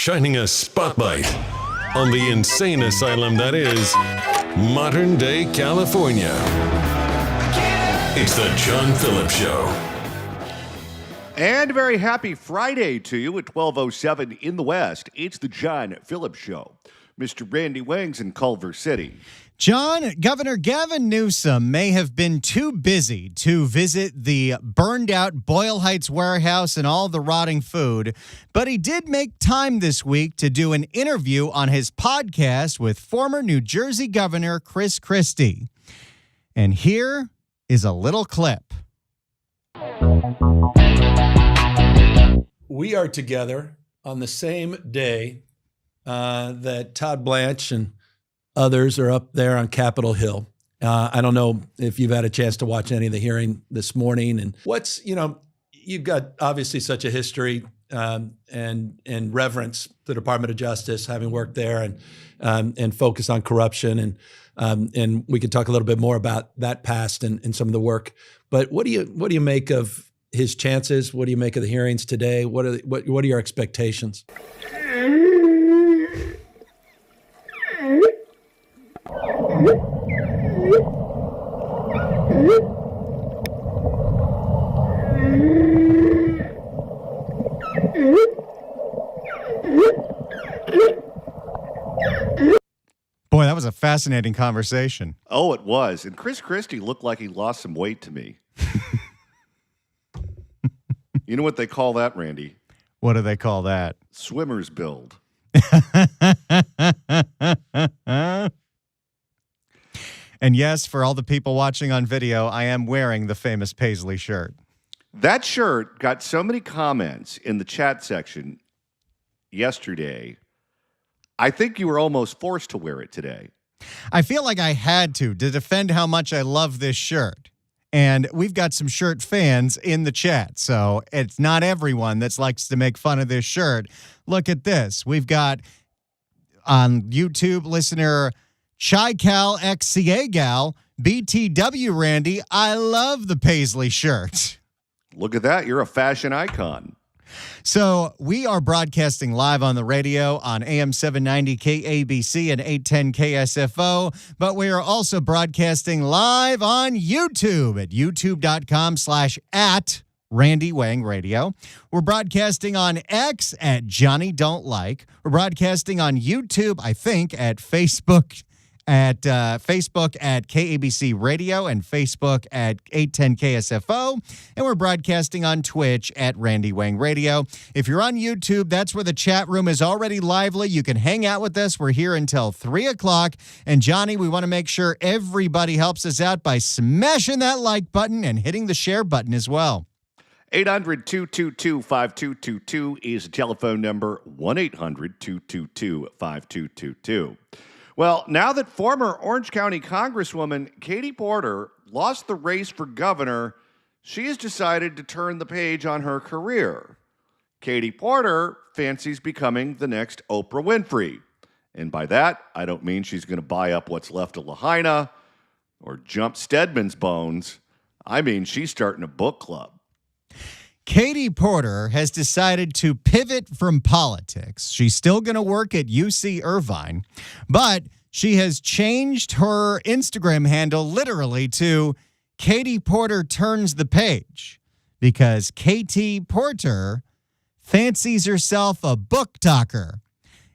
shining a spotlight on the insane asylum that is modern day California. It's the John Phillips Show. And a very happy Friday to you at 12:07 in the West. It's the John Phillips Show. Mr. Randy Wang's in Culver City. John, Governor Gavin Newsom may have been too busy to visit the burned-out Boyle Heights warehouse and all the rotting food, but he did make time this week to do an interview on his podcast with former New Jersey Governor Chris Christie. And here is a little clip. We are together on the same day that Todd Blanche and others are up there on Capitol Hill. I don't know if you've had a chance to watch any of the hearing this morning. And you've got obviously such a history and reverence to the Department of Justice, having worked there and focus on corruption. And we could talk a little bit more about that past and some of the work. But what do you make of his chances? What do you make of the hearings today? What are your expectations? Boy, that was a fascinating conversation. Oh, it was. And Chris Christie looked like he lost some weight to me. You know what they call that, Randy? What do they call that? Swimmer's build. And yes, for all the people watching on video, I am wearing the famous Paisley shirt. That shirt got so many comments in the chat section yesterday. I think you were almost forced to wear it today. I feel like I had to defend how much I love this shirt. And we've got some shirt fans in the chat, so it's not everyone that likes to make fun of this shirt. Look at this. We've got on YouTube listener Chai Cal XCA Gal, BTW Randy, I love the Paisley shirt. Look at that. You're a fashion icon. So we are broadcasting live on the radio on AM 790 KABC and 810 KSFO, but we are also broadcasting live on YouTube at youtube.com/@ Randy Wang Radio. We're broadcasting on X at Johnny Don't Like. We're broadcasting on YouTube, I think, at Facebook at KABC Radio and Facebook at 810 KSFO. And we're broadcasting on Twitch at Randy Wang Radio. If you're on YouTube, that's where the chat room is already lively. You can hang out with us. We're here until 3 o'clock. And Johnny, we want to make sure everybody helps us out by smashing that like button and hitting the share button as well. 800-222-5222 is the telephone number, 1-800-222-5222. Well, now that former Orange County Congresswoman Katie Porter lost the race for governor, she has decided to turn the page on her career. Katie Porter fancies becoming the next Oprah Winfrey. And by that, I don't mean she's going to buy up what's left of Lahaina or jump Stedman's bones. I mean she's starting a book club. Katie Porter has decided to pivot from politics. She's still going to work at UC Irvine, but she has changed her Instagram handle literally to Katie Porter Turns the Page because KT Porter fancies herself a book talker.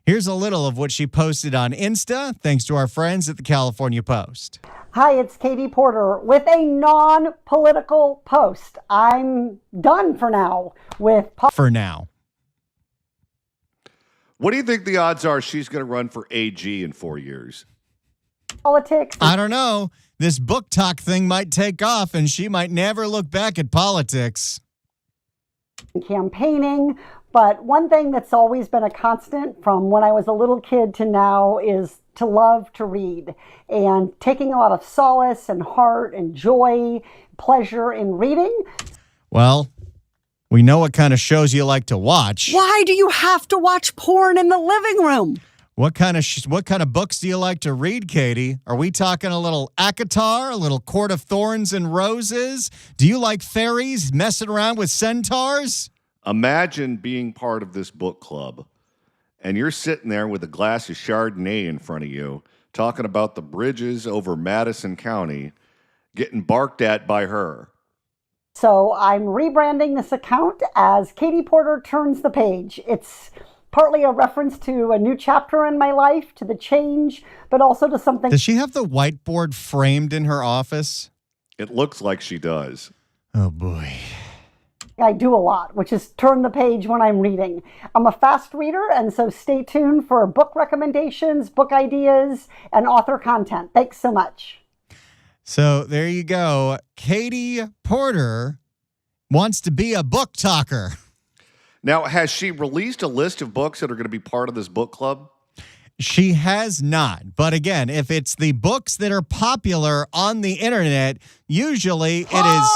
Here's a little of what she posted on Insta, thanks to our friends at the California Post. Hi, it's Katie Porter with a non-political post. I'm done for now with... For now. What do you think the odds are she's going to run for AG in 4 years? Politics. I don't know. This book talk thing might take off and she might never look back at politics. Campaigning. But one thing that's always been a constant from when I was a little kid to now is to love to read and taking a lot of solace and heart and joy, pleasure in reading. Well, we know what kind of shows you like to watch. Why do you have to watch porn in the living room? What kind of books do you like to read, Katie? Are we talking a little ACOTAR, a little Court of Thorns and Roses? Do you like fairies messing around with centaurs? Imagine being part of this book club and you're sitting there with a glass of Chardonnay in front of you, talking about the bridges over Madison County, getting barked at by her. So I'm rebranding this account as Katie Porter Turns the Page. It's partly a reference to a new chapter in my life, to the change, but also to something. Does she have the whiteboard framed in her office? It looks like she does. Oh, boy. I do a lot, which is turn the page when I'm reading. I'm a fast reader, and so stay tuned for book recommendations, book ideas, and author content. Thanks so much. So there you go. Katie Porter wants to be a book talker. Now, has she released a list of books that are going to be part of this book club? She has not. But again, if it's the books that are popular on the internet, usually it is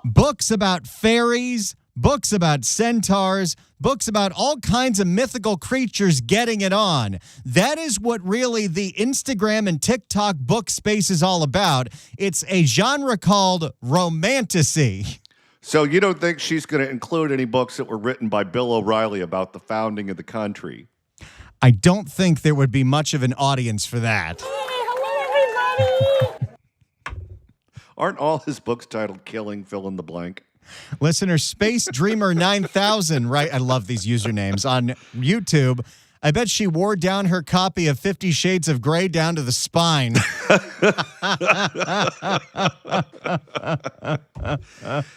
books about fairies, books about centaurs, books about all kinds of mythical creatures getting it on. That is what really the Instagram and TikTok book space is all about. It's a genre called romantasy. So you don't think she's going to include any books that were written by Bill O'Reilly about the founding of the country? I don't think there would be much of an audience for that. Hello, everybody. Aren't all his books titled Killing Fill in the Blank? Listener Space Dreamer 9000, right? I love these usernames on YouTube. I bet she wore down her copy of 50 Shades of Grey down to the spine.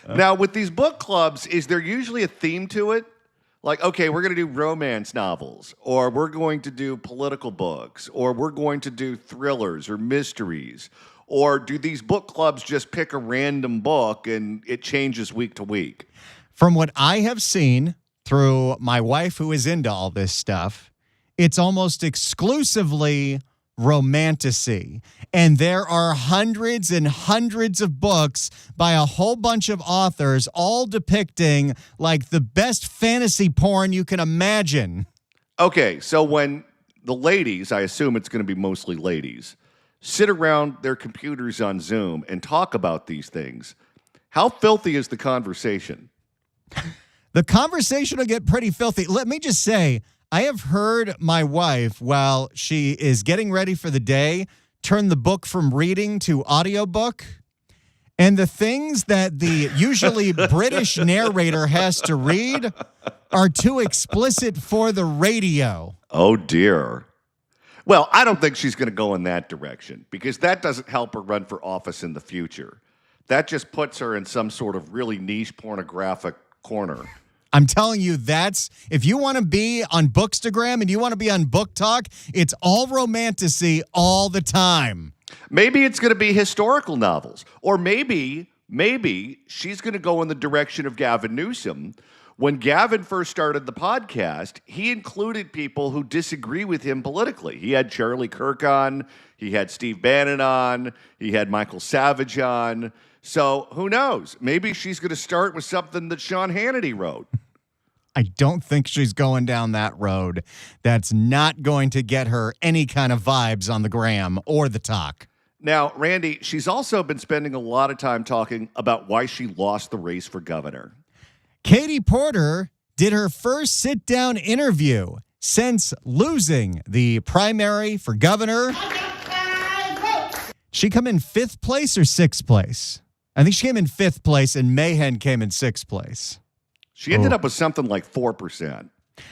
Now, with these book clubs, is there usually a theme to it? Like, okay, we're going to do romance novels, or we're going to do political books, or we're going to do thrillers or mysteries. Or do these book clubs just pick a random book and it changes week to week? From what I have seen through my wife, who is into all this stuff, it's almost exclusively romantasy. And there are hundreds and hundreds of books by a whole bunch of authors, all depicting like the best fantasy porn you can imagine. Okay, so when the ladies, I assume it's going to be mostly ladies, sit around their computers on Zoom and talk about these things, how filthy is the conversation? The conversation will get pretty filthy. Let me just say, I have heard my wife, while she is getting ready for the day, turn the book from reading to audiobook. And the things that the usually British narrator has to read are too explicit for the radio. Oh, dear. Well, I don't think she's going to go in that direction because that doesn't help her run for office in the future. That just puts her in some sort of really niche pornographic corner. I'm telling you, that's, if you want to be on Bookstagram and you want to be on Book Talk, it's all romantasy all the time. Maybe it's going to be historical novels. Or maybe she's going to go in the direction of Gavin Newsom. When Gavin first started the podcast, he included people who disagree with him politically. He had Charlie Kirk on, he had Steve Bannon on, he had Michael Savage on. So who knows? Maybe she's going to start with something that Sean Hannity wrote. I don't think she's going down that road. That's not going to get her any kind of vibes on the gram or the talk. Now, Randy, she's also been spending a lot of time talking about why she lost the race for governor. Katie Porter did her first sit-down interview since losing the primary for governor. She come in 5th place or 6th place? I think she came in 5th place and Mahan came in 6th place. She ended up with something like 4%.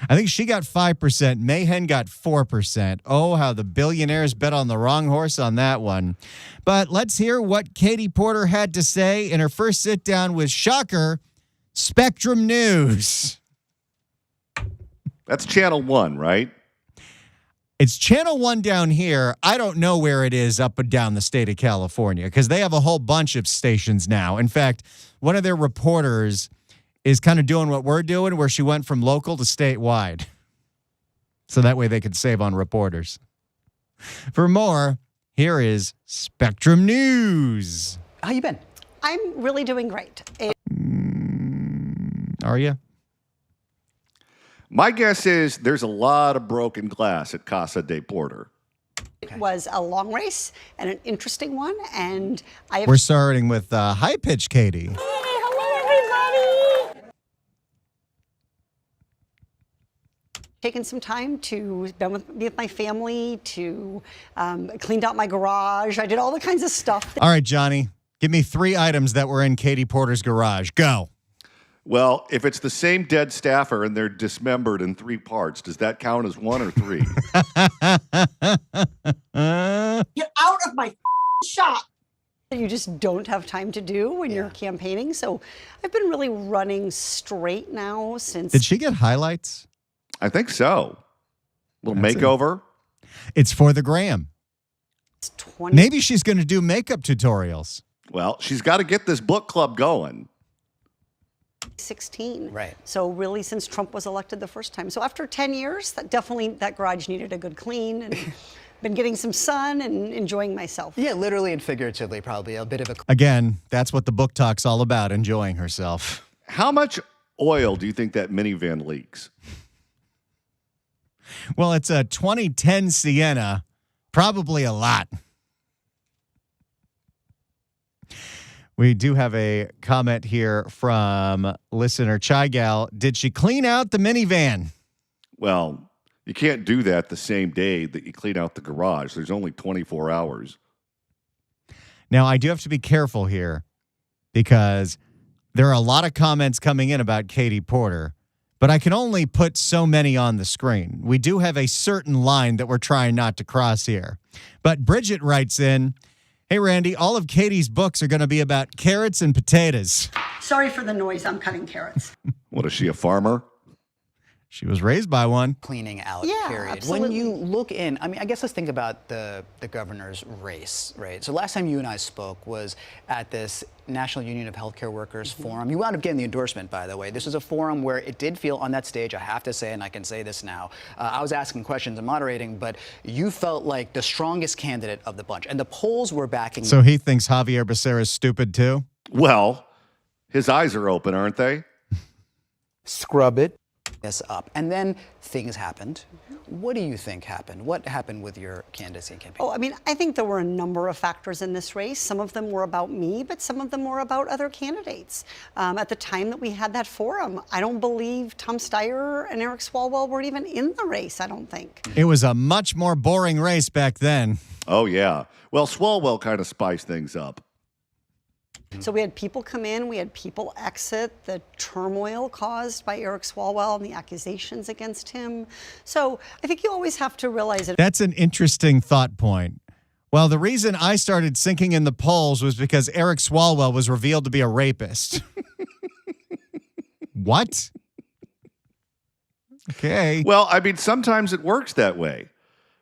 I think she got 5%. Mahan got 4%. Oh, how the billionaires bet on the wrong horse on that one. But let's hear what Katie Porter had to say in her first sit-down with, shocker, Spectrum News. That's Channel 1, right? It's Channel 1 down here. I don't know where it is up and down the state of California because they have a whole bunch of stations now. In fact, one of their reporters is kind of doing what we're doing, where she went from local to statewide. So that way they could save on reporters. For more, here is Spectrum News. How you been? I'm really doing great. Are you? My guess is there's a lot of broken glass at Casa de Porter. It was a long race and an interesting one, and I have... We're starting with high pitch, Katie. Hello, everybody! Taken some time to be with my family, to cleaned out my garage. I did all the kinds of stuff. All right, Johnny, give me 3 items that were in Katie Porter's garage. Go. Well, if it's the same dead staffer and they're dismembered in 3 parts, does that count as 1 or 3? Get out of my shop. You just don't have time to do when you're campaigning. So I've been really running straight now since. Did she get highlights? I think so. Little That's makeover. It's for the gram. 20. Maybe she's going to do makeup tutorials. Well, she's got to get this book club going. 16. Right. So really since Trump was elected the first time. So after 10 years, that garage needed a good clean, and been getting some sun and enjoying myself. Yeah, literally and figuratively, probably a bit of a. Again, that's what the book talk's all about, enjoying herself. How much oil do you think that minivan leaks? Well, it's a 2010 Sienna, probably a lot. We do have a comment here from listener Chai Gal. Did she clean out the minivan? Well, you can't do that the same day that you clean out the garage. There's only 24 hours. Now, I do have to be careful here because there are a lot of comments coming in about Katie Porter, but I can only put so many on the screen. We do have a certain line that we're trying not to cross here. But Bridget writes in, hey, Randy, all of Katie's books are going to be about carrots and potatoes. Sorry for the noise. I'm cutting carrots. What, is she a farmer? She was raised by one. Cleaning out Yeah, period. absolutely. When you look in, I mean, I guess let's think about the governor's race, right? So last time you and I spoke was at this National Union of Healthcare Workers forum. You wound up getting the endorsement, by the way. This is a forum where it did feel on that stage, I have to say, and I can say this now, I was asking questions and moderating, but you felt like the strongest candidate of the bunch. And the polls were backing. So he thinks Javier Becerra's stupid too? Well, his eyes are open, aren't they? Scrub it. this up. And then things happened. What do you think happened? What happened with your candidacy and campaign? Oh, I mean, I think there were a number of factors in this race. Some of them were about me, but some of them were about other candidates. At the time that we had that forum, I don't believe Tom Steyer and Eric Swalwell were even in the race, I don't think. It was a much more boring race back then. Oh, yeah. Well, Swalwell kind of spiced things up. So we had people come in, we had people exit, the turmoil caused by Eric Swalwell and the accusations against him. So I think you always have to realize that. That's an interesting thought point. Well, the reason I started sinking in the polls was because Eric Swalwell was revealed to be a rapist. What? Okay. Well, I mean, sometimes it works that way.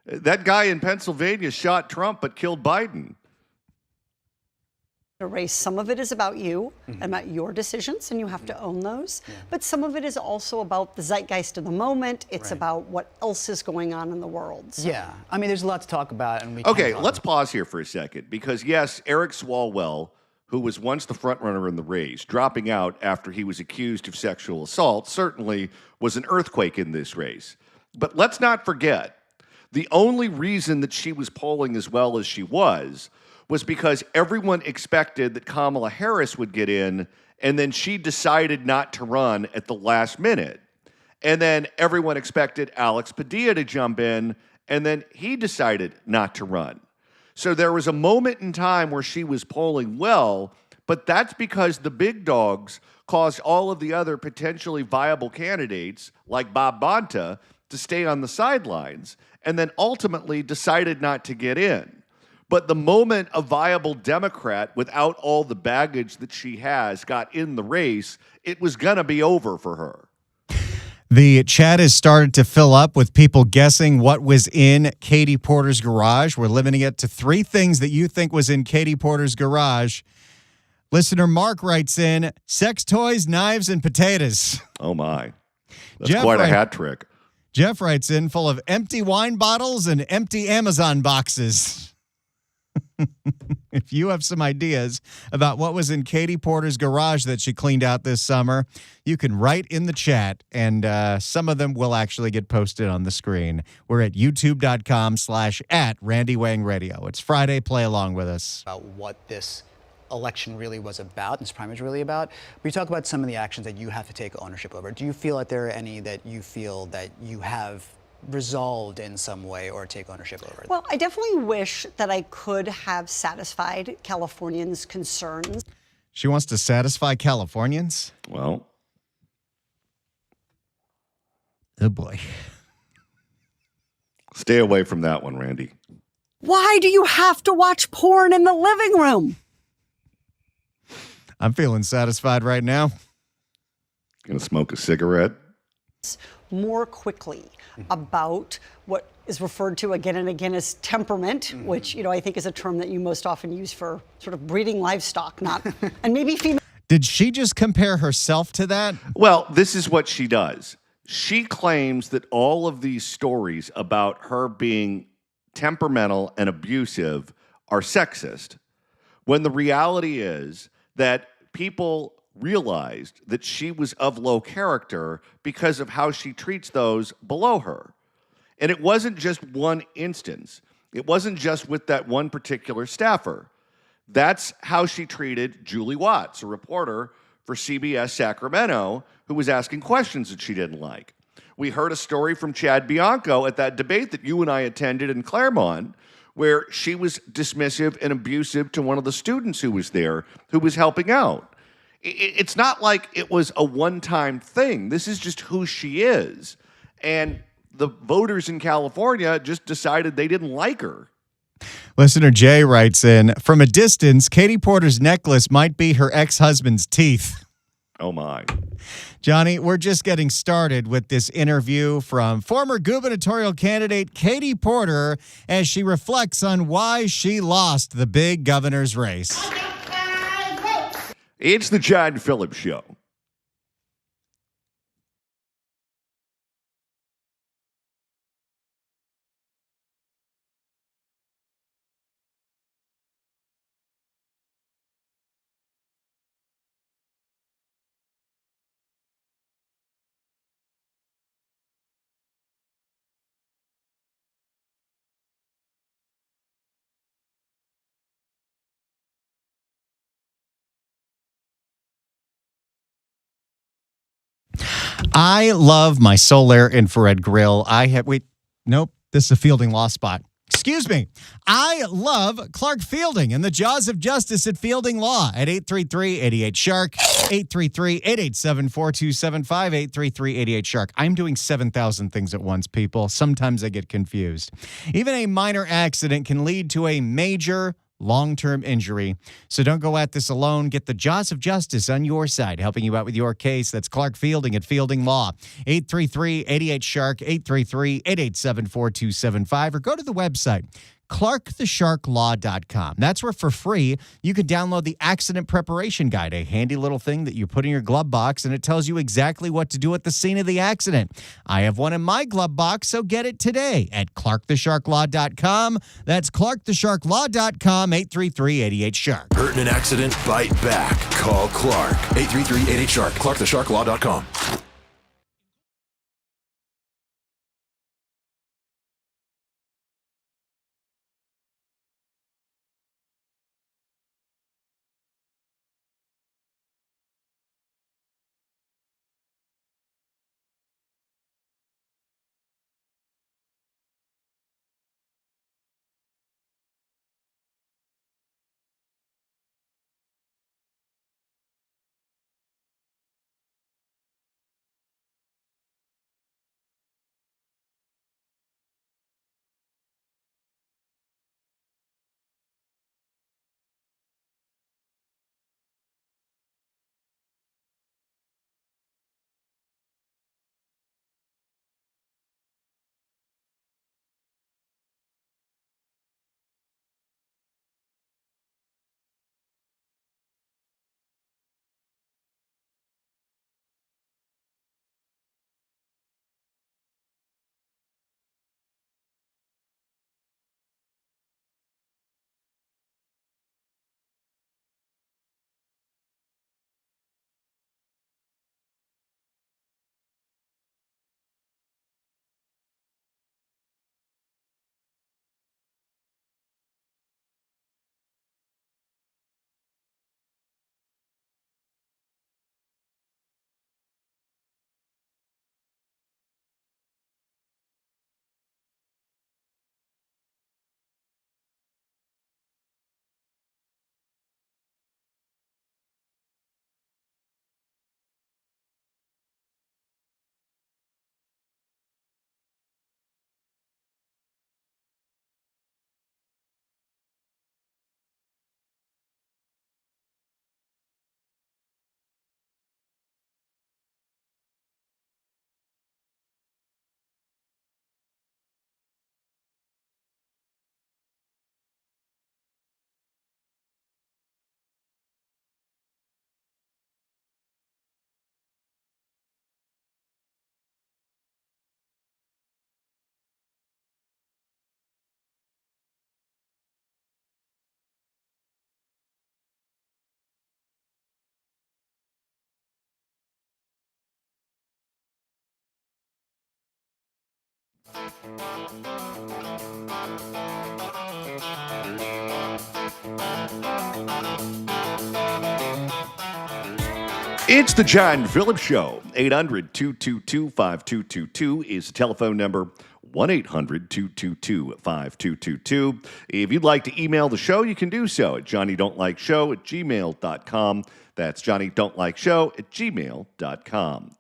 That guy in Pennsylvania shot Trump but killed Biden. A race, some of it is about you and about your decisions, and you have to own those. But some of it is also about the zeitgeist of the moment. It's about what else is going on in the world. So. Yeah, I mean, there's a lot to talk about, and we. Okay, can let's pause here for a second because yes, Eric Swalwell, who was once the frontrunner in the race, dropping out after he was accused of sexual assault, certainly was an earthquake in this race. But let's not forget, the only reason that she was polling as well as she was because everyone expected that Kamala Harris would get in, and then she decided not to run at the last minute. And then everyone expected Alex Padilla to jump in, and then he decided not to run. So there was a moment in time where she was polling well, but that's because the big dogs caused all of the other potentially viable candidates, like Bob Bonta, to stay on the sidelines, and then ultimately decided not to get in. But the moment a viable Democrat without all the baggage that she has got in the race, it was going to be over for her. The chat has started to fill up with people guessing what was in Katie Porter's garage. We're limiting it to 3 things that you think was in Katie Porter's garage. Listener Mark writes in, sex toys, knives, and potatoes. Oh, my. That's Jeff quite a hat trick. Jeff writes in, full of empty wine bottles and empty Amazon boxes. If you have some ideas about what was in Katie Porter's garage that she cleaned out this summer, you can write in the chat, and some of them will actually get posted on the screen. We're at youtube.com/@RandyWangRadio. It's Friday. Play along with us. about what this election really was about, this primary is really about. But you talk about some of the actions that you have to take ownership over. Do you feel that there are any that you feel that you have resolved in some way or take ownership over? Well, I definitely wish that I could have satisfied Californians' concerns. She wants to satisfy Californians? Well, Oh, boy. stay away from that one, Randy. Why do you have to watch porn in the living room? I'm feeling satisfied right now. Gonna smoke a cigarette? More quickly about what is referred to again and again as temperament, which, I think is a term that you most often use for sort of breeding livestock, not, and maybe female. Did she just compare herself to that? Well, this is what she does. She claims that all of these stories about her being temperamental and abusive are sexist, when the reality is that people realized that she was of low character because of how she treats those below her. And it wasn't just one instance. It wasn't just with that one particular staffer. That's how she treated Julie Watts, a reporter for CBS Sacramento, who was asking questions that she didn't like. We heard a story from Chad Bianco at that debate that you and I attended in Claremont, where she was dismissive and abusive to one of the students who was there, who was helping out. It's not like it was a one-time thing. This is just who she is. And the voters in California just decided they didn't like her. Listener Jay writes in, from a distance, Katie Porter's necklace might be her ex-husband's teeth. Oh, my. Johnny, we're just getting started with this interview from former gubernatorial candidate Katie Porter as she reflects on why she lost the big governor's race. It's the John Phillips Show. I love my Solaire infrared grill. This is a Fielding Law spot. Excuse me. I love Clark Fielding and the jaws of justice at Fielding Law at 833-88-SHARK, 833-887-4275, 833-88-SHARK. I'm doing 7,000 things at once, people. Sometimes I get confused. Even a minor accident can lead to a major long-term injury. So don't go at this alone. Get the jaws of justice on your side, helping you out with your case. That's Clark Fielding at Fielding Law, 833-88-SHARK, 833-887-4275, or go to the website, clarkthesharklaw.com. That's where for free you can download the accident preparation guide, a handy little thing that you put in your glove box, and it tells you exactly what to do at the scene of the accident. I have one in my glove box, so get it today at clarkthesharklaw.com. That's clarkthesharklaw.com, 833-88-SHARK. Hurt in an accident? Bite back. Call Clark. 833-88-SHARK. clarkthesharklaw.com. It's the John Phillips Show. 800 222 5222 is the telephone number. 1 800 222 5222. If you'd like to email the show, you can do so at johnnydon'tlikeshow@gmail.com. That's johnnydon'tlikeshow@gmail.com.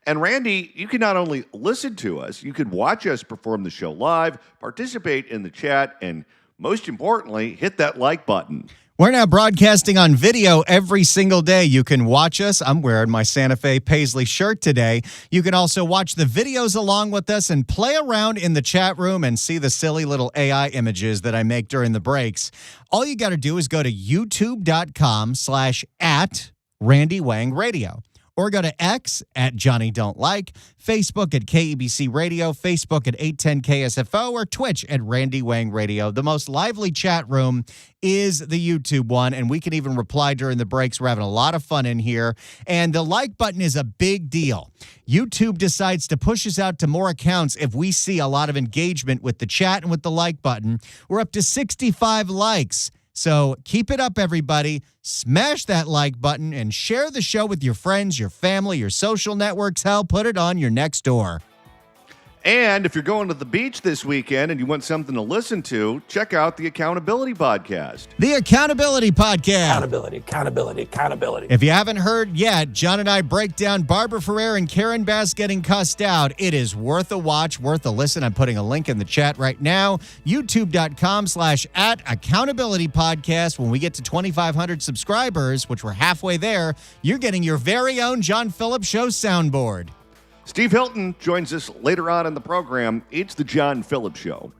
And Randy, you can not only listen to us, you can watch us perform the show live, participate in the chat, and most importantly, hit that like button. We're now broadcasting on video every single day. You can watch us. I'm wearing my Santa Fe Paisley shirt today. You can also watch the videos along with us and play around in the chat room and see the silly little AI images that I make during the breaks. All you got to do is go to youtube.com/@RandyWangRadio. Or go to X @JohnnyDon'tLike, Facebook at KEBC Radio, Facebook at 810 KSFO, or Twitch at Randy Wang Radio. The most lively chat room is the YouTube one, and we can even reply during the breaks. We're having a lot of fun in here. And the like button is a big deal. YouTube decides to push us out to more accounts if we see a lot of engagement with the chat and with the like button. We're up to 65 likes. So keep it up, everybody. Smash that like button and share the show with your friends, your family, your social networks. Hell, put it on your next door. And if you're going to the beach this weekend and you want something to listen to, check out the Accountability Podcast. The Accountability Podcast. Accountability. If you haven't heard yet, John and I break down Barbara Ferrer and Karen Bass getting cussed out. It is worth a watch, worth a listen. I'm putting a link in the chat right now. YouTube.com/@Accountability Podcast. When we get to 2,500 subscribers, which we're halfway there, you're getting your very own John Phillips Show soundboard. Steve Hilton joins us later on in the program. It's the John Phillips Show.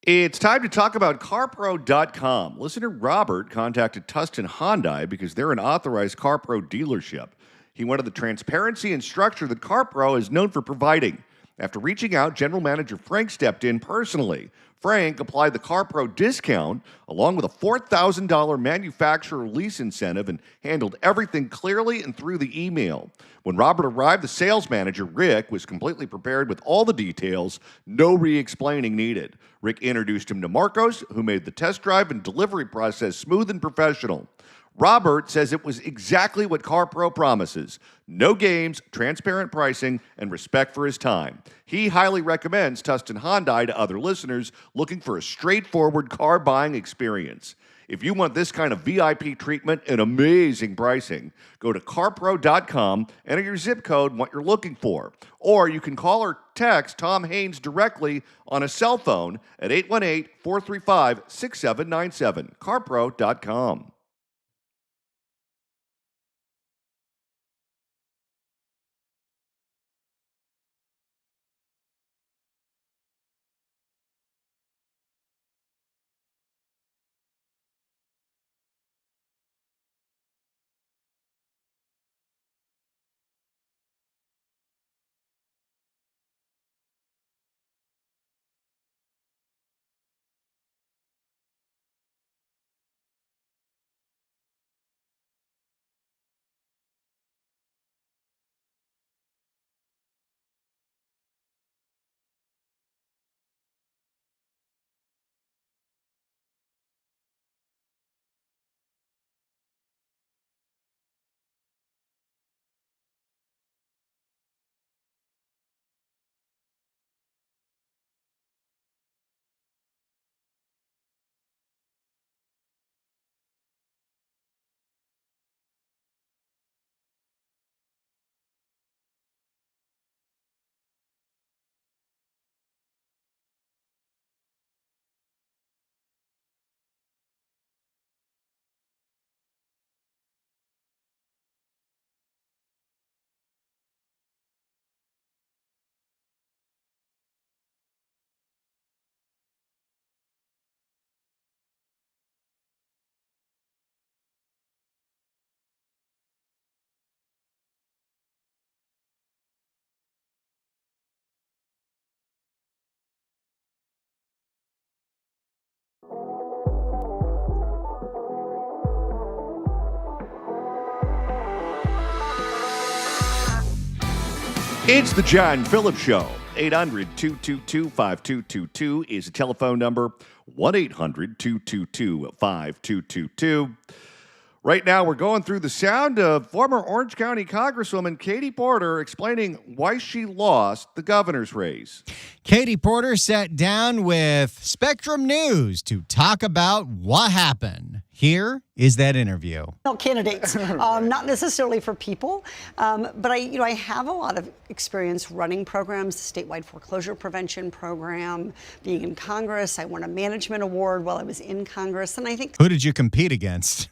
It's time to talk about CarPro.com. Listener Robert contacted Tustin Hyundai because they're an authorized CarPro dealership. He wanted the transparency and structure that CarPro is known for providing. After reaching out, General Manager Frank stepped in personally. Frank applied the CarPro discount along with a $4,000 manufacturer lease incentive and handled everything clearly and through the email. When Robert arrived, the sales manager, Rick, was completely prepared with all the details, no re-explaining needed. Rick introduced him to Marcos, who made the test drive and delivery process smooth and professional. Robert says it was exactly what CarPro promises. No games, transparent pricing, and respect for his time. He highly recommends Tustin Hyundai to other listeners looking for a straightforward car buying experience. If you want this kind of VIP treatment and amazing pricing, go to carpro.com, enter your zip code and what you're looking for. Or you can call or text Tom Haynes directly on a cell phone at 818-435-6797. carpro.com. It's the John Phillips Show. 800-222-5222 is the telephone number. 1-800-222-5222. Right now, we're going through the sound of former Orange County Congresswoman Katie Porter explaining why she lost the governor's race. Katie Porter sat down with Spectrum News to talk about what happened. Here is that interview. Candidates, not necessarily for people, but I have a lot of experience running programs, the statewide foreclosure prevention program, being in Congress. I won a management award while I was in Congress, and I think. Who did you compete against?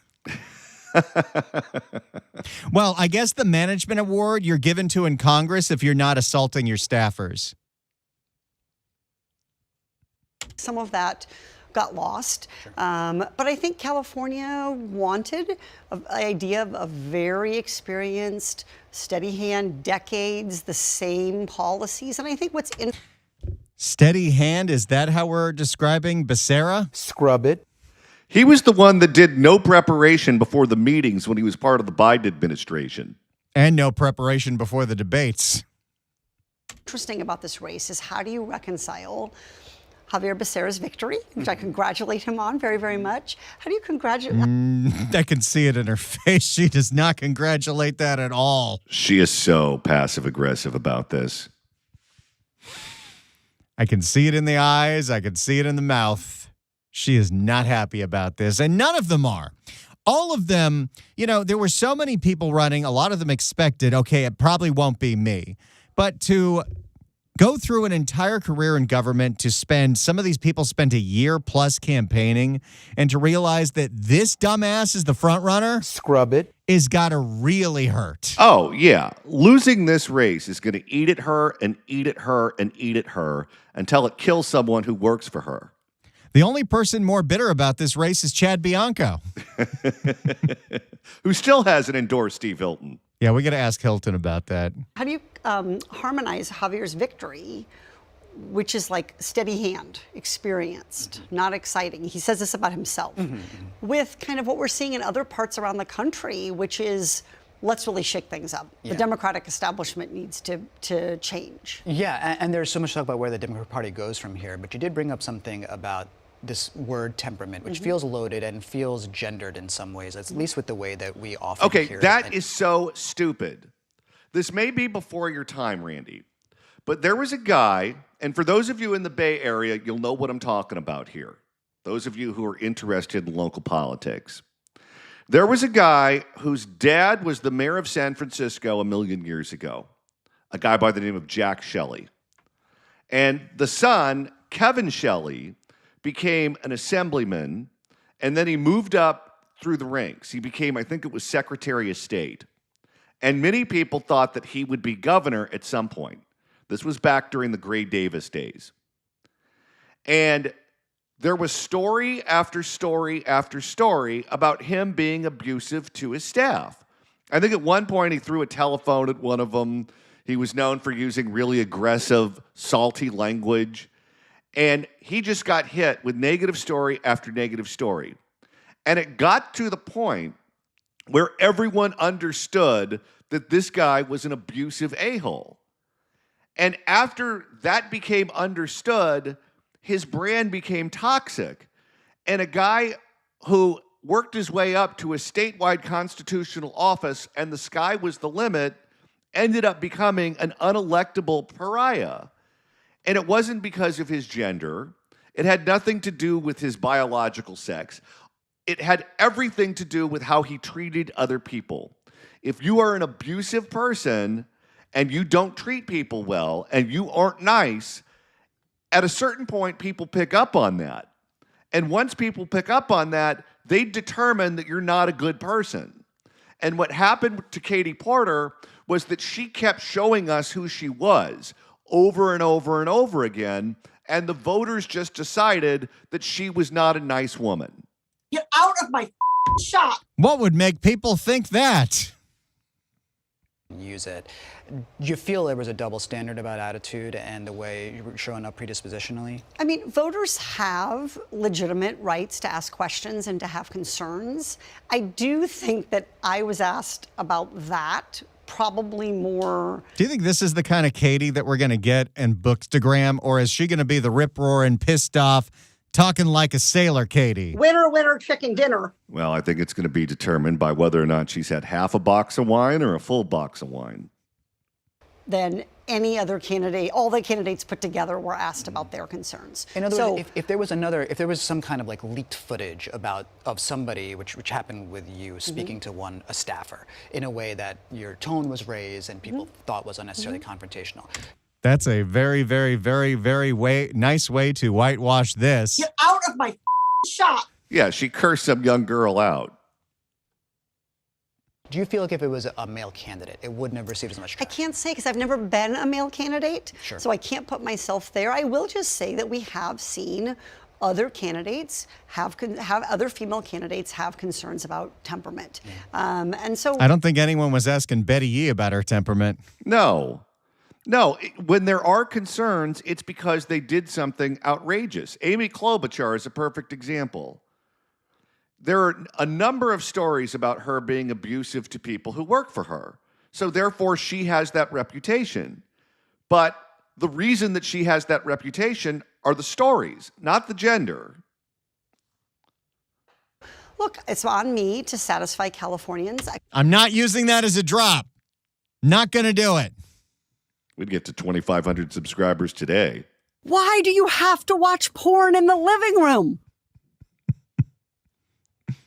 Well, I guess the management award you're given to in Congress if you're not assaulting your staffers. Some of that got lost. But I think California wanted an idea of a very experienced, steady hand, decades, the same policies. And I think what's in. Steady hand, is that how we're describing Becerra? Scrub it. He was the one that did no preparation before the meetings when he was part of the Biden administration. And no preparation before the debates. Interesting about this race is how do you reconcile Javier Becerra's victory, which I congratulate him on very, very much. How do you congratulate? I can see it in her face. She does not congratulate that at all. She is so passive-aggressive about this. I can see it in the eyes. I can see it in the mouth. She is not happy about this, and none of them are. All of them, there were so many people running. A lot of them expected, okay, it probably won't be me. But to go through an entire career in government, to spend, some of these people spent a year plus campaigning, and to realize that this dumbass is the front runner, Scrub it. is gotta really hurt. Oh, yeah. Losing this race is going to eat at her and eat at her and eat at her until it kills someone who works for her. The only person more bitter about this race is Chad Bianco, who still hasn't endorsed Steve Hilton. Yeah, we got to ask Hilton about that. How do you harmonize Javier's victory, which is like steady hand, experienced, not exciting? He says this about himself, with kind of what we're seeing in other parts around the country, which is let's really shake things up. Yeah. The Democratic establishment needs to change. Yeah, and there's so much talk about where the Democratic Party goes from here, but you did bring up something about this word temperament, which feels loaded and feels gendered in some ways, at least with the way that we often hear it. Okay, that is so stupid. This may be before your time, Randy, but there was a guy, and for those of you in the Bay Area, you'll know what I'm talking about here. Those of you who are interested in local politics. There was a guy whose dad was the mayor of San Francisco a million years ago, a guy by the name of Jack Shelley. And the son, Kevin Shelley, became an assemblyman, and then he moved up through the ranks. He became, I think it was Secretary of State. And many people thought that he would be governor at some point. This was back during the Gray Davis days. And there was story after story after story about him being abusive to his staff. I think at one point he threw a telephone at one of them. He was known for using really aggressive, salty language. And he just got hit with negative story after negative story. And it got to the point where everyone understood that this guy was an abusive a-hole. And after that became understood, his brand became toxic. And a guy who worked his way up to a statewide constitutional office and the sky was the limit ended up becoming an unelectable pariah. And it wasn't because of his gender. It had nothing to do with his biological sex. It had everything to do with how he treated other people. If you are an abusive person and you don't treat people well and you aren't nice, at a certain point, people pick up on that. And once people pick up on that, they determine that you're not a good person. And what happened to Katie Porter was that she kept showing us who she was over and over and over again, and the voters just decided that she was not a nice woman. Get out of my shop. What would make people think that? Use it. Do you feel there was a double standard about attitude and the way you were showing up predispositionally? I mean, voters have legitimate rights to ask questions and to have concerns. I do think that I was asked about that probably more. Do you think this is the kind of Katie that we're going to get in Bookstagram, or is she going to be the rip-roaring, pissed off, talking like a sailor Katie? Winner, winner, chicken dinner. Well, I think it's going to be determined by whether or not she's had half a box of wine or a full box of wine. Than any other candidate. All the candidates put together were asked about their concerns. In other words, if there was some kind of like leaked footage of somebody, which happened with you speaking to a staffer in a way that your tone was raised and people thought was unnecessarily confrontational. That's a very, very, very, very nice way to whitewash this. Get out of my shop. Yeah, she cursed some young girl out. Do you feel like if it was a male candidate, it wouldn't have received as much I traction? can't say because I've never been a male candidate, Sure. so I can't put myself there. I will just say that we have seen other candidates have other female candidates have concerns about temperament, and so I don't think anyone was asking Betty Yee about her temperament. No, when there are concerns, it's because they did something outrageous. Amy Klobuchar is a perfect example. There are a number of stories about her being abusive to people who work for her. So therefore, she has that reputation. But the reason that she has that reputation are the stories, not the gender. look, it's on me to satisfy Californians. I'm not using that as a drop. Not going to do it. We'd get to 2,500 subscribers today. Why do you have to watch porn in the living room?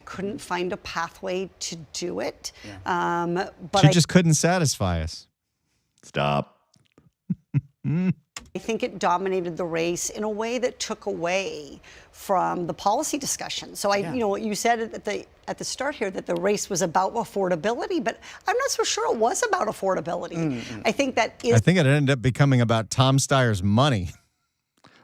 Couldn't find a pathway to do it. But She just couldn't satisfy us. Stop. I think it dominated the race in a way that took away from the policy discussion. So you said at the start here that the race was about affordability, but I'm not so sure it was about affordability. I think that is. I think it ended up becoming about Tom Steyer's money.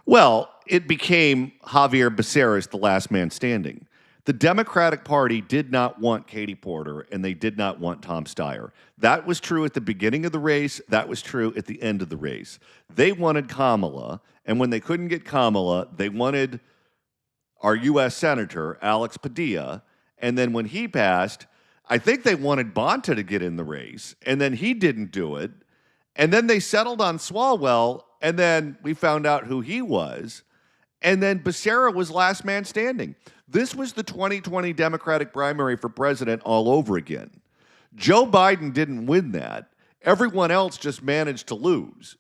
Well, it became Javier Becerra's the last man standing. The Democratic Party did not want Katie Porter, and they did not want Tom Steyer. That was true at the beginning of the race. That was true at the end of the race. They wanted Kamala, and when they couldn't get Kamala, they wanted our U.S. Senator, Alex Padilla. And then when he passed, I think they wanted Bonta to get in the race, and then he didn't do it. And then they settled on Swalwell, and then we found out who he was. And then Becerra was last man standing. This was the 2020 Democratic primary for president all over again. Joe Biden didn't win that. Everyone else just managed to lose.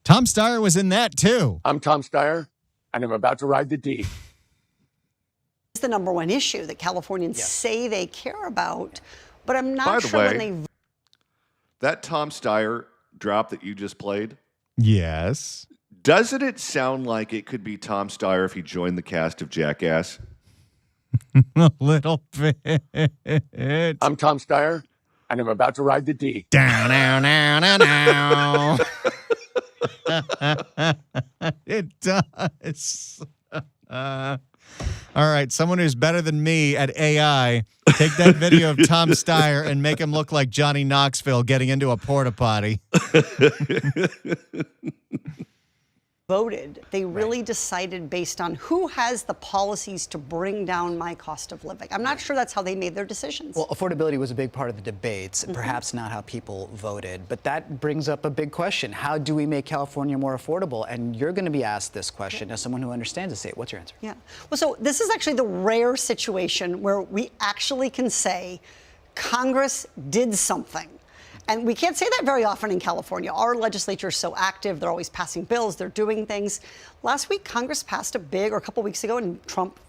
Tom Steyer was in that too. I'm Tom Steyer, and I'm about to ride the D. It's the number one issue that Californians say they care about, but I'm not By the sure way, when they. That Tom Steyer drop that you just played, Yes. doesn't it sound like it could be Tom Steyer if he joined the cast of Jackass? A little bit. I'm Tom Steyer, and I'm about to ride the D. Down, down, down, down, down. It does. All right, someone who's better than me at AI, take that video of Tom Steyer and make him look like Johnny Knoxville getting into a porta potty. Voted. They really decided based on who has the policies to bring down my cost of living. I'm not sure that's how they made their decisions. Well, affordability was a big part of the debates, perhaps not how people voted. But that brings up a big question. How do we make California more affordable? And you're going to be asked this question as someone who understands the state. What's your answer? Yeah. Well, so this is actually the rare situation where we actually can say Congress did something. And we can't say that very often in California. Our legislature is so active. They're always passing bills. They're doing things. Last week, Congress passed or a couple weeks ago, and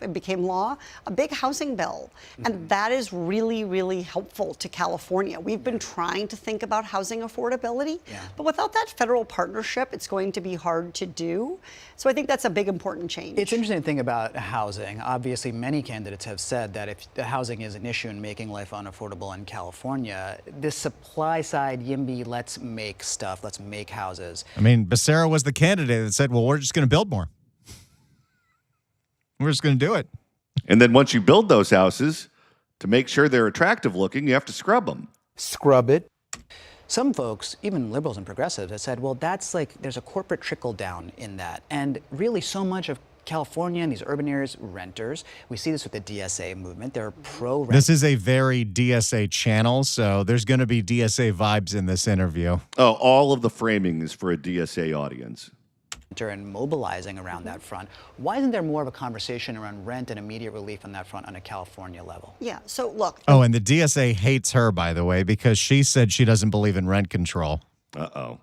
it became law, a big housing bill. And that is really, really helpful to California. We've been trying to think about housing affordability, but without that federal partnership, it's going to be hard to do. So I think that's a big, important change. It's interesting to think about housing. Obviously, many candidates have said that if the housing is an issue in making life unaffordable in California, this supply side YIMBY, let's make stuff, let's make houses. I mean, Becerra was the candidate that said, well, we're just going to build more. We're just going to do it. And then once you build those houses, to make sure they're attractive looking, you have to scrub them. Scrub it. Some folks, even liberals and progressives, have said, well, that's like there's a corporate trickle down in that. And really, so much of California and these urban areas, renters. We see this with the DSA movement. They're pro-rent. This is a very DSA channel, so there's going to be DSA vibes in this interview. Oh, all of the framing is for a DSA audience. And mobilizing around that front. Why isn't there more of a conversation around rent and immediate relief on that front on a California level? Yeah, so look. Oh, and the DSA hates her, by the way, because she said she doesn't believe in rent control. Uh-oh.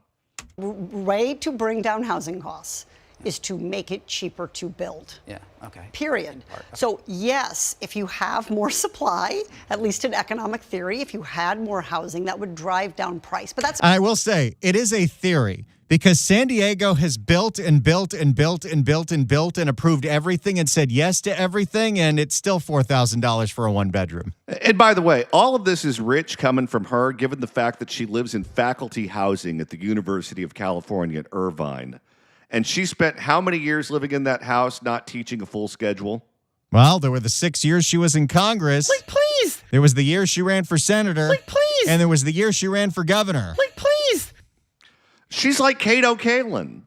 Way to bring down housing costs is to make it cheaper to build. Yeah, okay. Period. So yes, if you have more supply, at least in economic theory, if you had more housing, that would drive down price. But that's I will say, it is a theory because San Diego has built and built and built and built and built and approved everything and said yes to everything, and it's still $4,000 for a one-bedroom. And by the way, all of this is rich coming from her, given the fact that she lives in faculty housing at the University of California at Irvine. And she spent how many years living in that house not teaching a full schedule? Well, there were the 6 years she was in Congress. Please, There was the year she ran for senator. please. And there was the year she ran for governor. please. She's like Kate O'Kalin.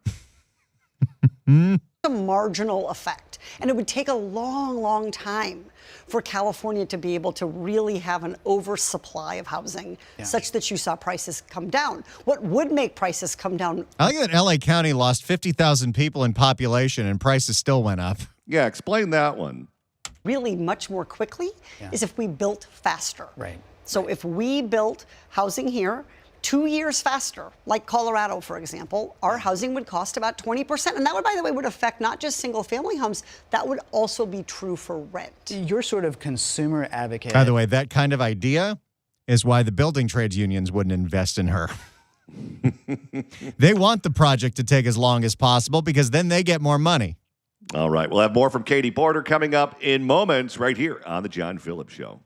a marginal effect. And it would take a long, long time for California to be able to really have an oversupply of housing such that you saw prices come down. What would make prices come down? I think that LA County lost 50,000 people in population and prices still went up. Yeah, explain that one. Really much more quickly is if we built faster. Right. So if we built housing here 2 years faster, like Colorado, for example, our housing would cost about 20%. And that would, by the way, would affect not just single family homes, that would also be true for rent. You're sort of consumer advocate. By the way, that kind of idea is why the building trades unions wouldn't invest in her. They want the project to take as long as possible because then they get more money. All right, we'll have more from Katie Porter coming up in moments right here on The John Phillips Show.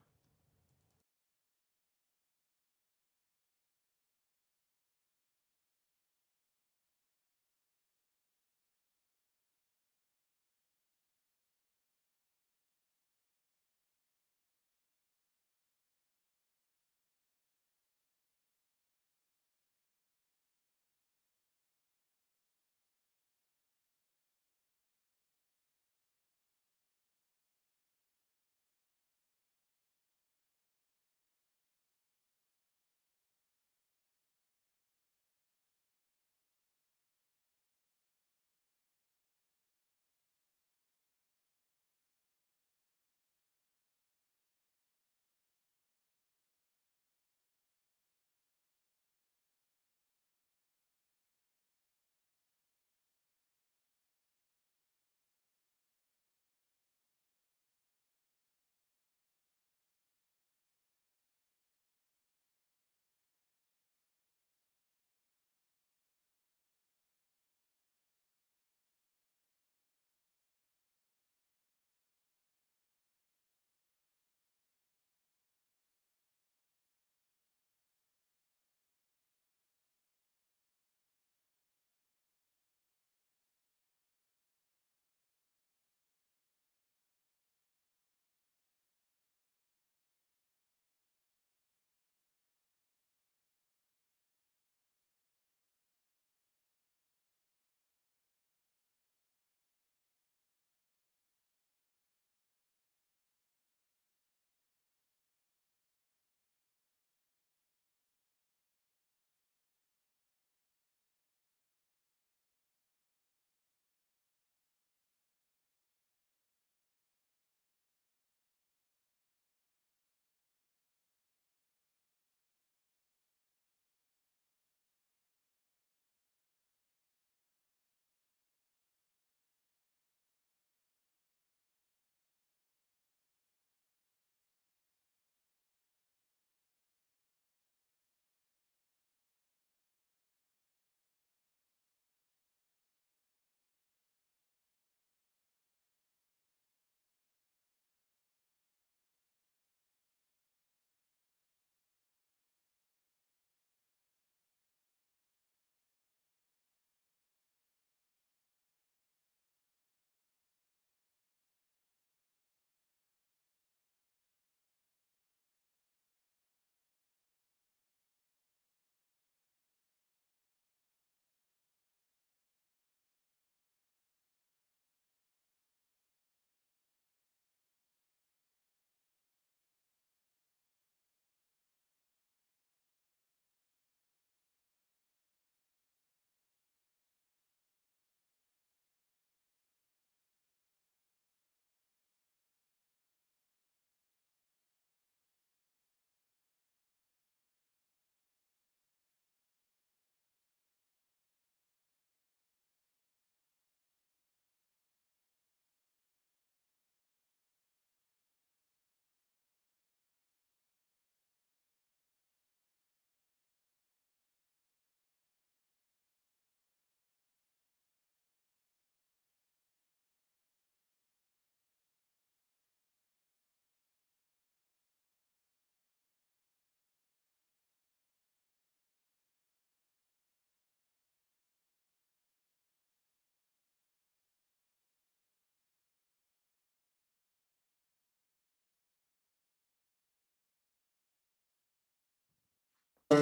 It's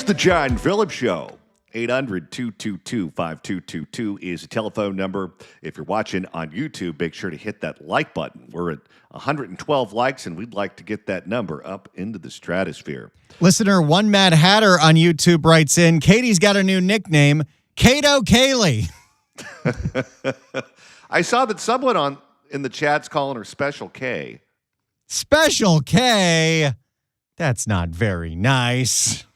the John Phillips Show. 800-222-5222 is a telephone number. If you're watching on YouTube, make sure to hit that like button. We're at 112 likes, and we'd like to get that number up into the stratosphere. Listener One Mad Hatter on YouTube writes in, Katie's got a new nickname, Kato Kaylee. I saw that someone in the chat's calling her Special K. Special K? That's not very nice.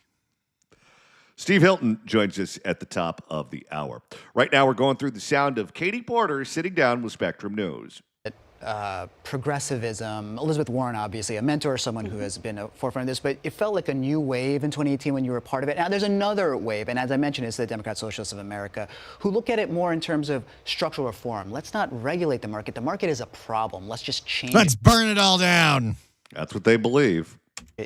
Steve Hilton joins us at the top of the hour. Right now, we're going through the sound of Katie Porter sitting down with Spectrum News. Progressivism. Elizabeth Warren, obviously, a mentor, someone who has been a forefront of this, but it felt like a new wave in 2018 when you were a part of it. Now there's another wave, and as I mentioned, it's the Democrat Socialists of America, who look at it more in terms of structural reform. Let's not regulate the market. The market is a problem. Let's just change Let's burn it all down. That's what they believe.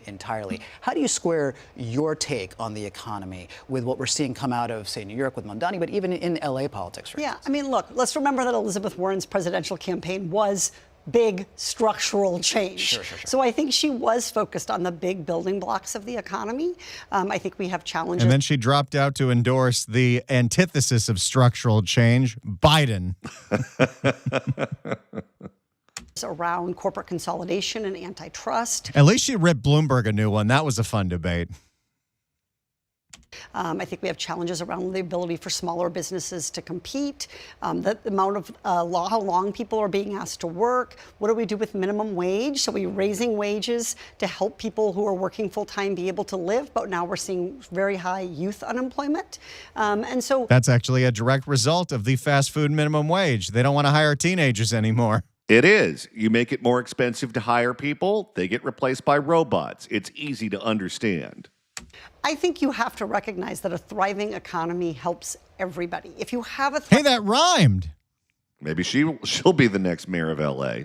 Entirely. How do you square your take on the economy with what we're seeing come out of, say, New York with Mamdani, but even in LA politics? For Yeah, instance? I mean, look, let's remember that Elizabeth Warren's presidential campaign was big structural change. Sure. So I think she was focused on the big building blocks of the economy. I think we have challenges. And then she dropped out to endorse the antithesis of structural change, Biden. Around corporate consolidation and antitrust. At least she ripped Bloomberg a new one. That was a fun debate. I think we have challenges around the ability for smaller businesses to compete, the amount of how long people are being asked to work. What do we do with minimum wage? So we're raising wages to help people who are working full time be able to live, but now we're seeing very high youth unemployment. And so that's actually a direct result of the fast food minimum wage. They don't want to hire teenagers anymore. It is. You make it more expensive to hire people, they get replaced by robots. It's easy to understand. I think you have to recognize that a thriving economy helps everybody. If you have a Hey, that rhymed. Maybe she'll be the next mayor of LA.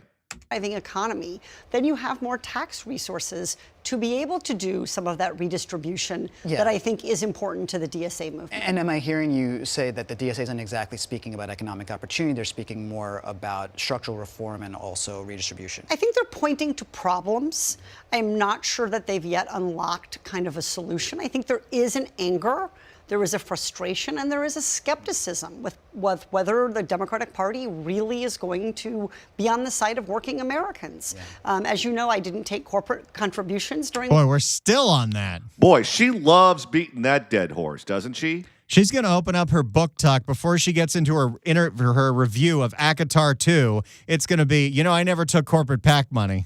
thriving economy, then you have more tax resources to be able to do some of that redistribution that I think is important to the DSA movement. And am I hearing you say that the DSA isn't exactly speaking about economic opportunity, they're speaking more about structural reform and also redistribution? I think they're pointing to problems. I'm not sure that they've yet unlocked kind of a solution. I think there is an anger, there is a frustration, and there is a skepticism with whether the Democratic Party really is going to be on the side of working Americans. As you know, I didn't take corporate contributions during... Boy, we're still on that. Boy, she loves beating that dead horse, doesn't she? She's going to open up her book talk before she gets into her review of ACOTAR 2. It's going to be, I never took corporate PAC money.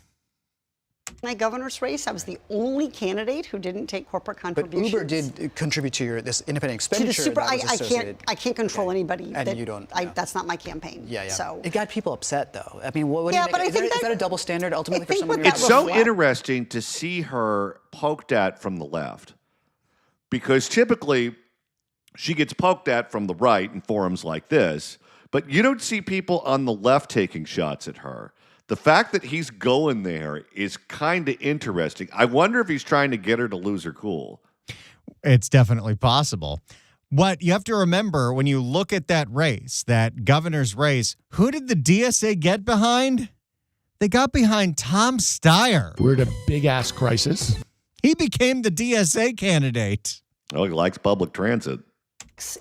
My governor's race, I was the only candidate who didn't take corporate contributions. But Uber did contribute to this independent expenditure. I can't control anybody. And you don't. That's not my campaign. Yeah. So it got people upset, though. I mean, what yeah, do you but make? I think is that a double standard ultimately for someone? It's so interesting to see her poked at from the left, because typically she gets poked at from the right in forums like this, but you don't see people on the left taking shots at her. The fact that he's going there is kind of interesting. I wonder if he's trying to get her to lose her cool. It's definitely possible. What you have to remember when you look at that race, that governor's race, who did the DSA get behind? They got behind Tom Steyer. We're at a big-ass crisis. He became the DSA candidate. Oh, he likes public transit.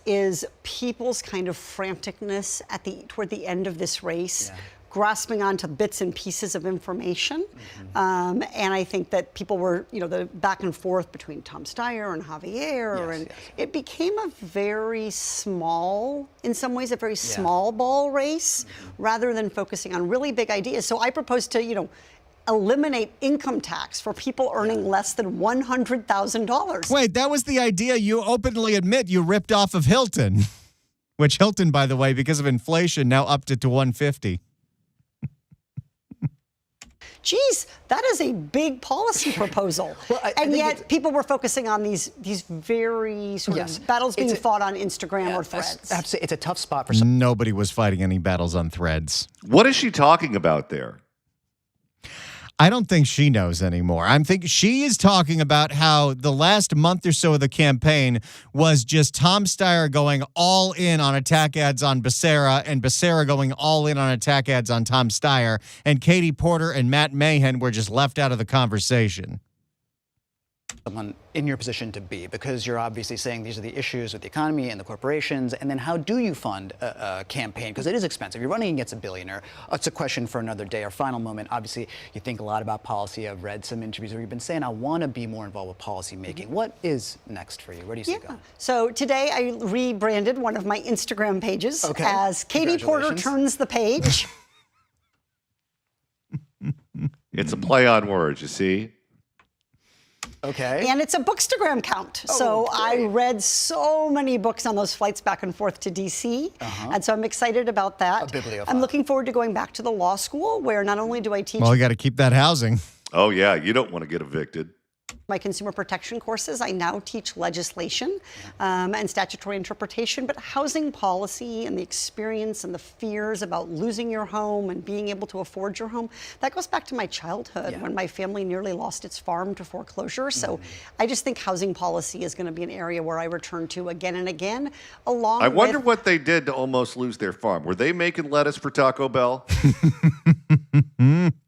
Is people's kind of franticness toward the end of this race. Grasping onto bits and pieces of information. And I think that people were, the back and forth between Tom Steyer and Javier, it became a very small, in some ways, a very small ball race, rather than focusing on really big ideas. So I propose to, eliminate income tax for people earning less than $100,000. Wait, that was the idea you openly admit you ripped off of Hilton, which Hilton, by the way, because of inflation, now upped it to $150. Geez, that is a big policy proposal. And yet people were focusing on these very sort of battles being fought on Instagram or Threads. It's a tough spot for some. Nobody was fighting any battles on Threads. What is she talking about there? I don't think she knows anymore. I'm thinking she is talking about how the last month or so of the campaign was just Tom Steyer going all in on attack ads on Becerra and Becerra going all in on attack ads on Tom Steyer, and Katie Porter and Matt Mahan were just left out of the conversation. Someone in your position to be, because you're obviously saying these are the issues with the economy and the corporations, and then how do you fund a campaign? Because it is expensive. You're running against a billionaire. It's a question for another day. Our final moment, obviously, you think a lot about policy. I've read some interviews where you've been saying, I want to be more involved with policy making. What is next for you? Where do you see it going? So today I rebranded one of my Instagram pages as Katie Porter Turns the Page. It's a play on words, you see? Okay. And it's a Bookstagram count. So I read so many books on those flights back and forth to D.C. And so I'm excited about that. A bibliophile. I'm looking forward to going back to the law school where not only do I teach Well, you got to keep that housing. Oh, yeah. You don't want to get evicted. my consumer protection courses, I now teach legislation and statutory interpretation, but housing policy and the experience and the fears about losing your home and being able to afford your home, that goes back to my childhood when my family nearly lost its farm to foreclosure. So I just think housing policy is going to be an area where I return to again and again, along I wonder what they did to almost lose their farm. Were they making lettuce for Taco Bell?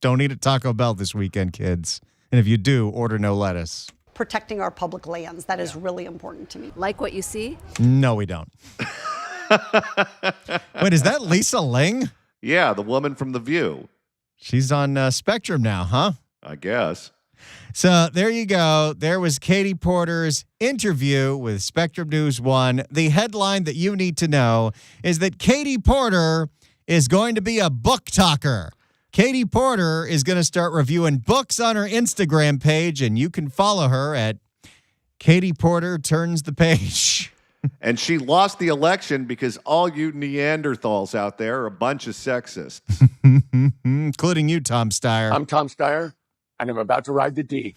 Don't eat at Taco Bell this weekend, kids. And if you do, order no lettuce. protecting our public lands. That is really important to me. Like what you see? No, we don't. Wait, is that Lisa Ling? Yeah, the woman from The View. She's on Spectrum now, huh? I guess. So there you go. There was Katie Porter's interview with Spectrum News 1. The headline that you need to know is that Katie Porter is going to be a book talker. Katie Porter is going to start reviewing books on her Instagram page, and you can follow her at Katie Porter Turns the Page. And she lost the election because all you Neanderthals out there are a bunch of sexists. Including you, Tom Steyer. I'm Tom Steyer, and I'm about to ride the D.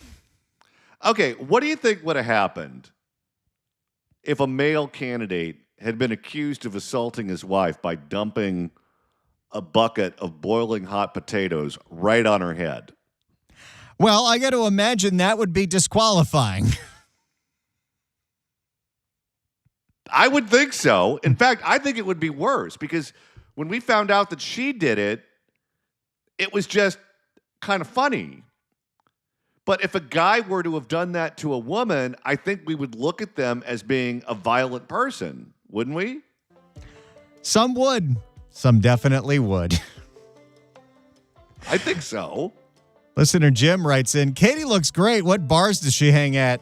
Okay, what do you think would have happened if a male candidate had been accused of assaulting his wife by dumping a bucket of boiling hot potatoes right on her head? Well, I got to imagine that would be disqualifying. I would think so. In fact, I think it would be worse because when we found out that she did it, it was just kind of funny. But if a guy were to have done that to a woman, I think we would look at them as being a violent person, wouldn't we? Some would. Some definitely would. I think so. Listener Jim writes in, Katie looks great. What bars does she hang at?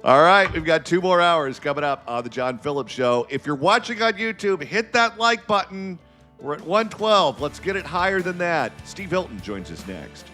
All right, we've got 2 more hours coming up on The John Phillips Show. If you're watching on YouTube, hit that like button. We're at 112. Let's get it higher than that. Steve Hilton joins us next.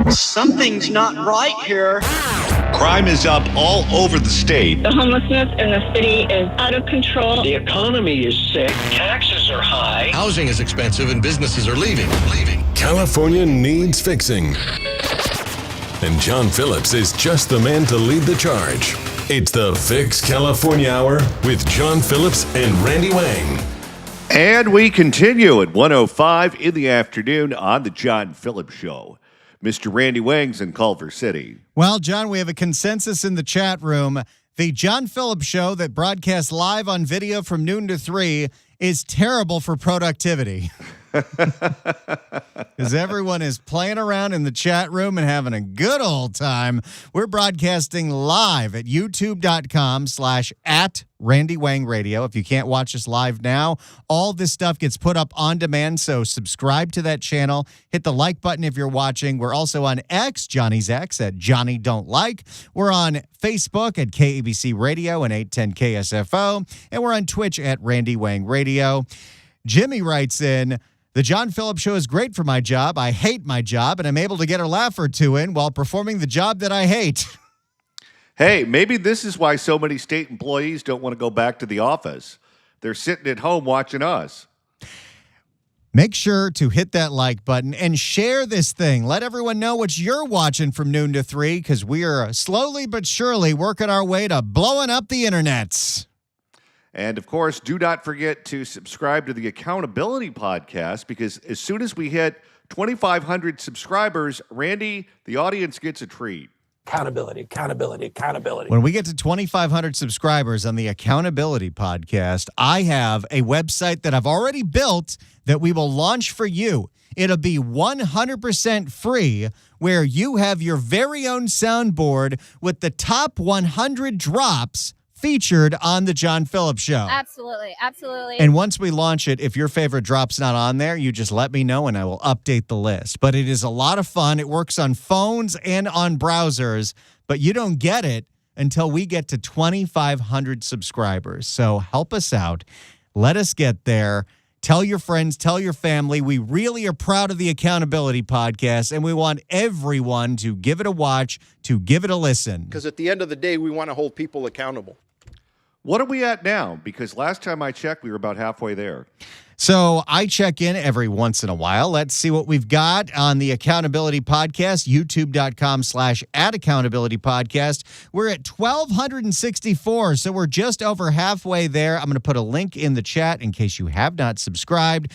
Something's not right here. Crime is up all over the state. The homelessness in the city is out of control. The economy is sick. Taxes are high. Housing is expensive and businesses are leaving. California needs fixing. And John Phillips is just the man to lead the charge. It's the Fix California Hour with John Phillips and Randy Wang. And we continue at 1:05 in the afternoon on the John Phillips Show. Mr. Randy Wang's in Culver City. Well, John, we have a consensus in the chat room. The John Phillips Show that broadcasts live on video from noon to 3 is terrible for productivity. Because everyone is playing around in the chat room and having a good old time. We're broadcasting live at youtube.com/@Randy Wang Radio. If you can't watch us live now, all this stuff gets put up on demand, so subscribe to that channel. Hit the like button if you're watching. We're also on X, Johnny's X, at Johnny Don't Like. We're on Facebook at KABC Radio and 810 KSFO. And we're on Twitch at Randy Wang Radio. Jimmy writes in, the John Phillips Show is great for my job. I hate my job, and I'm able to get a laugh or two in while performing the job that I hate. Hey, maybe this is why so many state employees don't want to go back to the office. They're sitting at home watching us. Make sure to hit that like button and share this thing. Let everyone know what you're watching from noon to 3, because we are slowly but surely working our way to blowing up the internets. And, of course, do not forget to subscribe to the Accountability Podcast, because as soon as we hit 2,500 subscribers, Randy, the audience gets a treat. Accountability. When we get to 2,500 subscribers on the Accountability Podcast, I have a website that I've already built that we will launch for you. It'll be 100% free, where you have your very own soundboard with the top 100 drops featured on the John Phillips Show. Absolutely. And once we launch it, if your favorite drop's not on there, you just let me know and I will update the list. But it is a lot of fun. It works on phones and on browsers, but you don't get it until we get to 2,500 subscribers. So help us out. Let us get there. Tell your friends, tell your family. We really are proud of the Accountability Podcast, and we want everyone to give it a watch, to give it a listen. Because at the end of the day, we want to hold people accountable. What are we at now? Because last time I checked, we were about halfway there. So I check in every once in a while. Let's see what we've got on the Accountability Podcast, youtube.com/@Accountability Podcast. We're at 1,264, so we're just over halfway there. I'm going to put a link in the chat in case you have not subscribed.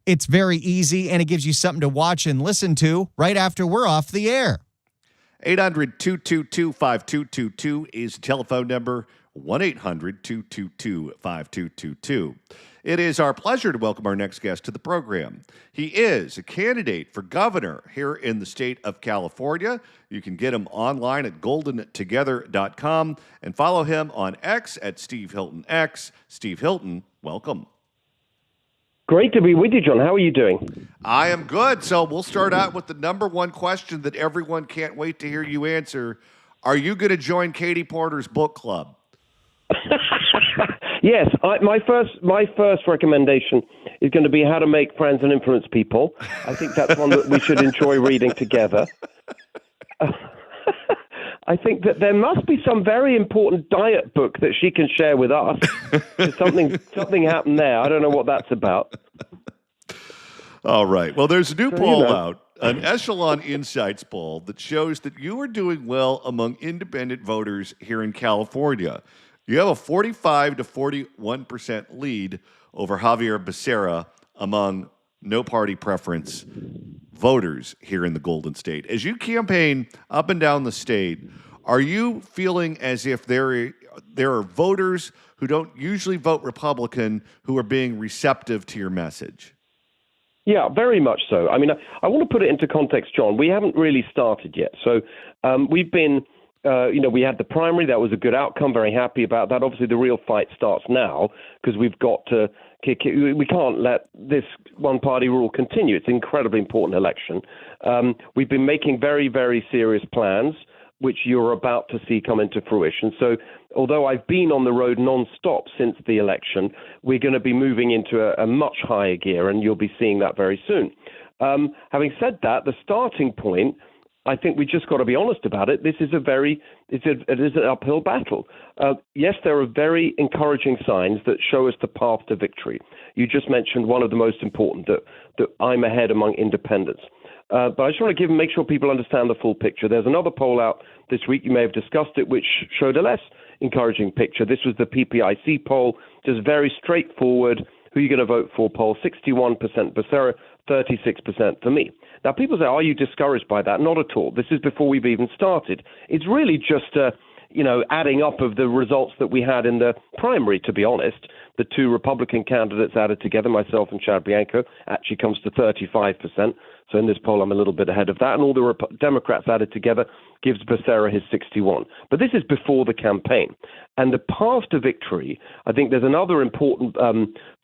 It's very easy, and it gives you something to watch and listen to right after we're off the air. 800-222-5222 is the telephone number. 1-800-222-5222. It is our pleasure to welcome our next guest to the program. He is a candidate for governor here in the state of California. You can get him online at goldentogether.com and follow him on X at Steve Hilton X. Steve Hilton, welcome. Great to be with you, John. How are you doing? I am good. So we'll start out with the number one question that everyone can't wait to hear you answer. Are you going to join Katie Porter's book club? Yes, my first recommendation is going to be How to Make Friends and Influence People. I think that's one that we should enjoy reading together. I think that there must be some very important diet book that she can share with us. Something happened there. I don't know what that's about. All right. Well, there's a new poll out, an Echelon Insights poll that shows that you are doing well among independent voters here in California. You have a 45 to 41% lead over Javier Becerra among no party preference voters here in the Golden State. As you campaign up and down the state, are you feeling as if there are voters who don't usually vote Republican who are being receptive to your message? Yeah, very much so. I mean, I want to put it into context, John. We haven't really started yet. So we've been... we had the primary. That was a good outcome. Very happy about that. Obviously, the real fight starts now because we've got to kick it. We can't let this one-party rule continue. It's an incredibly important election. We've been making very, very serious plans, which you're about to see come into fruition. So although I've been on the road non-stop since the election, we're going to be moving into a much higher gear, and you'll be seeing that very soon. Having said that, the starting point I think we just got to be honest about it. This is it is an uphill battle. Yes, there are very encouraging signs that show us the path to victory. You just mentioned one of the most important, that I'm ahead among independents. But I just want to make sure people understand the full picture. There's another poll out this week, you may have discussed it, which showed a less encouraging picture. This was the PPIC poll, just very straightforward, who are you going to vote for poll, 61% Becerra, 36% for me. Now, people say, are you discouraged by that? Not at all. This is before we've even started. It's really just adding up of the results that we had in the primary, to be honest. The two Republican candidates added together, myself and Chad Bianco, actually comes to 35%. So in this poll, I'm a little bit ahead of that. And all the Democrats added together gives Becerra his 61. But this is before the campaign. And the path to victory, I think there's another important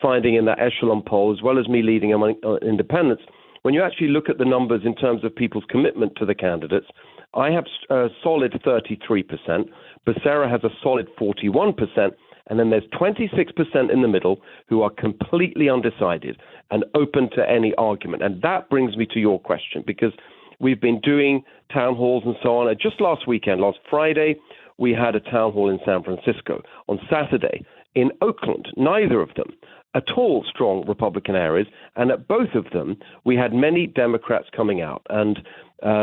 finding in that echelon poll, as well as me leading among independents. When you actually look at the numbers in terms of people's commitment to the candidates, I have a solid 33%. Becerra has a solid 41%. And then there's 26% in the middle who are completely undecided and open to any argument. And that brings me to your question, because we've been doing town halls and so on. Just last weekend, last Friday, we had a town hall in San Francisco. On Saturday, in Oakland, neither of them at all strong Republican areas. And at both of them, we had many Democrats coming out. And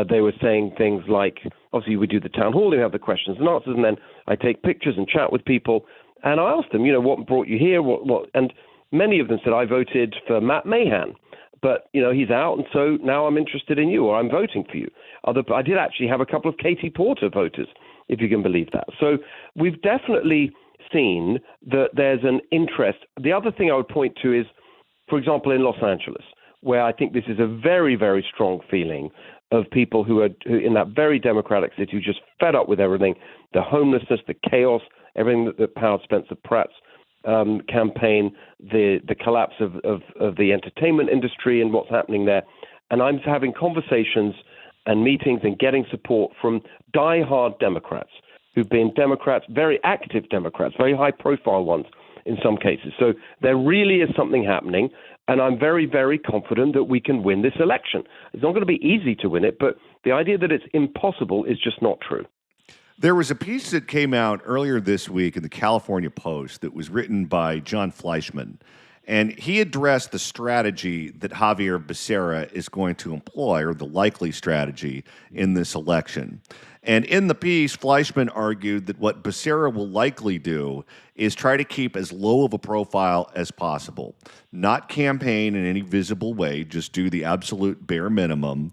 they were saying things like, obviously, we do the town hall, we have the questions and answers, and then I take pictures and chat with people. And I asked them, what brought you here? What? And many of them said, I voted for Matt Mahan, but, he's out, and so now I'm interested in you, or I'm voting for you. I did actually have a couple of Katie Porter voters, if you can believe that. So we've definitely seen that there's an interest. The other thing I would point to is, for example, in Los Angeles, where I think this is a very, very strong feeling of people who in that very democratic city, who just fed up with everything, the homelessness, the chaos, everything that powered Spencer Pratt's campaign, the collapse of the entertainment industry and what's happening there. And I'm having conversations and meetings and getting support from diehard Democrats who've been Democrats, very active Democrats, very high-profile ones in some cases. So there really is something happening, and I'm very, very confident that we can win this election. It's not going to be easy to win it, but the idea that it's impossible is just not true. There was a piece that came out earlier this week in the California Post that was written by John Fleischman, and he addressed the strategy that Javier Becerra is going to employ, or the likely strategy in this election. And in the piece, Fleischman argued that what Becerra will likely do is try to keep as low of a profile as possible, not campaign in any visible way, just do the absolute bare minimum,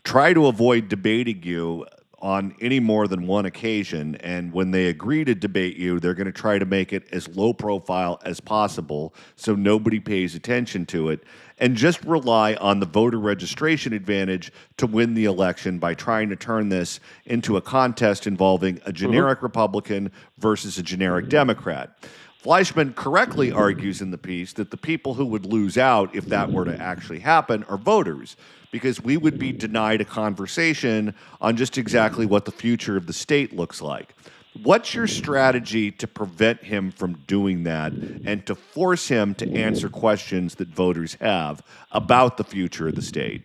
try to avoid debating you on any more than one occasion, and when they agree to debate you, they're going to try to make it as low profile as possible so nobody pays attention to it, and just rely on the voter registration advantage to win the election by trying to turn this into a contest involving a generic Republican versus a generic Democrat. Fleischman correctly argues in the piece that the people who would lose out if that were to actually happen are voters, because we would be denied a conversation on just exactly what the future of the state looks like. What's your strategy to prevent him from doing that and to force him to answer questions that voters have about the future of the state?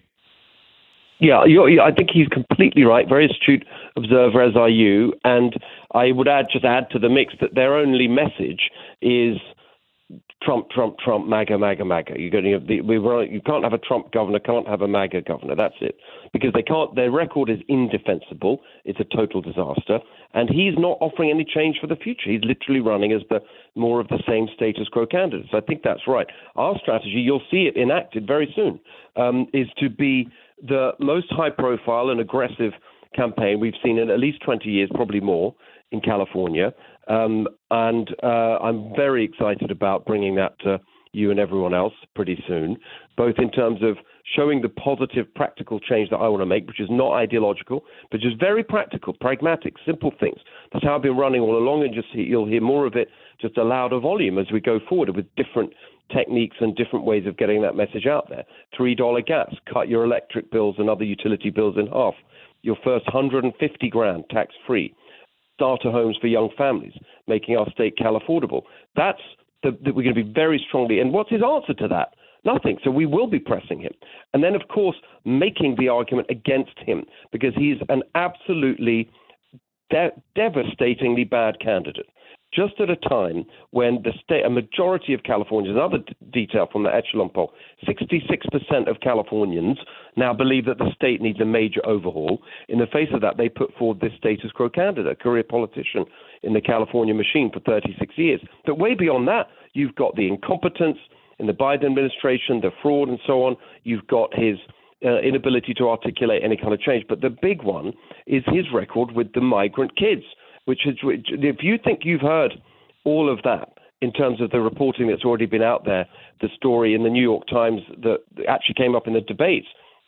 Yeah, I think he's completely right. Very astute observer, as are you. And I would add to the mix that their only message is Trump, Trump, Trump, MAGA, MAGA, MAGA. You can't have a Trump governor, can't have a MAGA governor. That's it. Because they can't. Their record is indefensible. It's a total disaster. And he's not offering any change for the future. He's literally running as the more of the same status quo candidates. I think that's right. Our strategy, you'll see it enacted very soon, is to be the most high-profile and aggressive campaign we've seen in at least 20 years, probably more, in California. And I'm very excited about bringing that to you and everyone else pretty soon, both in terms of showing the positive, practical change that I want to make, which is not ideological, but just very practical, pragmatic, simple things. That's how I've been running all along, and you'll hear more of it, just a louder volume as we go forward with different techniques and different ways of getting that message out there. $3 gas, cut your electric bills and other utility bills in half. Your first $150,000 tax-free. Starter homes for young families, making our state Cal affordable. That's we're going to be very strongly. And what's his answer to that? Nothing. So we will be pressing him. And then, of course, making the argument against him because he's an absolutely devastatingly bad candidate. Just at a time when a majority of Californians, another detail from the Echelon poll, 66% of Californians now believe that the state needs a major overhaul. In the face of that, they put forward this status quo candidate, a career politician in the California machine for 36 years. But way beyond that, you've got the incompetence in the Biden administration, the fraud and so on. You've got his inability to articulate any kind of change. But the big one is his record with the migrant kids, which if you think you've heard all of that in terms of the reporting that's already been out there, the story in the New York Times that actually came up in the debates,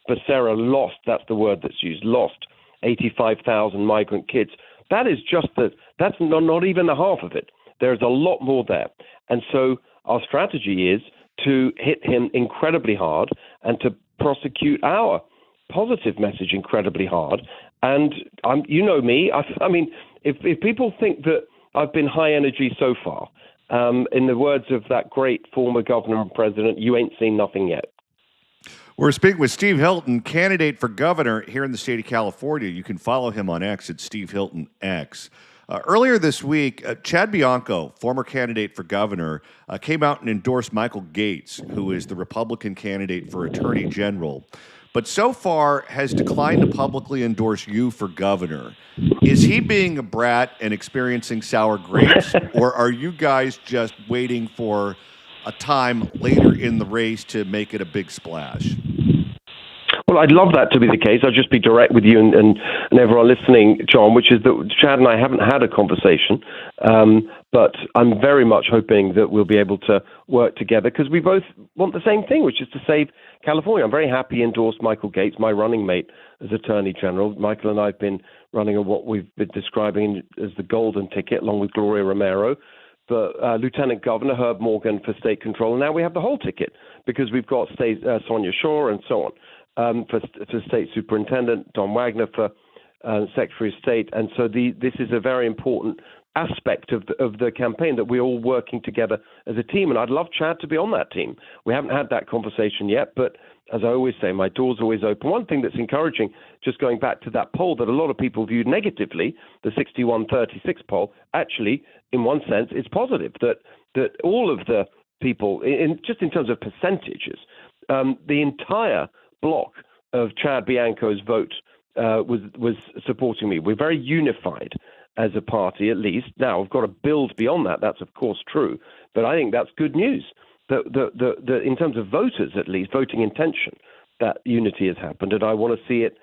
Becerra lost, that's the word that's used, lost 85,000 migrant kids. That is that's not even the half of it. There's a lot more there. And so our strategy is to hit him incredibly hard and to prosecute our positive message incredibly hard. And you know me, I mean, if people think that I've been high energy so far, in the words of that great former governor and president, you ain't seen nothing yet. We're speaking with Steve Hilton, candidate for governor here in the state of California. You can follow him on X at Steve Hilton X. Earlier this week, Chad Bianco, former candidate for governor, came out and endorsed Michael Gates, who is the Republican candidate for attorney general, but so far has declined to publicly endorse you for governor. Is he being a brat and experiencing sour grapes, or are you guys just waiting for a time later in the race to make it a big splash? Well, I'd love that to be the case. I'll just be direct with you and everyone listening, John, which is that Chad and I haven't had a conversation, but I'm very much hoping that we'll be able to work together because we both want the same thing, which is to save California. I'm very happy to endorse Michael Gates, my running mate as Attorney General. Michael and I have been running on what we've been describing as the golden ticket, along with Gloria Romero, for Lieutenant Governor Herb Morgan for state control. And now we have the whole ticket because we've got Sonia Shaw and so on. For State Superintendent, Don Wagner for Secretary of State. And so this is a very important aspect of the campaign that we're all working together as a team. And I'd love Chad to be on that team. We haven't had that conversation yet, but as I always say, my door's always open. One thing that's encouraging, just going back to that poll that a lot of people viewed negatively, the 61-36 poll, actually, in one sense, is positive, that all of the people, just in terms of percentages, the entire block of Chad Bianco's vote was supporting me. We're very unified as a party, at least. Now, we've got to build beyond that. That's, of course, true. But I think that's good news. That in terms of voters, at least, voting intention, that unity has happened. And I want to see it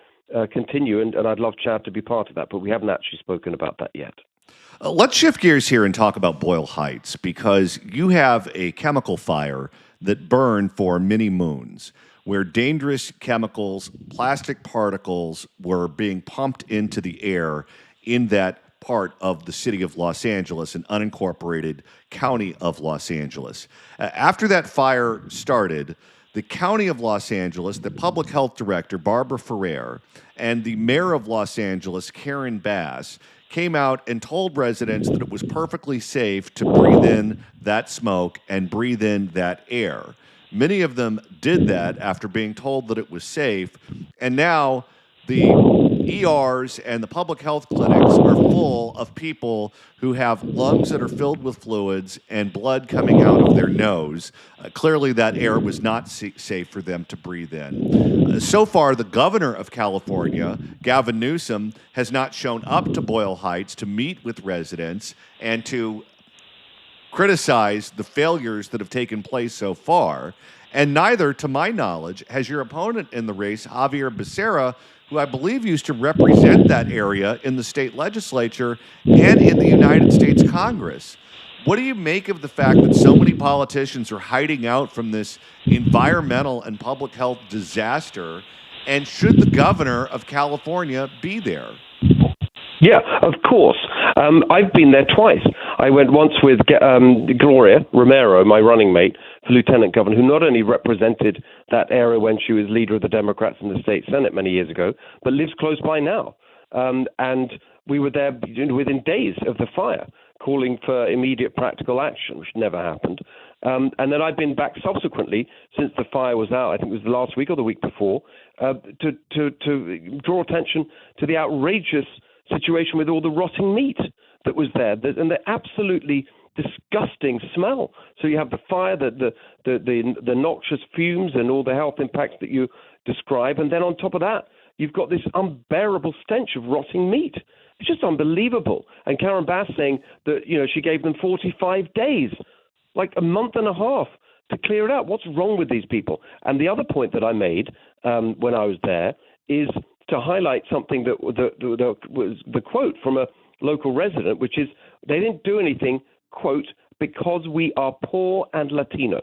continue. And I'd love Chad to be part of that. But we haven't actually spoken about that yet. Let's shift gears here and talk about Boyle Heights, because you have a chemical fire that burned for many moons, where dangerous chemicals, plastic particles were being pumped into the air in that part of the city of Los Angeles, an unincorporated county of Los Angeles. After that fire started, the county of Los Angeles, the public health director, Barbara Ferrer, and the mayor of Los Angeles, Karen Bass, came out and told residents that it was perfectly safe to breathe in that smoke and breathe in that air. Many of them did that after being told that it was safe, and now the ERs and the public health clinics are full of people who have lungs that are filled with fluids and blood coming out of their nose. Clearly, that air was not safe for them to breathe in. So far, the governor of California, Gavin Newsom, has not shown up to Boyle Heights to meet with residents and to criticize the failures that have taken place so far. And neither, to my knowledge, has your opponent in the race, Javier Becerra, who I believe used to represent that area in the state legislature and in the United States Congress. What do you make of the fact that so many politicians are hiding out from this environmental and public health disaster? And should the governor of California be there? Yeah, of course. I've been there twice. I went once with Gloria Romero, my running mate, for lieutenant governor, who not only represented that area when she was leader of the Democrats in the state Senate many years ago, but lives close by now. And we were there within days of the fire, calling for immediate practical action, which never happened. And then I've been back subsequently since the fire was out. I think it was the last week or the week before, to draw attention to the outrageous situation with all the rotting meat that was there, and the absolutely disgusting smell. So you have the fire, the noxious fumes, and all the health impacts that you describe, and then on top of that, you've got this unbearable stench of rotting meat. It's just unbelievable. And Karen Bass saying that she gave them 45 days, like a month and a half, to clear it out. What's wrong with these people? And the other point that I made when I was there is to highlight something that was the quote from a local resident, which is they didn't do anything, quote, because we are poor and Latino.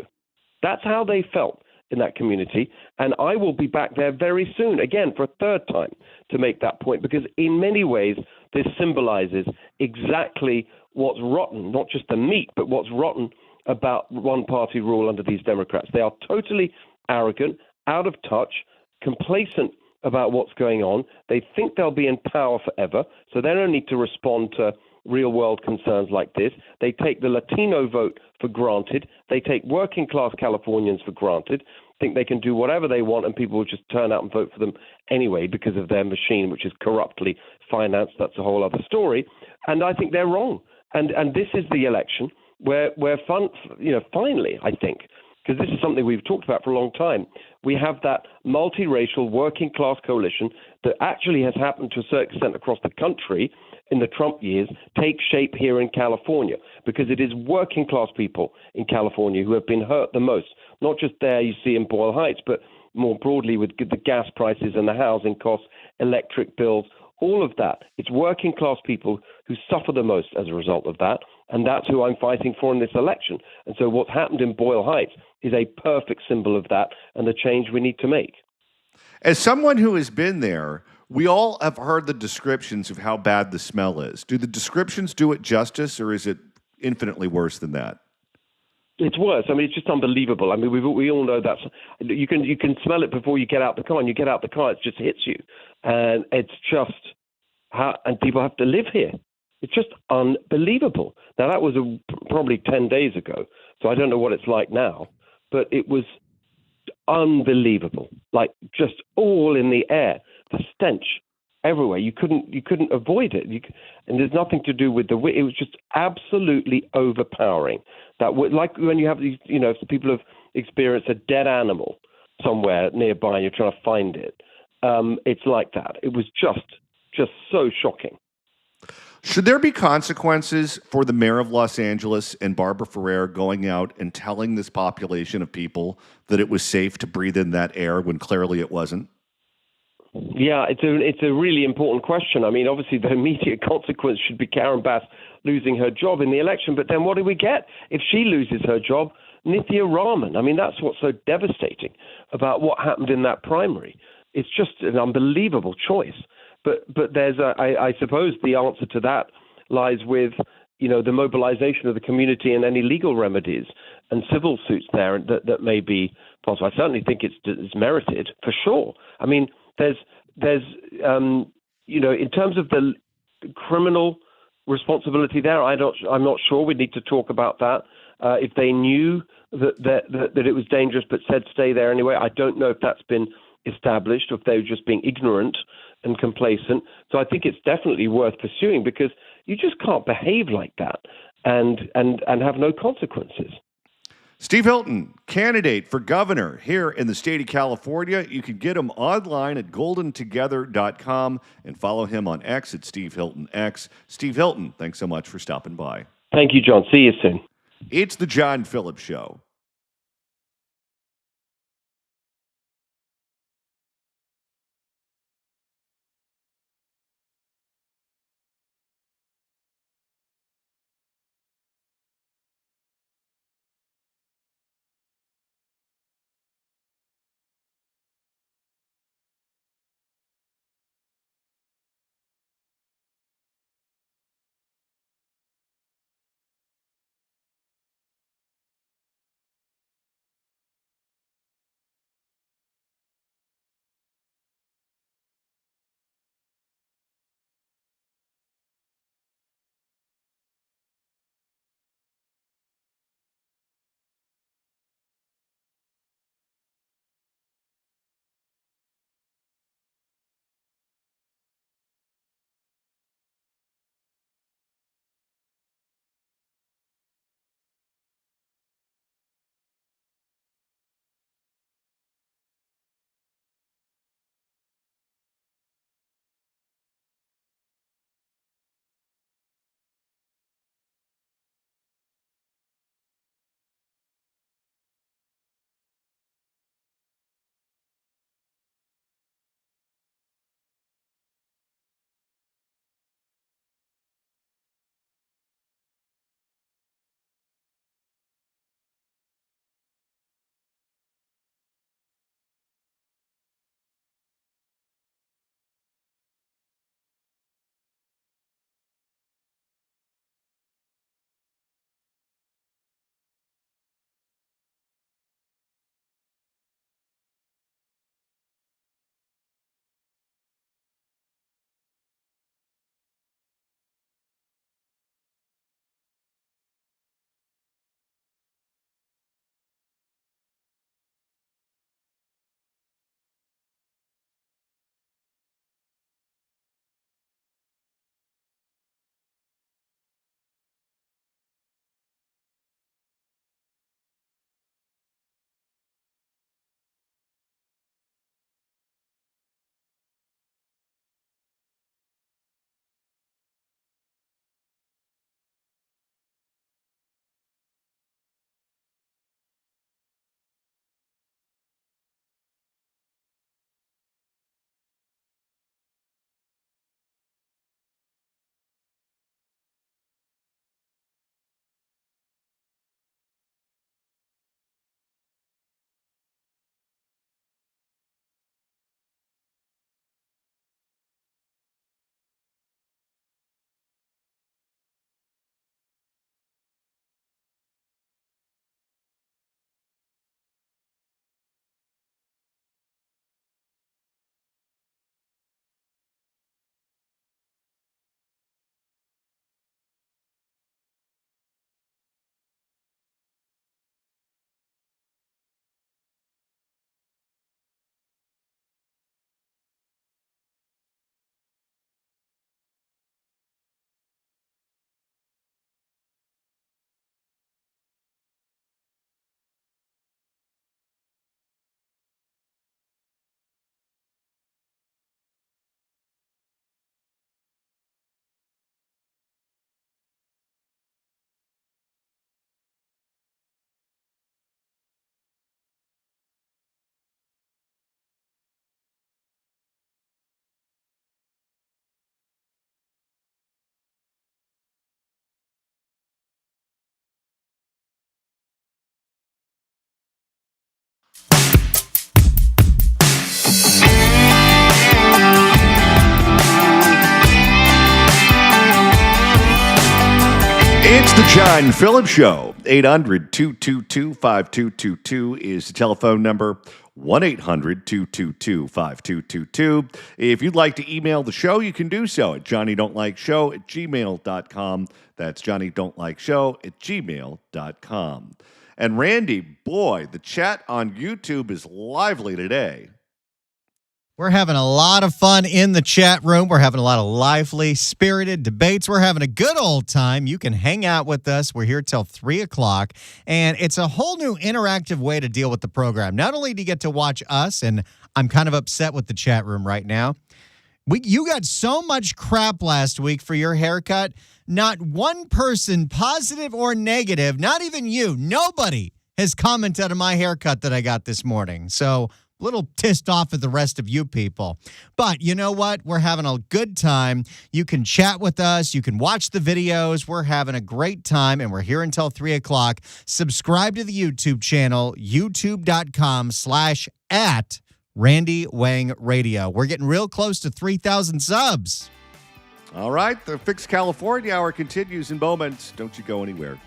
That's how they felt in that community. And I will be back there very soon, again, for a third time, to make that point, because in many ways, this symbolizes exactly what's rotten, not just the meat, but what's rotten about one-party rule under these Democrats. They are totally arrogant, out of touch, complacent about what's going on. They think they'll be in power forever, so they don't need to respond to real-world concerns like this. They take the Latino vote for granted. They take working-class Californians for granted, think they can do whatever they want, and people will just turn out and vote for them anyway because of their machine, which is corruptly financed. That's a whole other story. And I think they're wrong. And this is the election where finally, I think, because this is something we've talked about for a long time, we have that multiracial working class coalition that actually has happened to a certain extent across the country in the Trump years take shape here in California, because it is working class people in California who have been hurt the most, not just there you see in Boyle Heights, but more broadly with the gas prices and the housing costs, electric bills, all of that. It's working class people who suffer the most as a result of that, and that's who I'm fighting for in this election. And so what's happened in Boyle Heights is a perfect symbol of that and the change we need to make. As someone who has been there, we all have heard the descriptions of how bad the smell is. Do the descriptions do it justice, or is it infinitely worse than that? It's worse. I mean, it's just unbelievable. I mean, we all know that you can smell it before you get out the car, and you get out the car, it just hits you, and it's just and people have to live here. It's just unbelievable. Now that was probably 10 days ago, so I don't know what it's like now, but it was unbelievable. Like just all in the air, the stench everywhere. You couldn't avoid it. And there's nothing to do with it was just absolutely overpowering. That like when you have these, people have experienced a dead animal somewhere nearby and you're trying to find it. It's like that. It was just so shocking. Should there be consequences for the mayor of Los Angeles and Barbara Ferrer going out and telling this population of people that it was safe to breathe in that air when clearly it wasn't? Yeah, it's a really important question. I mean, obviously the immediate consequence should be Karen Bass losing her job in the election, but then what do we get if she loses her job? Nithya Raman. I mean, that's what's so devastating about what happened in that primary. It's just an unbelievable choice. But there's I suppose the answer to that lies with the mobilization of the community and any legal remedies and civil suits there that may be possible. I certainly think it's merited for sure. I mean, there's in terms of the criminal responsibility there, I'm not sure. We need to talk about that. If they knew that it was dangerous but said stay there anyway, I don't know if that's been established or if they were just being ignorant and complacent. So I think it's definitely worth pursuing, because you just can't behave like that and have no consequences. Steve Hilton, candidate for governor here in the state of California. You can get him online at goldentogether.com and follow him on X at Steve Hilton X. Steve Hilton, thanks so much for stopping by. Thank you, John. See you soon. It's the John Phillips Show. It's the John Phillips Show. 800-222-5222 is the telephone number. 1-800-222-5222. If you'd like to email the show, you can do so at johnnydon'tlikeshow@gmail.com. That's johnnydon'tlikeshow@gmail.com. And Randy, boy, the chat on YouTube is lively today. We're having a lot of fun in the chat room. We're having a lot of lively, spirited debates. We're having a good old time. You can hang out with us. We're here till 3 o'clock, and it's a whole new interactive way to deal with the program. Not only do you get to watch us, and I'm kind of upset with the chat room right now. You got so much crap last week for your haircut. Not one person, positive or negative, not even you, nobody has commented on my haircut that I got this morning. So a little pissed off at the rest of you people. But you know what? We're having a good time. You can chat with us. You can watch the videos. We're having a great time, and we're here until 3 o'clock. Subscribe to the YouTube channel, youtube.com/@ Randy Wang Radio. We're getting real close to 3,000 subs. All right, the Fix California Hour continues in moments. Don't you go anywhere.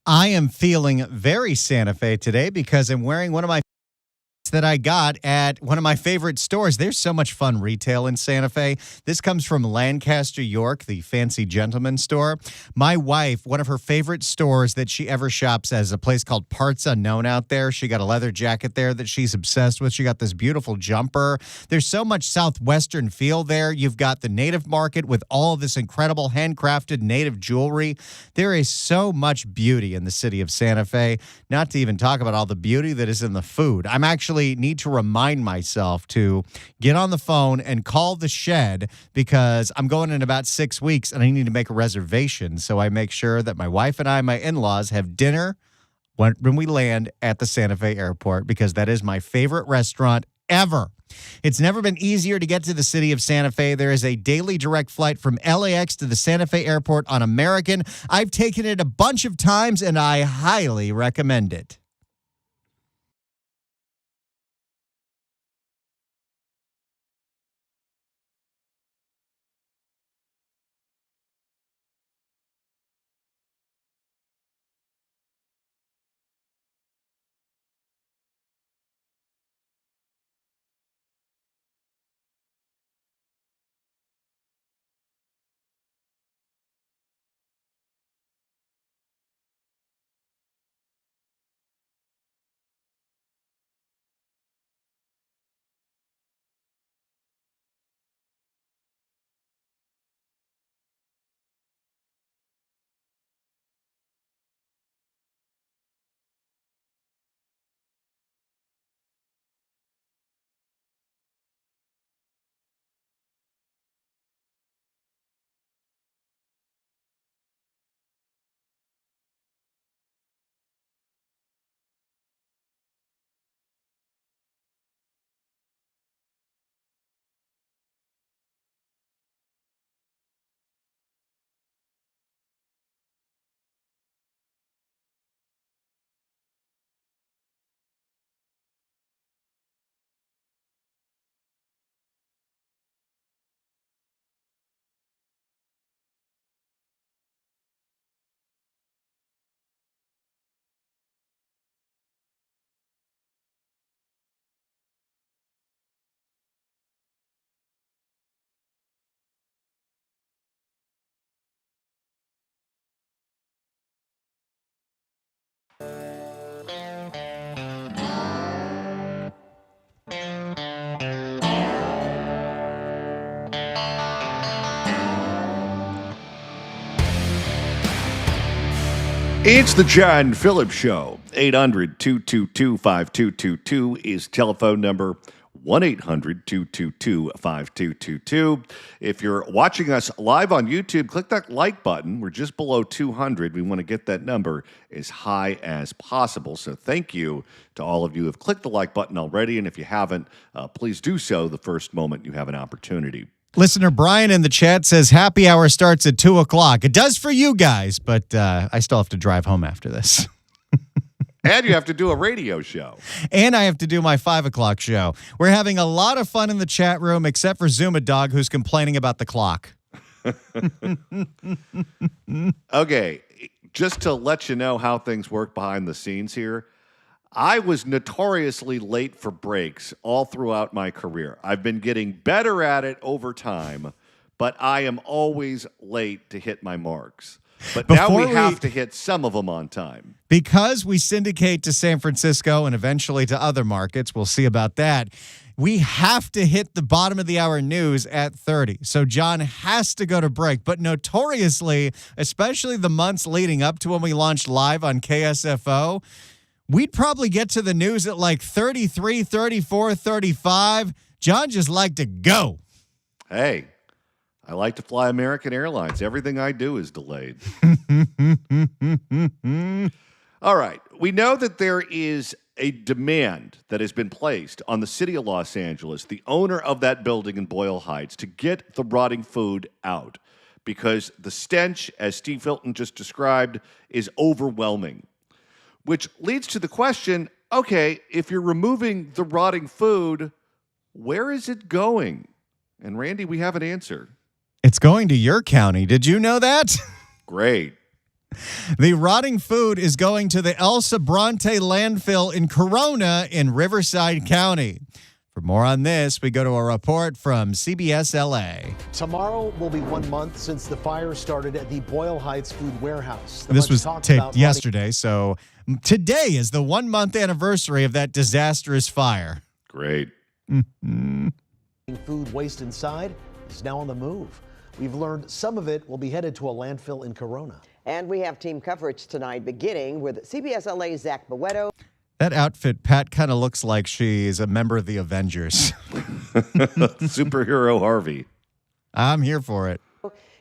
I am feeling very Santa Fe today because I'm wearing one of my that I got at one of my favorite stores. There's so much fun retail in Santa Fe. This comes from Lancaster, York, the Fancy Gentleman store. My wife, one of her favorite stores that she ever shops at is a place called Parts Unknown out there. She got a leather jacket there that she's obsessed with. She got this beautiful jumper. There's so much Southwestern feel there. You've got the native market with all of this incredible handcrafted native jewelry. There is so much beauty in the city of Santa Fe, not to even talk about all the beauty that is in the food. I'm actually need to remind myself to get on the phone and call the Shed because I'm going in about 6 weeks and I need to make a reservation. So I make sure that my wife and I, my in-laws, have dinner when we land at the Santa Fe airport because that is my favorite restaurant ever. It's never been easier to get to the city of Santa Fe. There is a daily direct flight from LAX to the Santa Fe airport on American. I've taken it a bunch of times and I highly recommend it. It's the John Phillips Show. 800-222-5222 is telephone number. 1-800-222-5222. If you're watching us live on YouTube, click that like button. We're just below 200. We want to get that number as high as possible. So thank you to all of you who have clicked the like button already. And if you haven't, please do so the first moment you have an opportunity. Listener Brian in the chat says happy hour starts at 2 o'clock. It does for you guys, but I still have to drive home after this. And you have to do a radio show. And I have to do my 5 o'clock show. We're having a lot of fun in the chat room, except for Zuma Dog, who's complaining about the clock. Okay, just to let you know how things work behind the scenes here, I was notoriously late for breaks all throughout my career. I've been getting better at it over time, but I am always late to hit my marks. But now we have to hit some of them on time. Because we syndicate to San Francisco and eventually to other markets, we'll see about that, we have to hit the bottom of the hour news at 30. So John has to go to break. But notoriously, especially the months leading up to when we launched live on KSFO, we'd probably get to the news at like 33, 34, 35. John just liked to go. Hey, I like to fly American Airlines. Everything I do is delayed. All right. We know that there is a demand that has been placed on the city of Los Angeles, the owner of that building in Boyle Heights, to get the rotting food out because the stench, as Steve Hilton just described, is overwhelming. Which leads to the question, okay, if you're removing the rotting food, where is it going? And Randy, we have an answer. It's going to your county. Did you know that? Great. The rotting food is going to the El Sobrante landfill in Corona in Riverside County. For more on this, we go to a report from CBS LA. Tomorrow will be 1 month since the fire started at the Boyle Heights food warehouse. This was taped yesterday, so today is the 1 month anniversary of that disastrous fire. Great. Food waste inside is now on the move. We've learned some of it will be headed to a landfill in Corona. And we have team coverage tonight, beginning with CBS LA's Zach Boetto. That outfit, Pat, kind of looks like she's a member of the Avengers. Superhero Harvey. I'm here for it.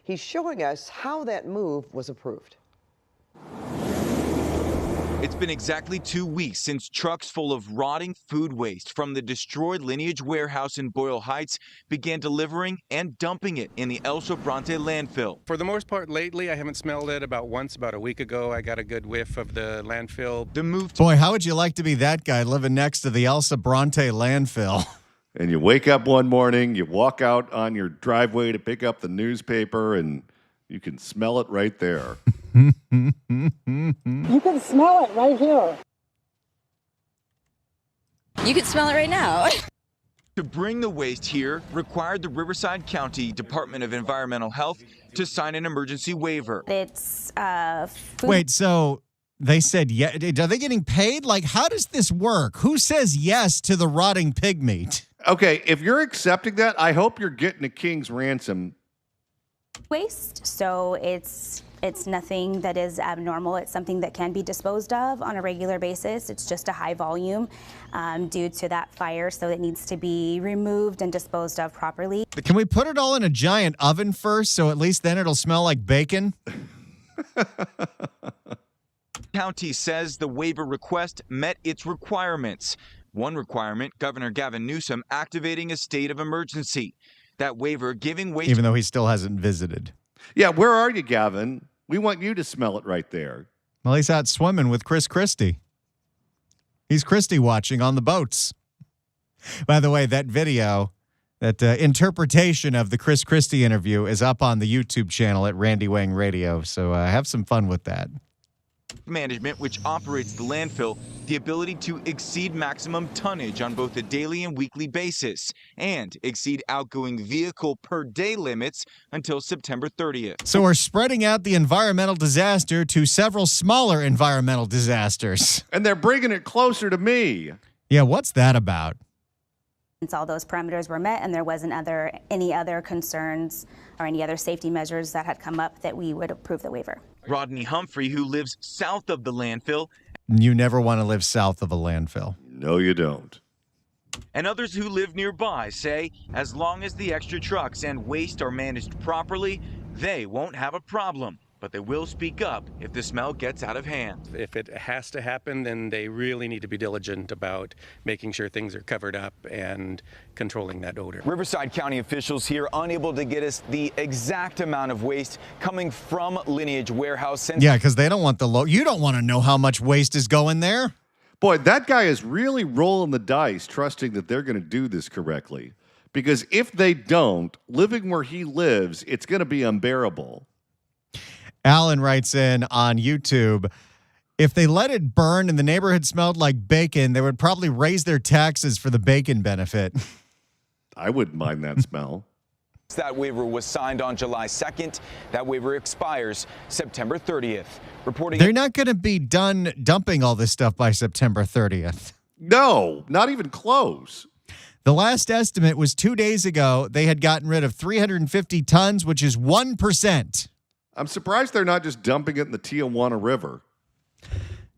He's showing us how that move was approved. It's been exactly 2 weeks since trucks full of rotting food waste from the destroyed Lineage warehouse in Boyle Heights began delivering and dumping it in the El Sobrante landfill. For the most part, lately, I haven't smelled it. About a week ago, I got a good whiff of the landfill. The move. Boy, how would you like to be that guy living next to the El Sobrante landfill? And you wake up one morning, you walk out on your driveway to pick up the newspaper, and you can smell it right there. You can smell it right here. You can smell it right now. To bring the waste here required the Riverside County Department of Environmental Health to sign an emergency waiver. It's Wait, so they said, yeah, are they getting paid? Like, how does this work? Who says yes to the rotting pig meat? Okay, if you're accepting that, I hope you're getting a king's ransom. waste, so it's nothing that is abnormal. It's something that can be disposed of on a regular basis. It's just a high volume due to that fire, so it needs to be removed and disposed of properly. Can we put it all in a giant oven first, so at least then it'll smell like bacon? County says the waiver request met its requirements. One requirement, Governor Gavin Newsom activating a state of emergency. That waiver giving waste... Even though he still hasn't visited. Yeah, where are you, Gavin? We want you to smell it right there. Well, he's out swimming with Chris Christie. He's Christie watching on the boats. By the way, that video, that interpretation of the Chris Christie interview is up on the YouTube channel at Randy Wang Radio, so have some fun with that. Management, which operates the landfill, the ability to exceed maximum tonnage on both a daily and weekly basis, and exceed outgoing vehicle per day limits until September 30th. So we're spreading out the environmental disaster to several smaller environmental disasters. And they're bringing it closer to me. Yeah, what's that about? Since all those parameters were met and there wasn't any other concerns or any other safety measures that had come up, that we would approve the waiver. Rodney Humphrey, who lives south of the landfill. You never want to live south of a landfill. No, you don't. And others who live nearby say as long as the extra trucks and waste are managed properly, they won't have a problem. But they will speak up if the smell gets out of hand. If it has to happen, then they really need to be diligent about making sure things are covered up and controlling that odor. Riverside County officials here unable to get us the exact amount of waste coming from Lineage Warehouse. Yeah, because they don't want you don't want to know how much waste is going there. Boy, that guy is really rolling the dice, trusting that they're going to do this correctly. Because if they don't, living where he lives, it's going to be unbearable. Alan writes in on YouTube, if they let it burn and the neighborhood smelled like bacon, they would probably raise their taxes for the bacon benefit. I wouldn't mind that smell. That waiver was signed on July 2nd. That waiver expires September 30th. Reporting. They're not going to be done dumping all this stuff by September 30th. No, not even close. The last estimate was 2 days ago. They had gotten rid of 350 tons, which is 1%. I'm surprised they're not just dumping it in the Tijuana River.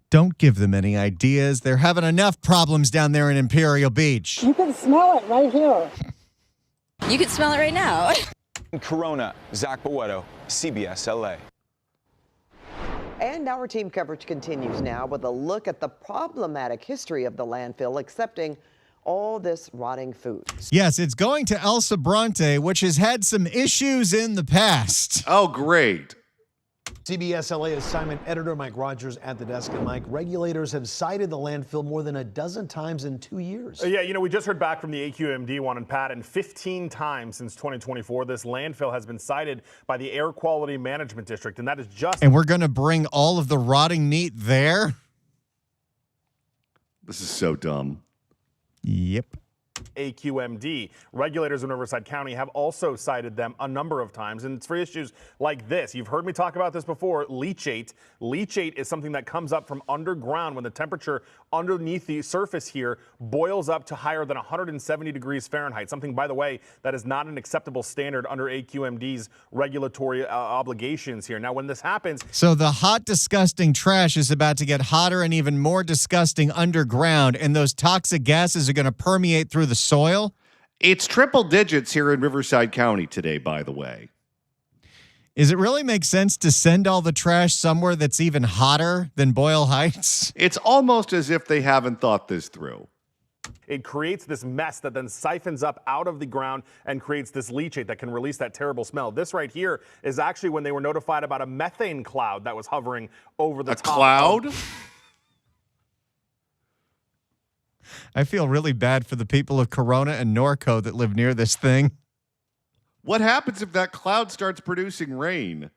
Don't give them any ideas. They're having enough problems down there in Imperial Beach. You can smell it right here. You can smell it right now. In Corona, Zach Boetto, CBS LA. And our team coverage continues now with a look at the problematic history of the landfill accepting all this rotting food. Yes, it's going to El Sobrante, which has had some issues in the past. Oh, great. CBS LA assignment editor Mike Rogers at the desk. And Mike, regulators have cited the landfill more than a dozen times in 2 years. Yeah, you know, we just heard back from the AQMD one and Pat, and 15 times since 2024, this landfill has been cited by the Air Quality Management District, and that is just... And we're going to bring all of the rotting meat there? This is so dumb. Yep. AQMD. Regulators in Riverside County have also cited them a number of times, and it's for issues like this. You've heard me talk about this before, leachate. Leachate is something that comes up from underground when the temperature underneath the surface here boils up to higher than 170 degrees Fahrenheit, something, by the way, that is not an acceptable standard under AQMD's regulatory obligations here. Now, when this happens... So the hot, disgusting trash is about to get hotter and even more disgusting underground, and those toxic gases are going to permeate through the soil? It's triple digits here in Riverside County today, by the way. Does it really make sense to send all the trash somewhere that's even hotter than Boyle Heights? It's almost as if they haven't thought this through. It creates this mess that then siphons up out of the ground and creates this leachate that can release that terrible smell. This right here is actually when they were notified about a methane cloud that was hovering over the top. A cloud? I feel really bad for the people of Corona and Norco that live near this thing. What happens if that cloud starts producing rain?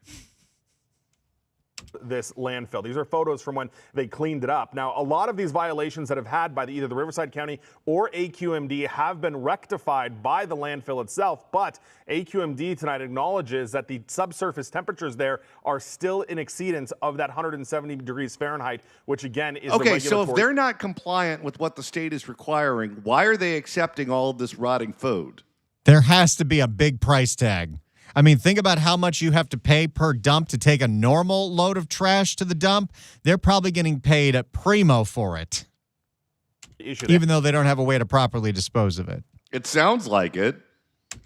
This landfill. These are photos from when they cleaned it up. Now, a lot of these violations that have had by either the Riverside County or AQMD have been rectified by the landfill itself, but AQMD tonight acknowledges that the subsurface temperatures there are still in exceedance of that 170 degrees Fahrenheit, which again is okay, the regulatory... so if they're not compliant with what the state is requiring, why are they accepting all of this rotting food? There has to be a big price tag. I mean, think about how much you have to pay per dump to take a normal load of trash to the dump. They're probably getting paid a primo for it, even though they don't have a way to properly dispose of it. It sounds like it.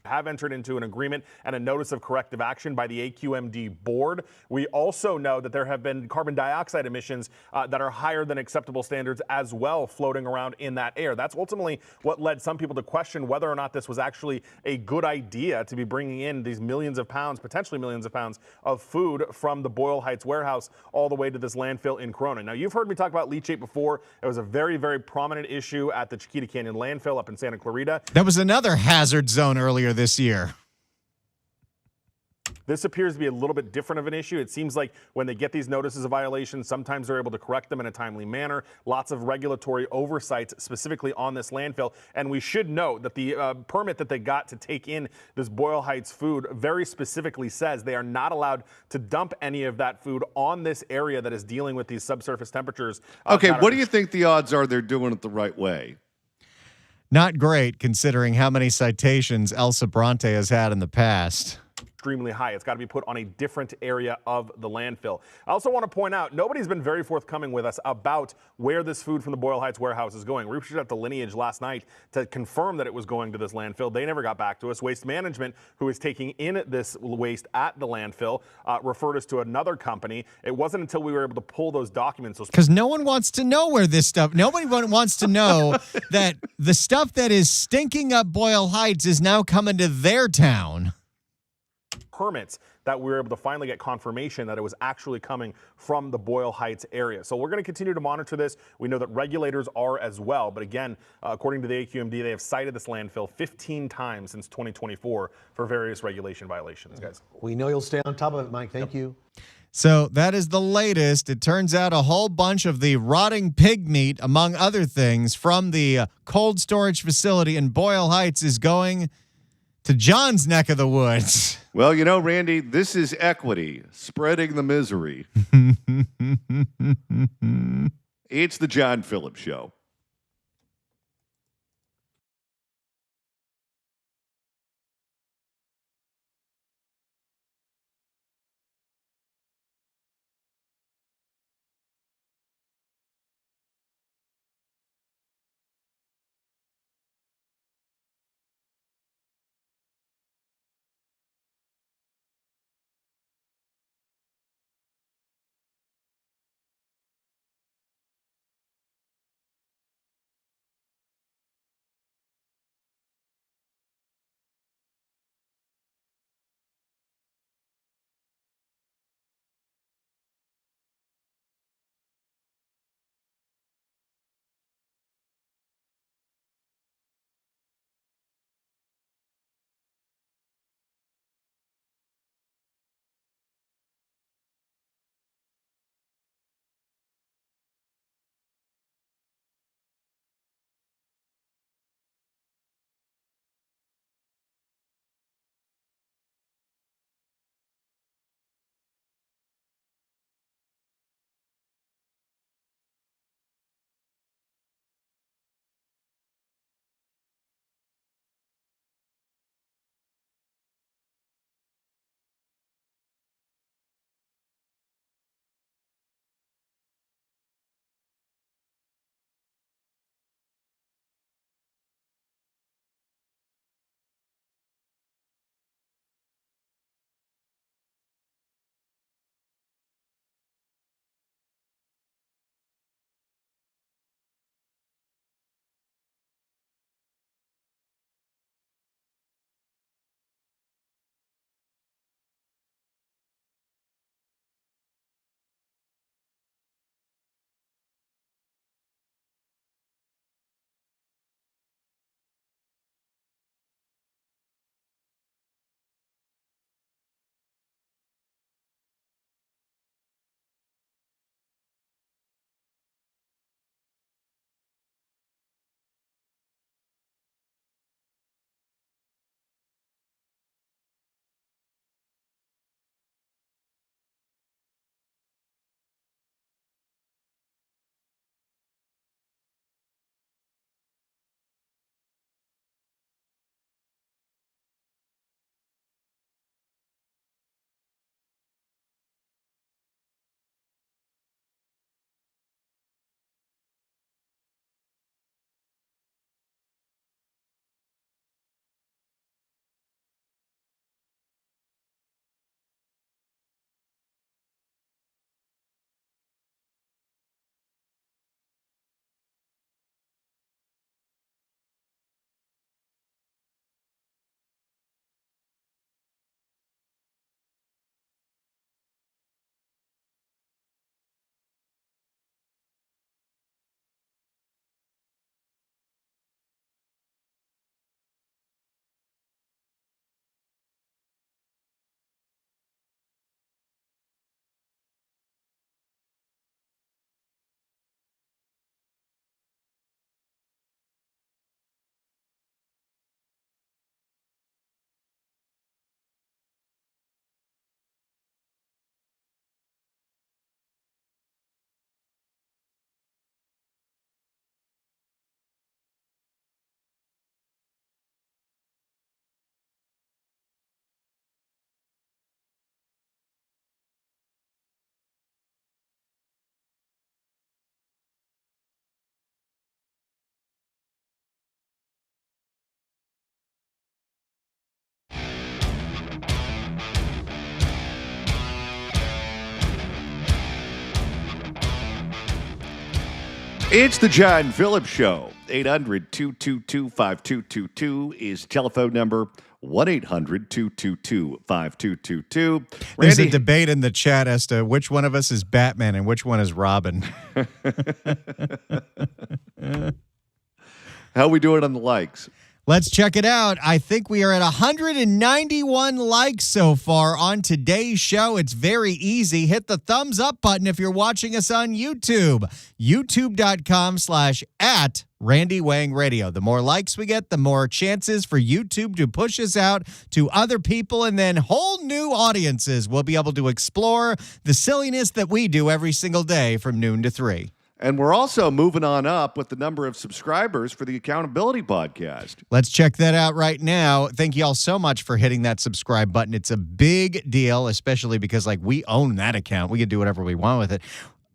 Have entered into an agreement and a notice of corrective action by the AQMD board. We also know that there have been carbon dioxide emissions that are higher than acceptable standards as well floating around in that air. That's ultimately what led some people to question whether or not this was actually a good idea to be bringing in these millions of pounds, potentially millions of pounds of food from the Boyle Heights warehouse all the way to this landfill in Corona. Now, you've heard me talk about leachate before. It was a very, very prominent issue at the Chiquita Canyon landfill up in Santa Clarita. That was another hazard zone earlier this year. This appears to be a little bit different of an issue. It seems like when they get these notices of violation, sometimes they're able to correct them in a timely manner. Lots of regulatory oversights specifically on this landfill. And we should note that the permit that they got to take in this Boyle Heights food very specifically says they are not allowed to dump any of that food on this area that is dealing with these subsurface temperatures. Okay, what do you think the odds are they're doing it the right way? Not great considering how many citations Elsa Bronte has had in the past. Extremely high. It's got to be put on a different area of the landfill. I also want to point out, nobody's been very forthcoming with us about where this food from the Boyle Heights warehouse is going. We reached out to Lineage last night to confirm that it was going to this landfill. They never got back to us. Waste Management, who is taking in this waste at the landfill, referred us to another company. It wasn't until we were able to pull those documents. Because no one wants to know where this stuff, nobody wants to know that the stuff that is stinking up Boyle Heights is now coming to their town. Permits that we were able to finally get confirmation that it was actually coming from the Boyle Heights area. So we're going to continue to monitor this. We know that regulators are as well. But again, according to the AQMD, they have cited this landfill 15 times since 2024 for various regulation violations, guys. We know you'll stay on top of it, Mike. Thank you. So that is the latest. It turns out a whole bunch of the rotting pig meat, among other things, from the cold storage facility in Boyle Heights is going to John's neck of the woods. Well, you know, Randy, this is equity, spreading the misery. It's the John Phillips Show. It's the John Phillips Show. 800-222-5222 is telephone number. 1-800-222-5222. There's a debate in the chat as to which one of us is Batman and which one is Robin. How we doing on the likes? Let's check it out. I think we are at 191 likes so far on today's show. It's very easy. Hit the thumbs up button if you're watching us on YouTube. YouTube.com/@RandyWangRadio. The more likes we get, the more chances for YouTube to push us out to other people, and then whole new audiences will be able to explore the silliness that we do every single day from noon to 3. And we're also moving on up with the number of subscribers for the Accountability Podcast. Let's check that out right now. Thank you all so much for hitting that subscribe button. It's a big deal, especially because we own that account. We can do whatever we want with it.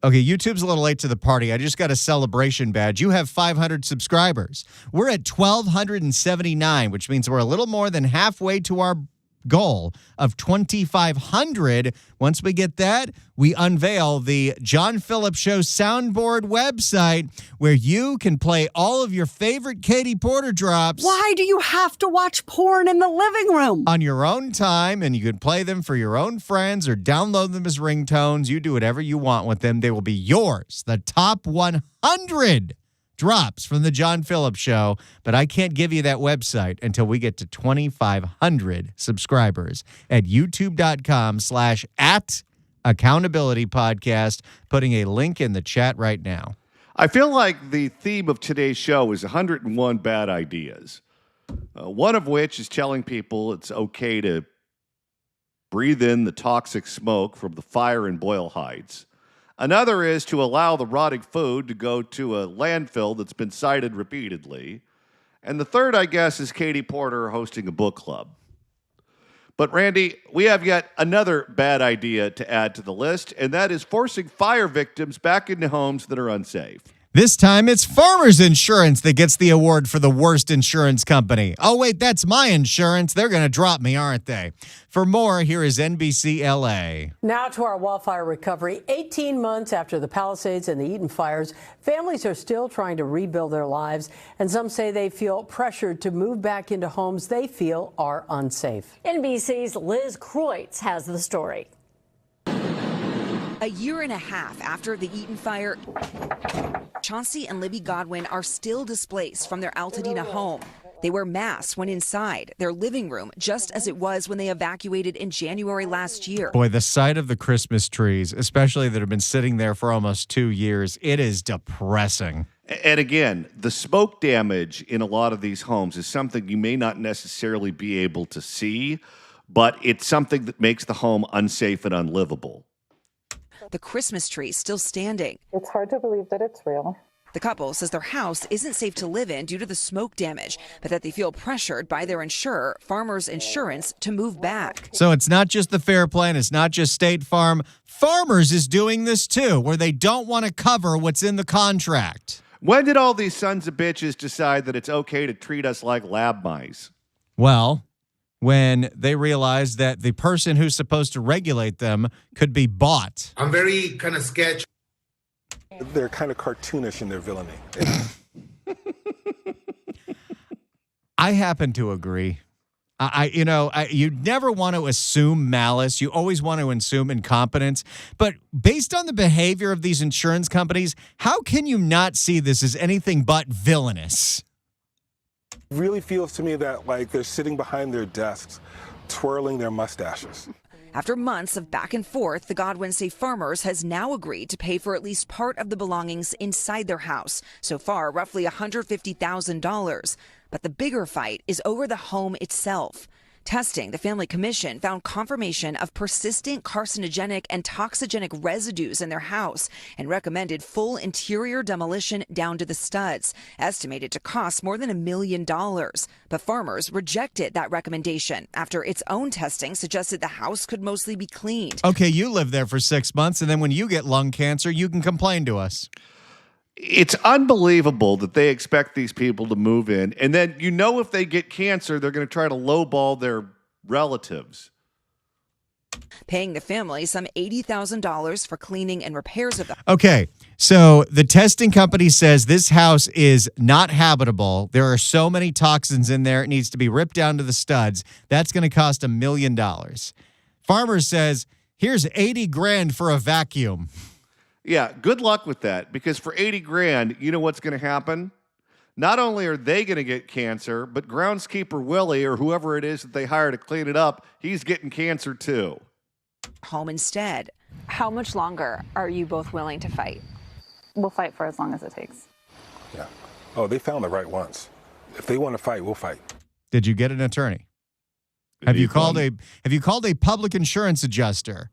Okay, YouTube's a little late to the party. I just got a celebration badge. You have 500 subscribers. We're at 1,279, which means we're a little more than halfway to our goal of 2,500. Once we get that, we unveil the John Phillips Show soundboard website where you can play all of your favorite Katie Porter drops. Why do you have to watch porn in the living room? On your own time, and you can play them for your own friends or download them as ringtones. You do whatever you want with them. They will be yours. The top 100 drops from the John Phillips Show, but I can't give you that website until we get to 2,500 subscribers at youtube.com/@accountability podcast, putting a link in the chat right now. I feel like the theme of today's show is 101 bad ideas, one of which is telling people it's okay to breathe in the toxic smoke from the fire in Boyle Heights. Another is to allow the rotting food to go to a landfill that's been cited repeatedly. And the third, I guess, is Katie Porter hosting a book club. But Randy, we have yet another bad idea to add to the list, and that is forcing fire victims back into homes that are unsafe. This time, it's Farmers Insurance that gets the award for the worst insurance company. Oh, wait, that's my insurance. They're going to drop me, aren't they? For more, here is NBC LA. Now to our wildfire recovery. 18 months after the Palisades and the Eaton fires, families are still trying to rebuild their lives, and some say they feel pressured to move back into homes they feel are unsafe. NBC's Liz Kreutz has the story. A year and a half after the Eaton fire, Chauncey and Libby Godwin are still displaced from their Altadena home. They wear masks when inside their living room, just as it was when they evacuated in January last year. Boy, the sight of the Christmas trees, especially that have been sitting there for almost 2 years, it is depressing. And again, the smoke damage in a lot of these homes is something you may not necessarily be able to see, but it's something that makes the home unsafe and unlivable. The Christmas tree still standing. It's hard to believe that it's real. The couple says their house isn't safe to live in due to the smoke damage, but that they feel pressured by their insurer, Farmers Insurance, to move back. So it's not just the Fair Plan, it's not just State Farm. Farmers is doing this too, where they don't want to cover what's in the contract. When did all these sons of bitches decide that it's okay to treat us like lab mice? Well, when they realized that the person who's supposed to regulate them could be bought. I'm very kind of sketchy. They're kind of cartoonish in their villainy. I happen to agree. You never want to assume malice. You always want to assume incompetence. But based on the behavior of these insurance companies, how can you not see this as anything but villainous? Really feels to me that they're sitting behind their desks, twirling their mustaches. After months of back and forth, the Godwins say Farmers has now agreed to pay for at least part of the belongings inside their house. So far, roughly $150,000. But the bigger fight is over the home itself. Testing, the Family Commission found confirmation of persistent carcinogenic and toxigenic residues in their house and recommended full interior demolition down to the studs, estimated to cost more than $1 million. But Farmers rejected that recommendation after its own testing suggested the house could mostly be cleaned. Okay, you live there for 6 months, and then when you get lung cancer, you can complain to us. It's unbelievable that they expect these people to move in, and then if they get cancer, they're going to try to lowball their relatives. paying the family some $80,000 for cleaning and repairs of the Okay, so the testing company says this house is not habitable. There are so many toxins in there, it needs to be ripped down to the studs. That's going to cost $1 million. Farmer says, here's 80 grand for a vacuum. Yeah, good luck with that, because for 80 grand, you know what's going to happen? Not only are they going to get cancer, but groundskeeper Willie, or whoever it is that they hire to clean it up, he's getting cancer too. home instead. How much longer are you both willing to fight? We'll fight for as long as it takes. Yeah. Oh, they found the right ones. If they want to fight, we'll fight. Did you get an attorney? Have you called a public insurance adjuster?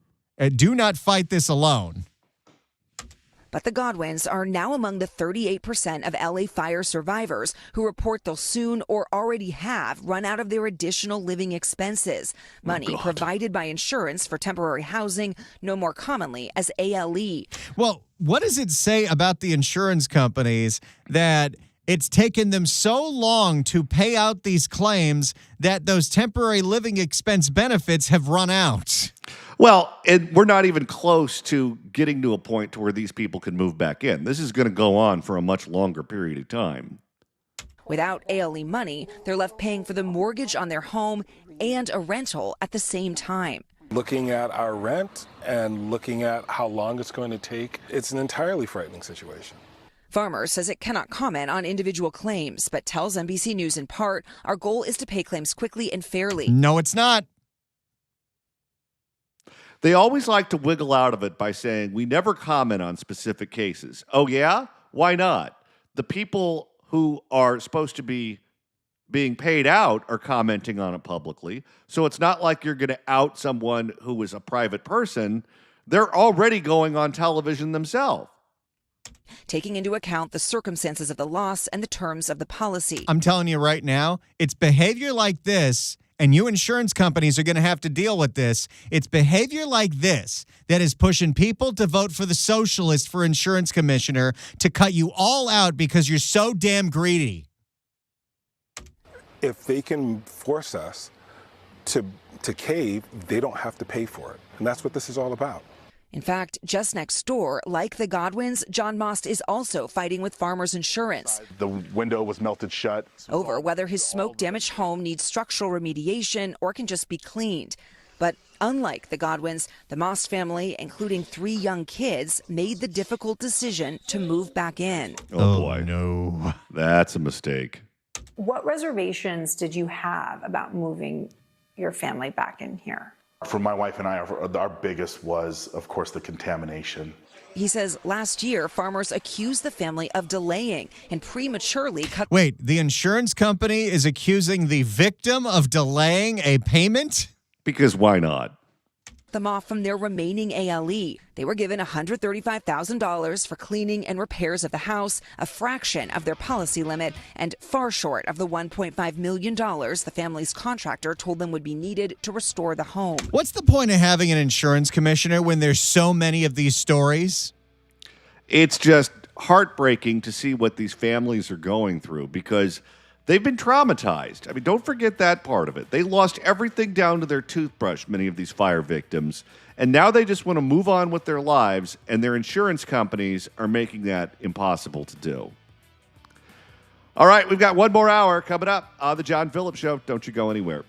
Do not fight this alone. But the Godwins are now among the 38% of LA fire survivors who report they'll soon or already have run out of their additional living expenses. Money provided by insurance for temporary housing, known more commonly as ALE. Well, what does it say about the insurance companies that it's taken them so long to pay out these claims that those temporary living expense benefits have run out? Well, and we're not even close to getting to a point to where these people can move back in. This is going to go on for a much longer period of time. Without ALE money, they're left paying for the mortgage on their home and a rental at the same time. Looking at our rent and looking at how long it's going to take, it's an entirely frightening situation. Farmer says it cannot comment on individual claims, but tells NBC News in part, our goal is to pay claims quickly and fairly. No, it's not. They always like to wiggle out of it by saying, we never comment on specific cases. Oh, yeah? Why not? The people who are supposed to be being paid out are commenting on it publicly. So it's not like you're going to out someone who is a private person. They're already going on television themselves. Taking into account the circumstances of the loss and the terms of the policy. I'm telling you right now, it's behavior like this, and you insurance companies are going to have to deal with this. It's behavior like this that is pushing people to vote for the socialist for insurance commissioner to cut you all out because you're so damn greedy. If they can force us to cave, they don't have to pay for it. And that's what this is all about. In fact, just next door, like the Godwins, John Most is also fighting with Farmers Insurance. The window was melted shut. Over whether his smoke-damaged home needs structural remediation or can just be cleaned. But unlike the Godwins, the Most family, including 3 young kids, made the difficult decision to move back in. Oh boy. No. That's a mistake. What reservations did you have about moving your family back in here? For my wife and I, our biggest was, of course, the contamination. He says last year, Farmers accused the family of delaying and prematurely cut. Wait, the insurance company is accusing the victim of delaying a payment? Because why not? Them off from their remaining ALE. They were given $135,000 for cleaning and repairs of the house, a fraction of their policy limit, and far short of the $1.5 million the family's contractor told them would be needed to restore the home. What's the point of having an insurance commissioner when there's so many of these stories? It's just heartbreaking to see what these families are going through because they've been traumatized. I mean, don't forget that part of it. They lost everything down to their toothbrush, many of these fire victims, and now they just want to move on with their lives, and their insurance companies are making that impossible to do. All right, we've got one more hour coming up on The John Phillips Show. Don't you go anywhere.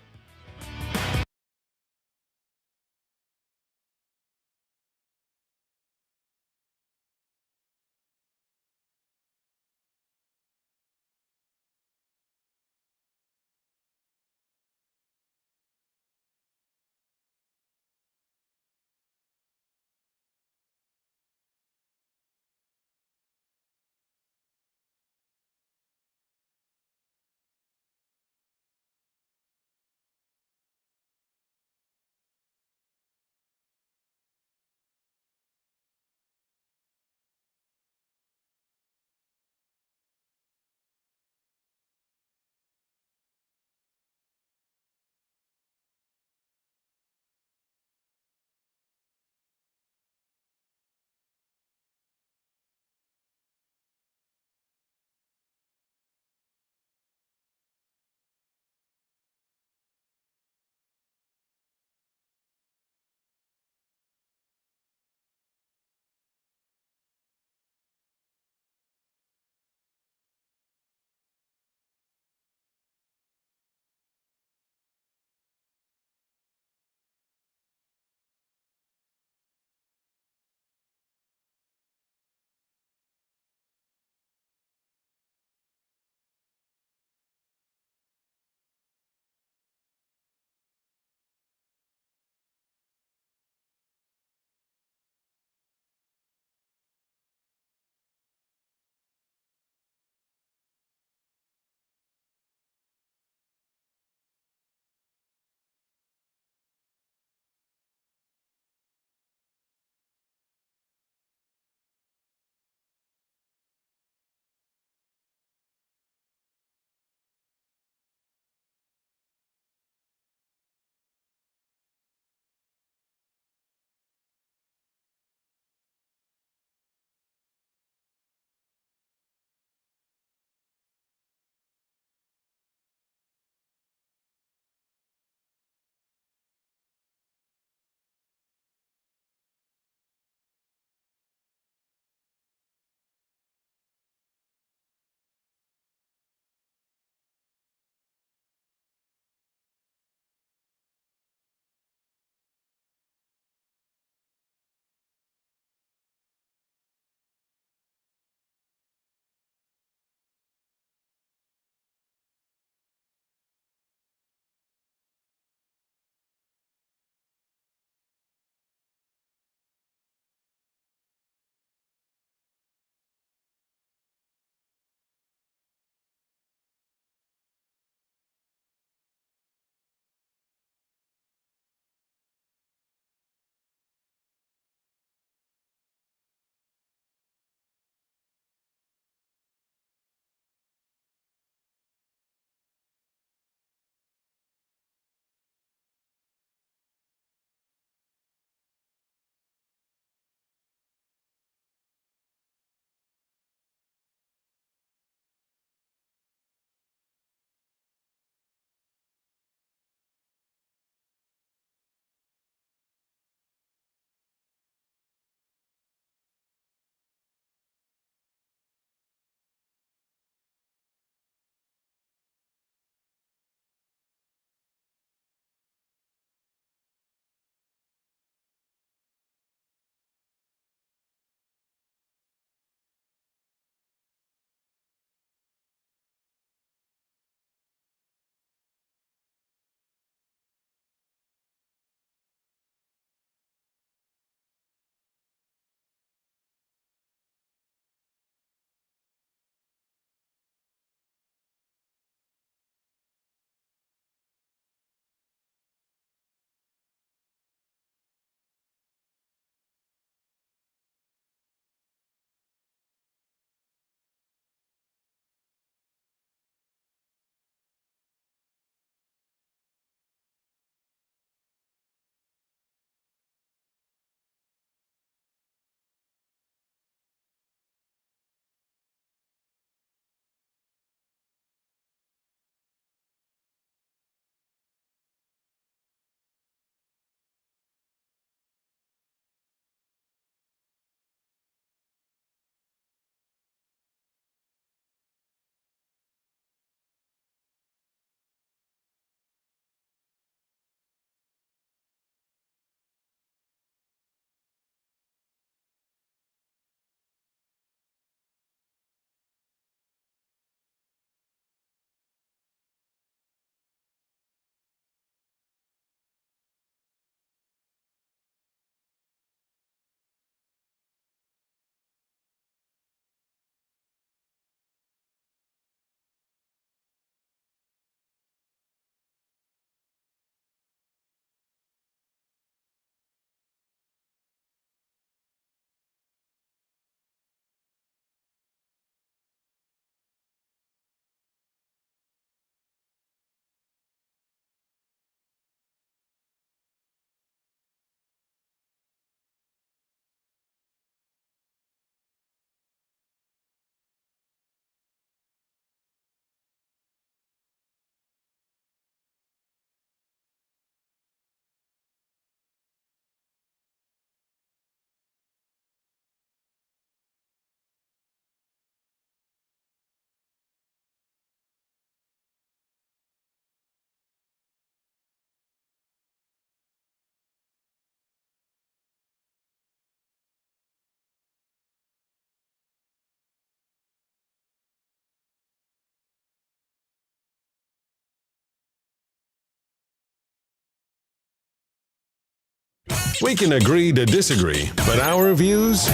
We can agree to disagree, but our views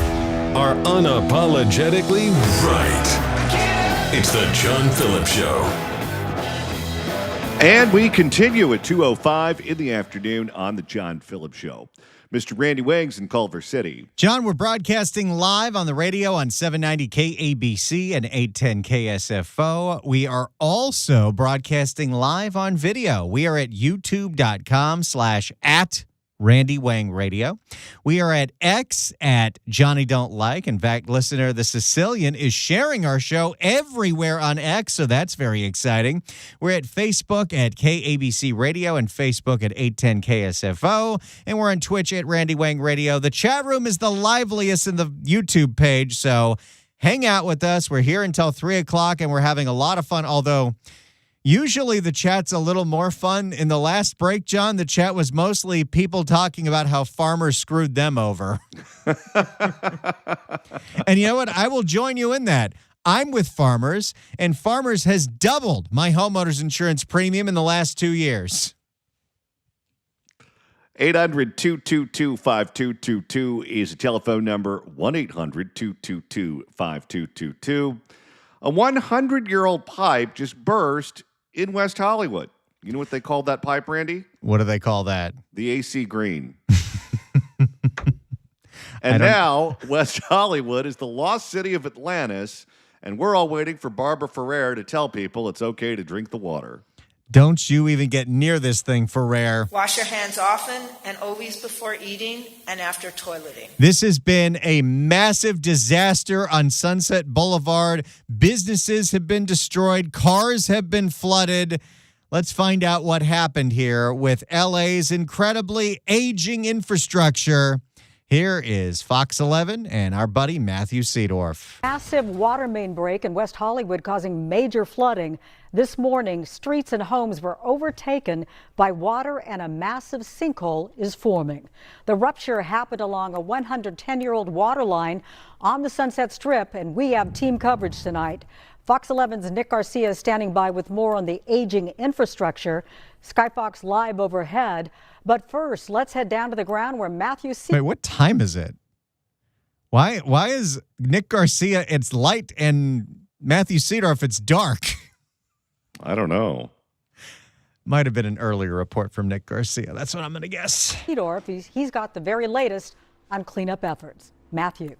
are unapologetically right. It's the John Phillips Show. And we continue at 2:05 in the afternoon on the John Phillips Show. Mr. Randy Wings in Culver City. John, we're broadcasting live on the radio on 790 KABC and 810 KSFO. We are also broadcasting live on video. We are at youtube.com/@Randy Wang Radio. We are at X at Johnny Don't Like. In fact, listener, the Sicilian is sharing our show everywhere on X, so that's very exciting. We're at Facebook at KABC Radio and Facebook at 810 KSFO. And we're on Twitch at Randy Wang Radio. The chat room is the liveliest in the YouTube page, so hang out with us. We're here until 3 o'clock, and we're having a lot of fun, although usually the chat's a little more fun. In the last break, John, the chat was mostly people talking about how farmers screwed them over. And you know what? I will join you in that. I'm with Farmers, and Farmers has doubled my homeowner's insurance premium in the last 2 years. 800-222-5222 is a telephone number, 1-800-222-5222. A 100-year-old pipe just burst in West Hollywood. You know what they called that pipe, Randy? What do they call that? The AC Green. And now West Hollywood is the lost city of Atlantis, and we're all waiting for Barbara Ferrer to tell people it's okay to drink the water. Don't you even get near this thing, Ferrer. Wash your hands often and always before eating and after toileting. This has been a massive disaster on Sunset Boulevard. Businesses have been destroyed. Cars have been flooded. Let's find out what happened here with LA's incredibly aging infrastructure. Here is Fox 11 and our buddy Matthew Seedorf. Massive water main break in West Hollywood causing major flooding. This morning, streets and homes were overtaken by water and a massive sinkhole is forming. The rupture happened along a 110-year-old water line on the Sunset Strip, and we have team coverage tonight. Fox 11's Nick Garcia is standing by with more on the aging infrastructure. Skyfox Live overhead. But first, let's head down to the ground where Matthew Wait, what time is it? Why is Nick Garcia, it's light, and Matthew Seedorf, it's dark? I don't know. Might have been an earlier report from Nick Garcia. That's what I'm going to guess. Seedorf, he's got the very latest on cleanup efforts. Matthew.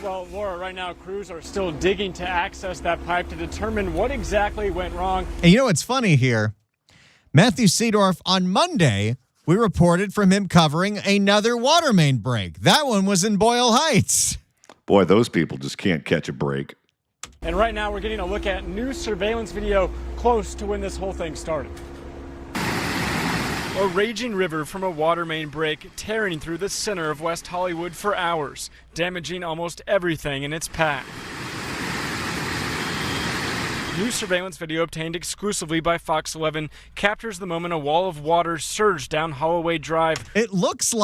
Well, Laura, right now crews are still digging to access that pipe to determine what exactly went wrong. And you know what's funny here? Matthew Seedorf, on Monday, we reported from him covering another water main break. That one was in Boyle Heights. Boy, those people just can't catch a break. And right now we're getting a look at new surveillance video close to when this whole thing started. A raging river from a water main break tearing through the center of West Hollywood for hours, damaging almost everything in its path. New surveillance video obtained exclusively by Fox 11 captures the moment a wall of water surged down Holloway Drive. It looks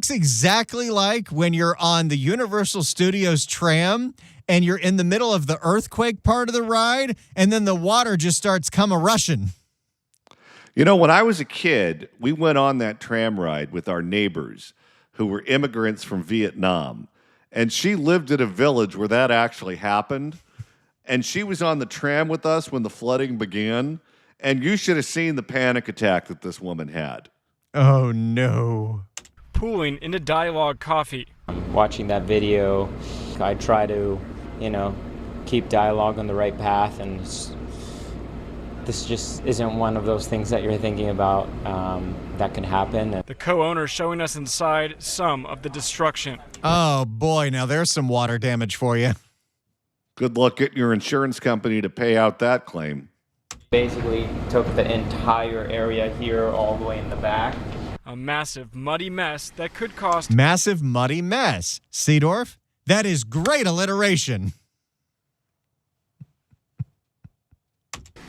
exactly like when you're on the Universal Studios tram and you're in the middle of the earthquake part of the ride, and then the water just starts coming rushing. You know, when I was a kid, we went on that tram ride with our neighbors who were immigrants from Vietnam. And she lived in a village where that actually happened. And she was on the tram with us when the flooding began. And you should have seen the panic attack that this woman had. Oh, no. Pooling into Dialogue Coffee. Watching that video, I try to, keep Dialogue on the right path. And this just isn't one of those things that you're thinking about that could happen. The co-owner showing us inside some of the destruction. Oh, boy. Now there's some water damage for you. Good luck getting your insurance company to pay out that claim. Basically took the entire area here all the way in the back. A massive, muddy mess that could cost... Massive, muddy mess. Seedorf, that is great alliteration.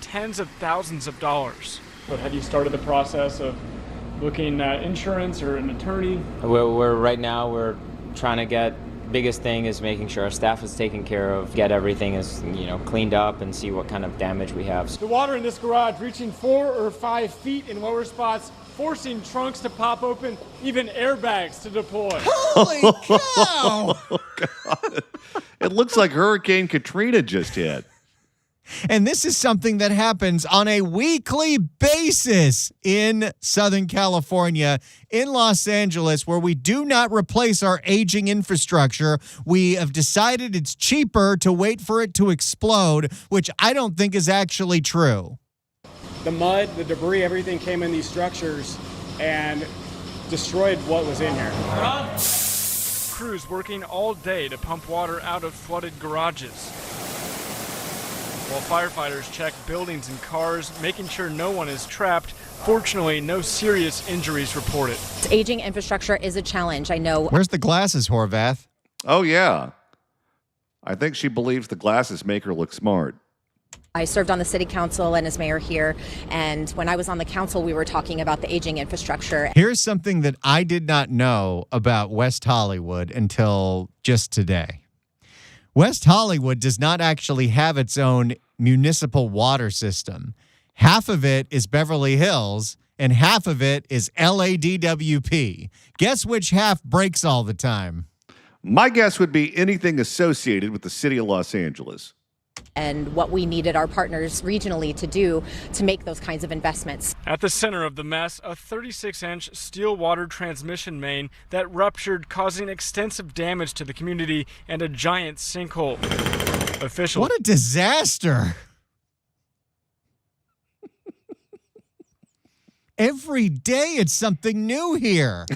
Tens of thousands of dollars. But have you started the process of looking at insurance or an attorney? We're trying to get... Biggest thing is making sure our staff is taken care of, get everything is cleaned up, and see what kind of damage we have. The water in this garage reaching 4 or 5 feet in lower spots, forcing trunks to pop open, even airbags to deploy. Holy cow! Oh, God. It looks like Hurricane Katrina just hit. And this is something that happens on a weekly basis in Southern California, in Los Angeles, where we do not replace our aging infrastructure. We have decided it's cheaper to wait for it to explode, which I don't think is actually true. The mud, the debris, everything came in these structures and destroyed what was in here. Crews working all day to pump water out of flooded garages, while firefighters check buildings and cars, making sure no one is trapped. Fortunately, no serious injuries reported. Aging infrastructure is a challenge, I know. Where's the glasses, Horvath? Oh, yeah. I think she believes the glasses make her look smart. I served on the city council and as mayor here, and when I was on the council, we were talking about the aging infrastructure. Here's something that I did not know about West Hollywood until just today. West Hollywood does not actually have its own municipal water system. Half of it is Beverly Hills, and half of it is LADWP. Guess which half breaks all the time? My guess would be anything associated with the city of Los Angeles. And what we needed our partners regionally to do to make those kinds of investments. At the center of the mess, a 36-inch steel water transmission main that ruptured, causing extensive damage to the community and a giant sinkhole. Officials. What a disaster. Every day it's something new here.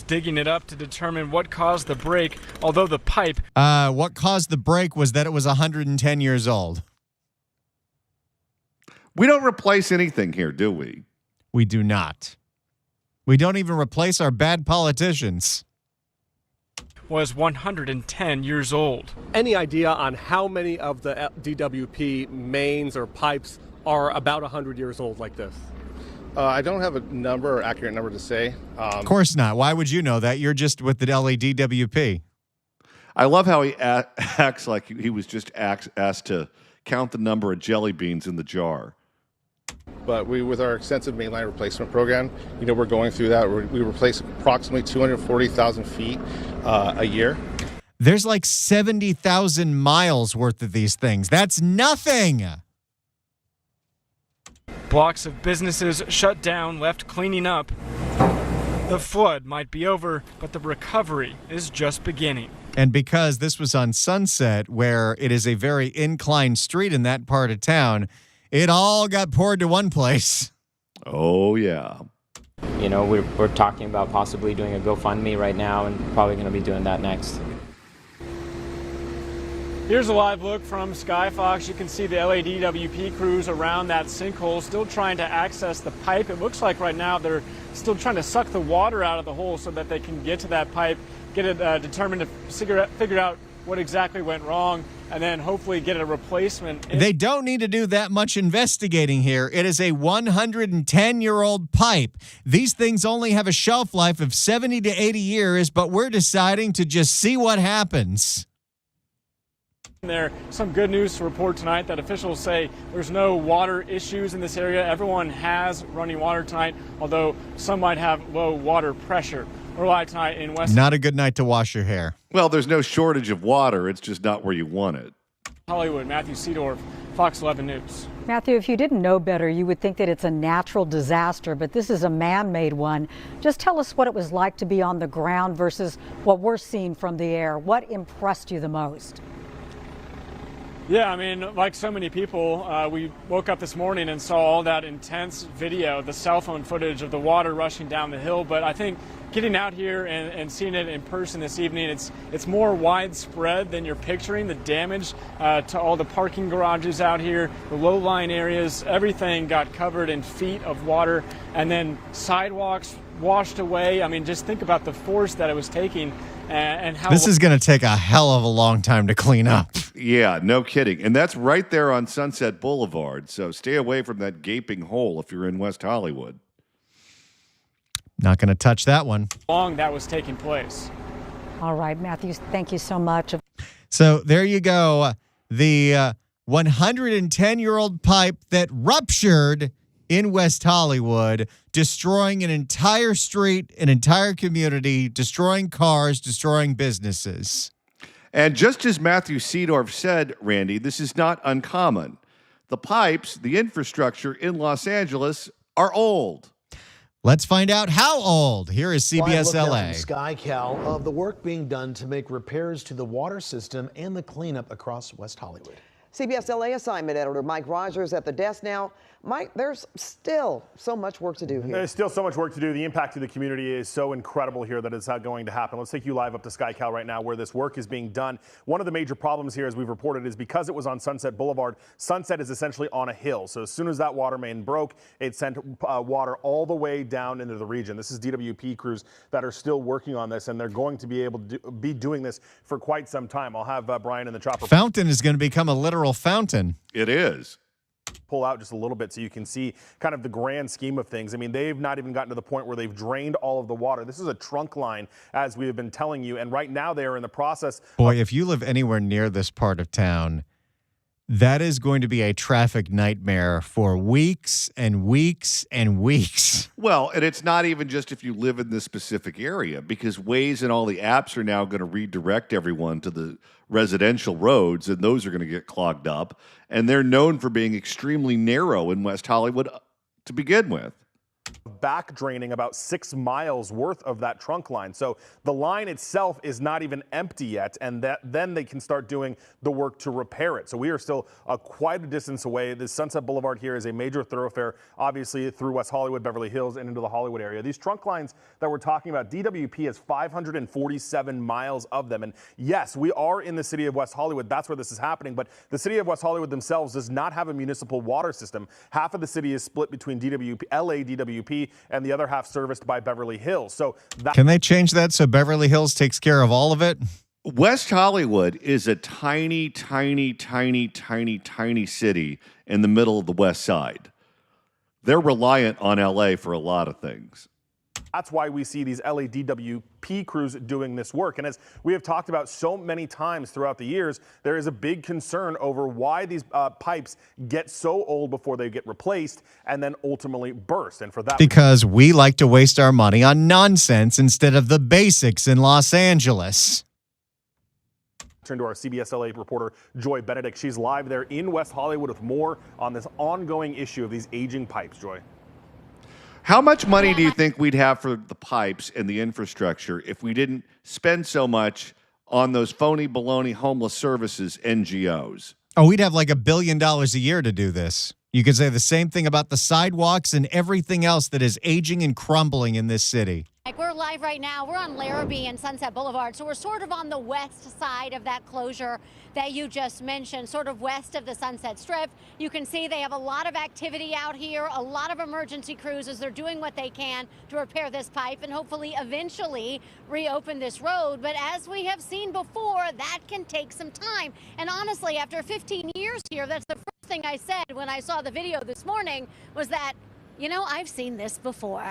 Digging it up to determine what caused the break, although the pipe. What caused the break was that it was 110 years old. We don't replace anything here, do we? We do not. We don't even replace our bad politicians. Was 110 years old. Any idea on how many of the DWP mains or pipes are about 100 years old like this? I don't have a number or accurate number to say. Of course not. Why would you know that? You're just with the LADWP. I love how he acts like he was just asked to count the number of jelly beans in the jar. But with our extensive mainline replacement program, we're going through that. We replace approximately 240,000 feet a year. There's like 70,000 miles worth of these things. That's nothing. Blocks of businesses shut down, left cleaning up. The flood might be over, but the recovery is just beginning. And because this was on Sunset, where it is a very inclined street in that part of town, it all got poured to one place. Oh, yeah. You know, we're talking about possibly doing a GoFundMe right now and probably going to be doing that next. Here's a live look from Skyfox. You can see the LADWP crews around that sinkhole still trying to access the pipe. It looks like right now they're still trying to suck the water out of the hole so that they can get to that pipe, get it determined to figure out what exactly went wrong, and then hopefully get a replacement. They don't need to do that much investigating here. It is a 110-year-old pipe. These things only have a shelf life of 70 to 80 years, but we're deciding to just see what happens. There's some good news to report tonight that officials say there's no water issues in this area. Everyone has running water tonight, although some might have low water pressure. We're live tonight in West Not a good night to wash your hair. Well, there's no shortage of water. It's just not where you want it. Hollywood. Matthew Seedorf, Fox 11 News. Matthew, if you didn't know better, you would think that it's a natural disaster, but this is a man-made one. Just tell us what it was like to be on the ground versus what we're seeing from the air. What impressed you the most? Yeah, I mean, like so many people, we woke up this morning and saw all that intense video, the cell phone footage of the water rushing down the hill. But I think getting out here and seeing it in person this evening, it's more widespread than you're picturing. The damage to all the parking garages out here, the low-lying areas, everything got covered in feet of water, and then sidewalks washed away. I mean, just think about the force that it was taking. And how this is going to take a hell of a long time to clean up. Yeah, no kidding. And that's right there on Sunset Boulevard. So stay away from that gaping hole if you're in West Hollywood. Not going to touch that one. long that was taking place. All right, Matthew, thank you so much. So there you go. The 110-year-old pipe that ruptured in West Hollywood, destroying an entire street, an entire community, destroying cars, destroying businesses. And just as Matthew Seedorf said, Randy, this is not uncommon. The pipes, the infrastructure in Los Angeles are old. Let's find out how old. Here is CBS LA. SkyCal of the work being done to make repairs to the water system and the cleanup across West Hollywood. CBS LA assignment editor Mike Rogers at the desk now. Mike, there's still so much work to do here. There's still so much work to do. The impact to the community is so incredible here that it's not going to happen. Let's take you live up to SkyCal right now where this work is being done. One of the major problems here, as we've reported, is because it was on Sunset Boulevard, Sunset is essentially on a hill. So as soon as that water main broke, it sent water all the way down into the region. This is DWP crews that are still working on this, and they're going to be able to be doing this for quite some time. I'll have Brian in the chopper. Fountain is going to become a literal fountain. It is. Pull out just a little bit so you can see kind of the grand scheme of things. I mean, they've not even gotten to the point where they've drained all of the water. This is a trunk line, as we have been telling you, and right now they are in the process. Boy, if you live anywhere near this part of town, that is going to be a traffic nightmare for weeks and weeks and weeks. Well, and it's not even just if you live in this specific area, because Waze and all the apps are now going to redirect everyone to the residential roads, and those are going to get clogged up. And they're known for being extremely narrow in West Hollywood to begin with. Back draining about 6 miles worth of that trunk line. So the line itself is not even empty yet, and then they can start doing the work to repair it. So we are still quite a distance away. The Sunset Boulevard here is a major thoroughfare, obviously through West Hollywood, Beverly Hills, and into the Hollywood area. These trunk lines that we're talking about, DWP has 547 miles of them. And yes, we are in the city of West Hollywood. That's where this is happening. But the city of West Hollywood themselves does not have a municipal water system. Half of the city is split between DWP, LA DWP, and the other half serviced by Beverly Hills. So can they change that so Beverly Hills takes care of all of it? West Hollywood is a tiny, tiny, tiny, tiny, tiny city in the middle of the West Side. They're reliant on LA for a lot of things. That's why we see these LADWP crews doing this work. And as we have talked about so many times throughout the years, there is a big concern over why these pipes get so old before they get replaced and then ultimately burst. And for that, because we like to waste our money on nonsense instead of the basics in Los Angeles. Turn to our CBS LA reporter, Joy Benedict. She's live there in West Hollywood with more on this ongoing issue of these aging pipes. Joy. How much money do you think we'd have for the pipes and the infrastructure if we didn't spend so much on those phony baloney homeless services NGOs? Oh, we'd have like $1 billion a year to do this. You could say the same thing about the sidewalks and everything else that is aging and crumbling in this city. Like we're live right now. We're on Larrabee and Sunset Boulevard, so we're sort of on the west side of that closure that you just mentioned, sort of west of the Sunset Strip. You can see they have a lot of activity out here, a lot of emergency crews as they're doing what they can to repair this pipe and hopefully eventually reopen this road. But as we have seen before, that can take some time. And honestly, after 15 years here, that's the first thing I said when I saw the video this morning was that, you know, I've seen this before.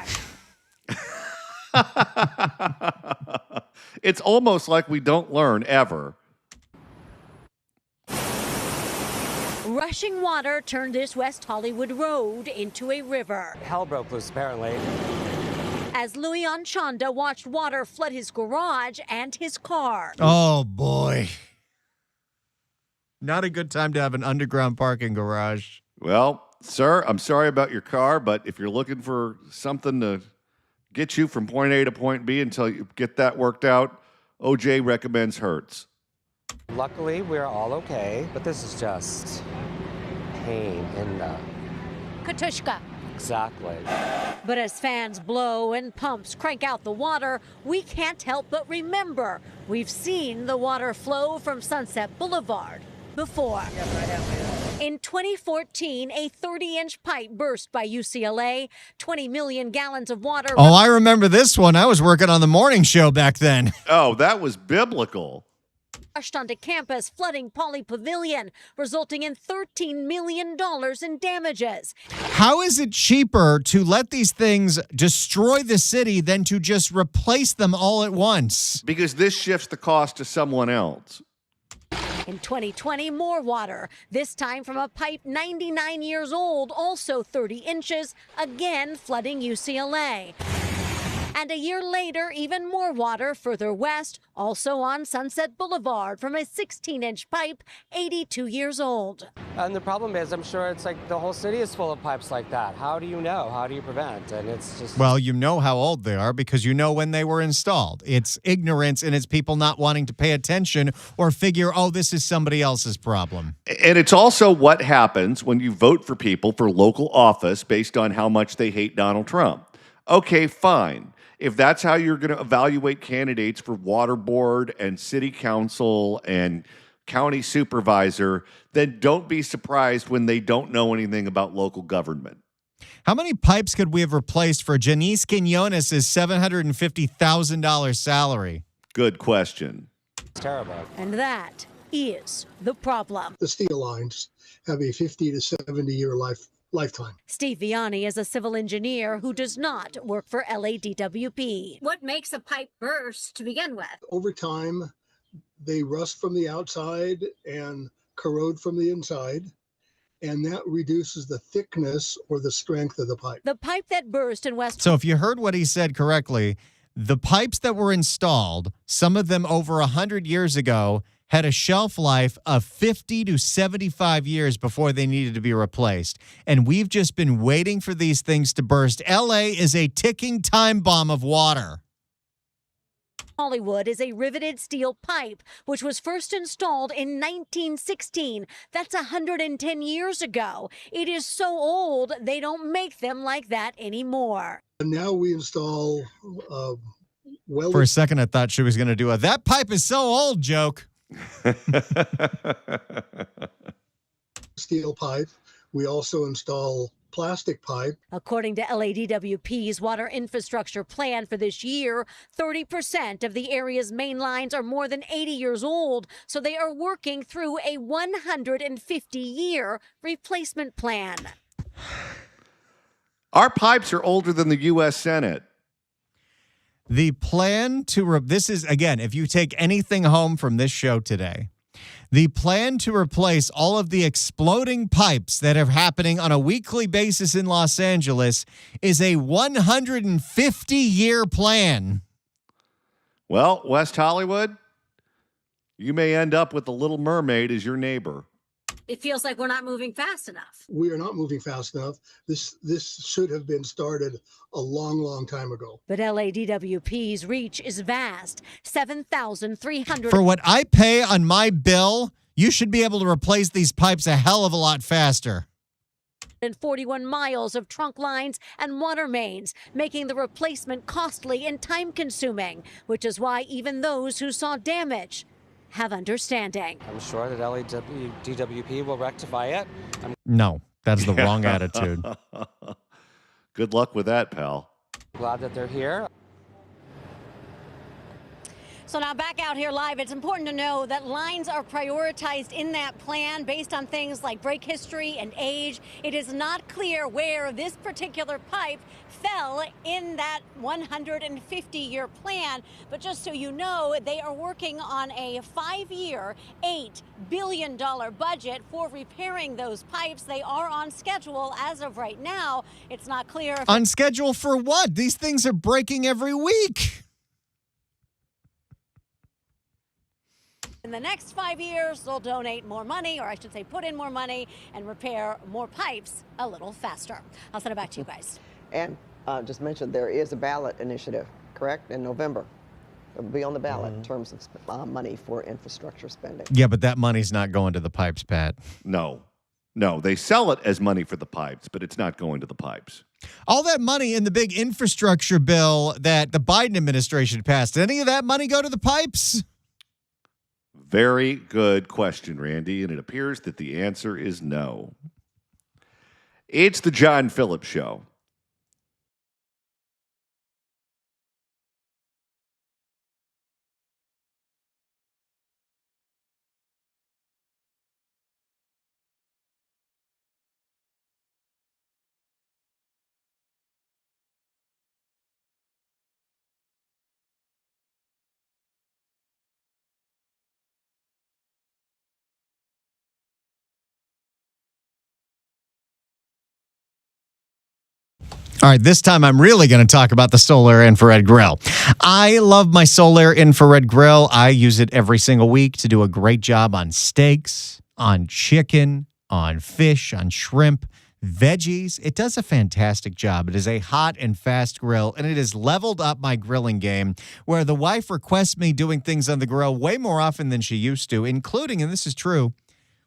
It's almost like we don't learn ever. Rushing water turned this West Hollywood road into a river. Hell broke loose, apparently. As Louis Anchanda watched water flood his garage and his car. Oh, boy. Not a good time to have an underground parking garage. Well, sir, I'm sorry about your car, but if you're looking for something to get you from point A to point B until you get that worked out, OJ recommends Hertz. Luckily, we're all okay, but this is just pain in the... Katushka. Exactly. But as fans blow and pumps crank out the water, we can't help but remember we've seen the water flow from Sunset Boulevard before. In 2014, a 30-inch pipe burst by UCLA. 20 million gallons of water. Oh, I remember this one. I was working on the morning show back then. Oh, that was biblical. Rushed onto campus, flooding Pauley Pavilion, resulting in $13 million in damages. How is it cheaper to let these things destroy the city than to just replace them all at once? Because this shifts the cost to someone else. In 2020, more water, this time from a pipe 99 years old, also 30 inches, again flooding UCLA. And a year later, even more water further west, also on Sunset Boulevard from a 16-inch pipe, 82 years old. And the problem is, I'm sure it's like the whole city is full of pipes like that. How do you know? How do you prevent? And it's just... Well, you know how old they are because you know when they were installed. It's ignorance and it's people not wanting to pay attention or figure, oh, this is somebody else's problem. And it's also what happens when you vote for people for local office based on how much they hate Donald Trump. Okay, fine. If that's how you're going to evaluate candidates for water board and city council and county supervisor, then don't be surprised when they don't know anything about local government. How many pipes could we have replaced for Janice Quinones' $750,000 salary? Good question. It's terrible. And that is the problem. The steel lines have a 50 to 70-year lifetime. Steve Vianney is a civil engineer who does not work for LADWP. What makes a pipe burst to begin with? Over time, they rust from the outside and corrode from the inside, and that reduces the thickness or the strength of the pipe. The pipe that burst in West... So if you heard what he said correctly, the pipes that were installed, some of them over 100 years ago, had a shelf life of 50 to 75 years before they needed to be replaced. And we've just been waiting for these things to burst. LA is a ticking time bomb of water. Hollywood is a riveted steel pipe, which was first installed in 1916. That's 110 years ago. It is so old, they don't make them like that anymore. And now we install For a second, I thought she was going to do a "that pipe is so old" joke. Steel pipe. We also install plastic pipe. According to LADWP's water infrastructure plan for this year, 30% of the area's main lines are more than 80 years old, so they are working through a 150-year replacement plan. Our pipes are older than the U.S. Senate. The plan to, this is, again, if you take anything home from this show today, the plan to replace all of the exploding pipes that are happening on a weekly basis in Los Angeles is a 150-year plan. Well, West Hollywood, you may end up with the Little Mermaid as your neighbor. It feels like we're not moving fast enough. We are not moving fast enough. This should have been started a long, long time ago. But LADWP's reach is vast, 7,300. For what I pay on my bill, you should be able to replace these pipes a hell of a lot faster. 41 miles of trunk lines and water mains, making the replacement costly and time-consuming, which is why even those who saw damage have understanding. I'm sure that LADWP will rectify it. No, that's the wrong attitude. Good luck with that, pal. Glad that they're here. So now back out here live, it's important to know that lines are prioritized in that plan based on things like break history and age. It is not clear where this particular pipe fell in that 150-year plan. But just so you know, they are working on a 5-year, $8 billion budget for repairing those pipes. They are on schedule as of right now. It's not clear if on schedule for what? These things are breaking every week. in the next 5 years, they'll donate more money, or I should say put in more money and repair more pipes a little faster. I'll send it back to you guys. And just mentioned there is a ballot initiative, correct, in November. It'll be on the ballot in terms of money for infrastructure spending. Yeah, but that money's not going to the pipes, Pat. No, they sell it as money for the pipes, but it's not going to the pipes. All that money in the big infrastructure bill that the Biden administration passed, did any of that money go to the pipes? Very good question, Randy, and it appears that the answer is no. It's the John Phillips Show. All right, this time I'm really going to talk about the Solar Infrared Grill. I love my Solar Infrared Grill. I use it every single week to do a great job on steaks, on chicken, on fish, on shrimp, veggies. It does a fantastic job. It is a hot and fast grill, and it has leveled up my grilling game, where the wife requests me doing things on the grill way more often than she used to, including, and this is true,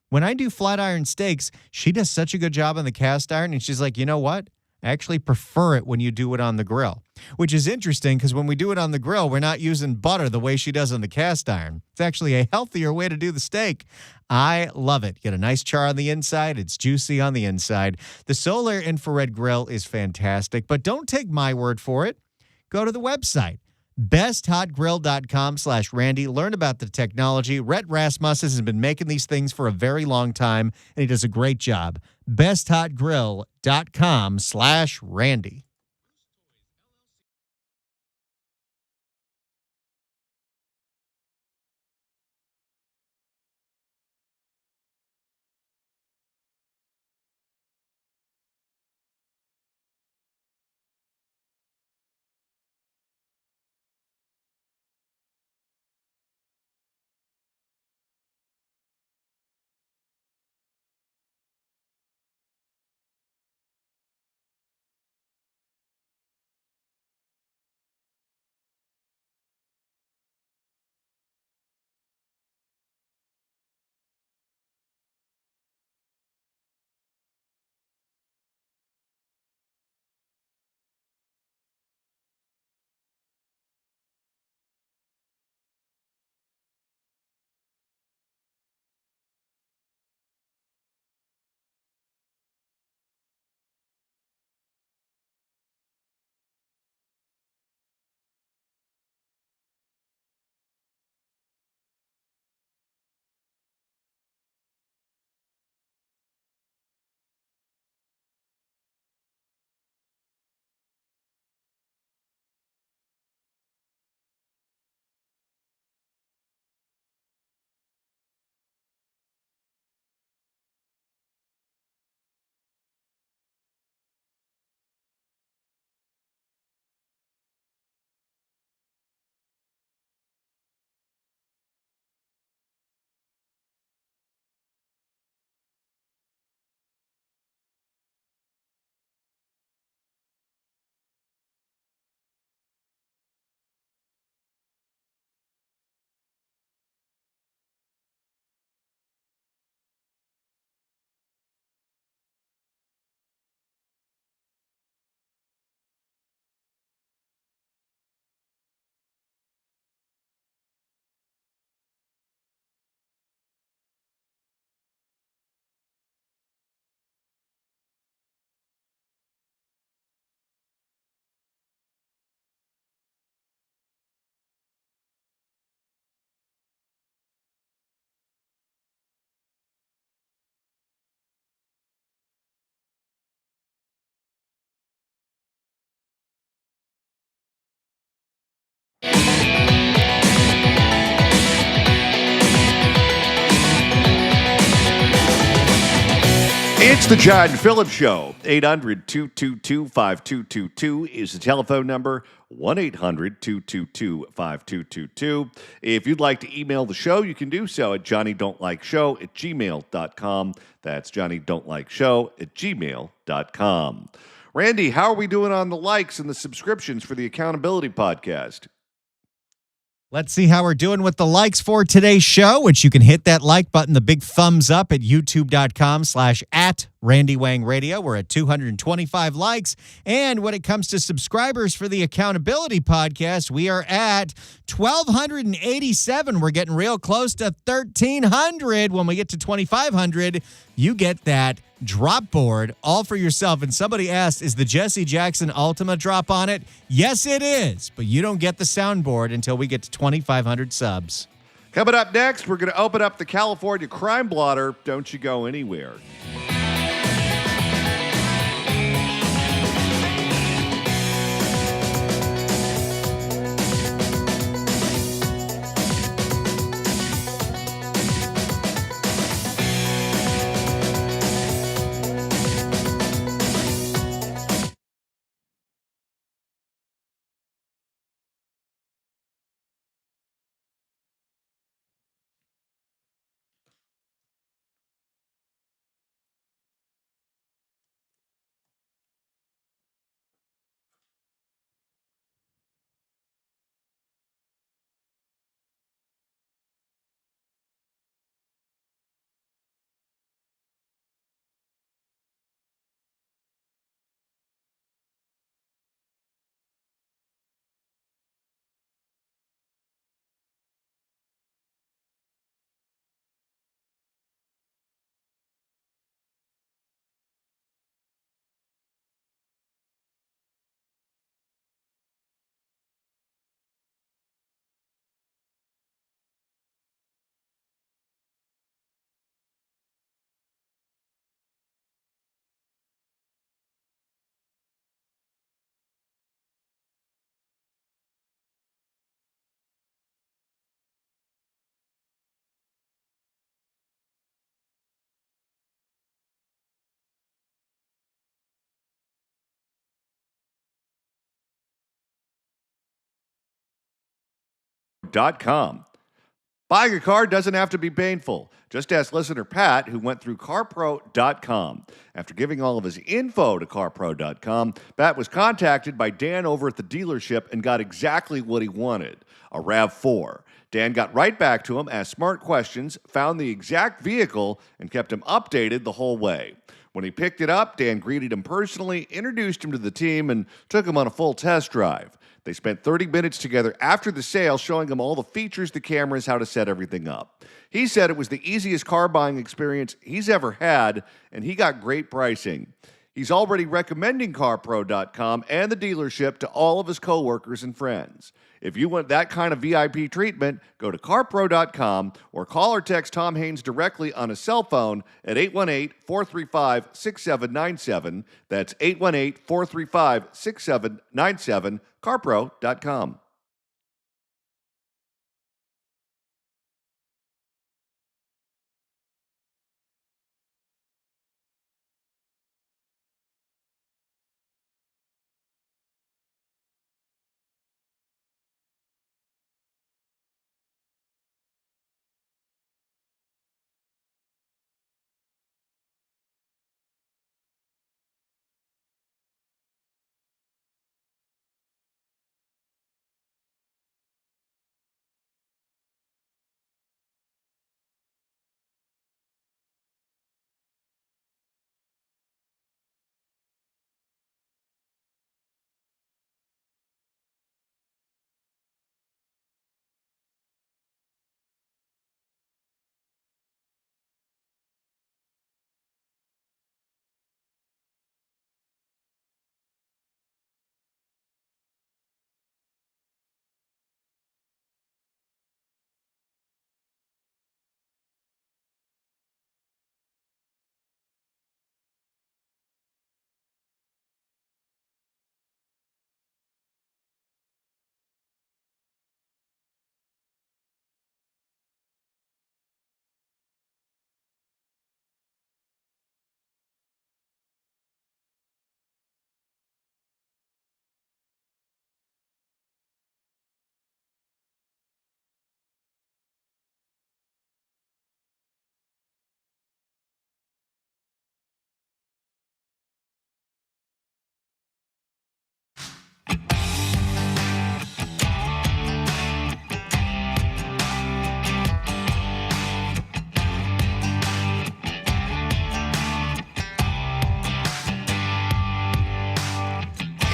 when I do flat iron steaks, she does such a good job on the cast iron, and she's like, you know what? I actually prefer it when you do it on the grill, which is interesting because when we do it on the grill, we're not using butter the way she does on the cast iron. It's actually a healthier way to do the steak. I love it. Get a nice char on the inside. It's juicy on the inside. The Solar Infrared Grill is fantastic, but don't take my word for it. Go to the website, besthotgrill.com/Randy. Learn about the technology. Rhett Rasmussen has been making these things for a very long time, and he does a great job. besthotgrill.com/Randy. It's the John Phillips Show. 800-222-5222 is the telephone number. 1-800-222-5222. If you'd like to email the show, you can do so at johnnydon'tlikeshow@gmail.com. That's johnnydon'tlikeshow@gmail.com. Randy, how are we doing on the likes and the subscriptions for the Accountability Podcast? Let's see how we're doing with the likes for today's show, which you can hit that like button, the big thumbs up at youtube.com/@RandyWangRadio. We're at 225 likes. And when it comes to subscribers for the Accountability Podcast, we are at 1,287. We're getting real close to 1,300. When we get to 2,500, you get that drop board all for yourself. And somebody asked, is the Jesse Jackson Ultima drop on it? Yes, it is. But you don't get the soundboard until we get to 2,500 subs. Coming up next, we're going to open up the California Crime Blotter. Don't you go anywhere. CarPro.com. Buying a car doesn't have to be painful. Just ask listener Pat, who went through CarPro.com. After giving all of his info to CarPro.com, Pat was contacted by Dan over at the dealership and got exactly what he wanted, a RAV4. Dan got right back to him, asked smart questions, found the exact vehicle, and kept him updated the whole way. When he picked it up, Dan greeted him personally, introduced him to the team, and took him on a full test drive. They spent 30 minutes together after the sale, showing him all the features, the cameras, how to set everything up. He said it was the easiest car buying experience he's ever had, and he got great pricing. He's already recommending CarPro.com and the dealership to all of his coworkers and friends. If you want that kind of VIP treatment, go to CarPro.com or call or text Tom Haynes directly on his cell phone at 818-435-6797. That's 818-435-6797, CarPro.com.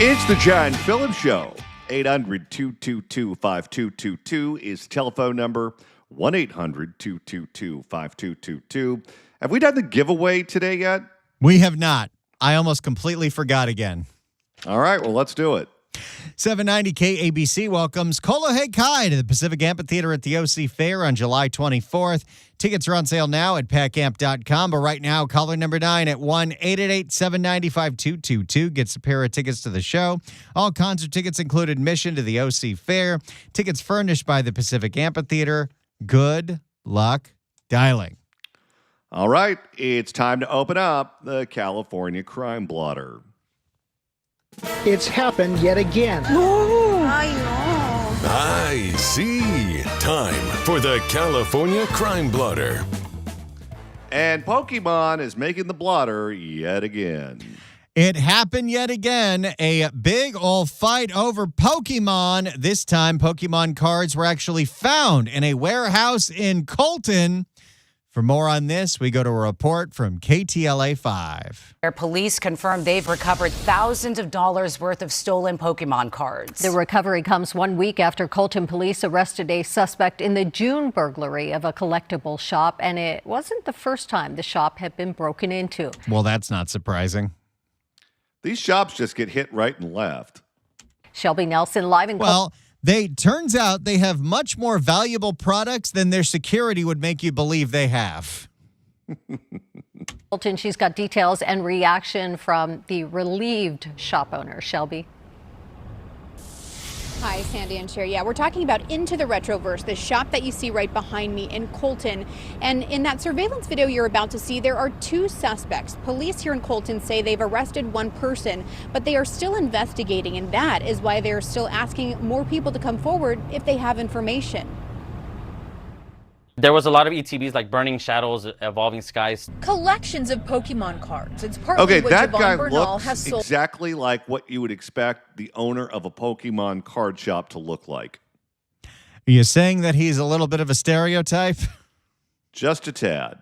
It's the John Phillips Show. 800-222-5222 is the telephone number. 1-800-222-5222. Have we done the giveaway today yet? We have not. I almost completely forgot again. All right, well, let's do it. 790 KABC welcomes Kolohe Kai to the Pacific Amphitheater at the OC Fair on July 24th. Tickets are on sale now at PACAMP.com, but right now, caller number 9 at 1-888-790-5222 gets a pair of tickets to the show. All concert tickets include admission to the OC Fair. Tickets furnished by the Pacific Amphitheater. Good luck dialing. All right, it's time to open up the California Crime Blotter. It's happened yet again. I see. Time for the California Crime Blotter. And Pokemon is making the blotter yet again. It happened yet again. A big old fight over Pokemon. This time, Pokemon cards were actually found in a warehouse in Colton. For more on this, we go to a report from KTLA 5. Police confirmed they've recovered thousands of dollars worth of stolen Pokemon cards. The recovery comes 1 week after Colton police arrested a suspect in the June burglary of a collectible shop, and it wasn't the first time the shop had been broken into. Well, that's not surprising. These shops just get hit right and left. Shelby Nelson live in Colton. Turns out they have much more valuable products than their security would make you believe they have. Colton, she's got details and reaction from the relieved shop owner, Shelby. Hi, Sandy and Cher. Yeah, we're talking about Into the Retroverse, the shop that you see right behind me in Colton. And in that surveillance video you're about to see, there are 2 suspects. Police here in Colton say they've arrested 1 person, but they are still investigating, and that is why they're still asking more people to come forward if they have information. There was a lot of ETBs like Burning Shadows, Evolving Skies. Collections of Pokemon cards. It's partly Okay, what that Javon guy Bernal looks has sold. exactly like what you would expect the owner of a Pokemon card shop to look like. Are you saying that he's a little bit of a stereotype? Just a tad.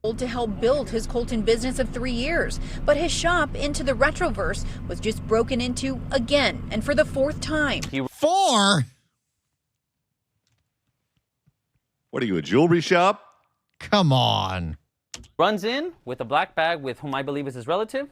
To help build his Colton business of 3 years. But his shop, Into the Retroverse, was just broken into again, and for the 4th time. 4? What are you, a jewelry shop? Come on. Runs in with a black bag with whom I believe is his relative.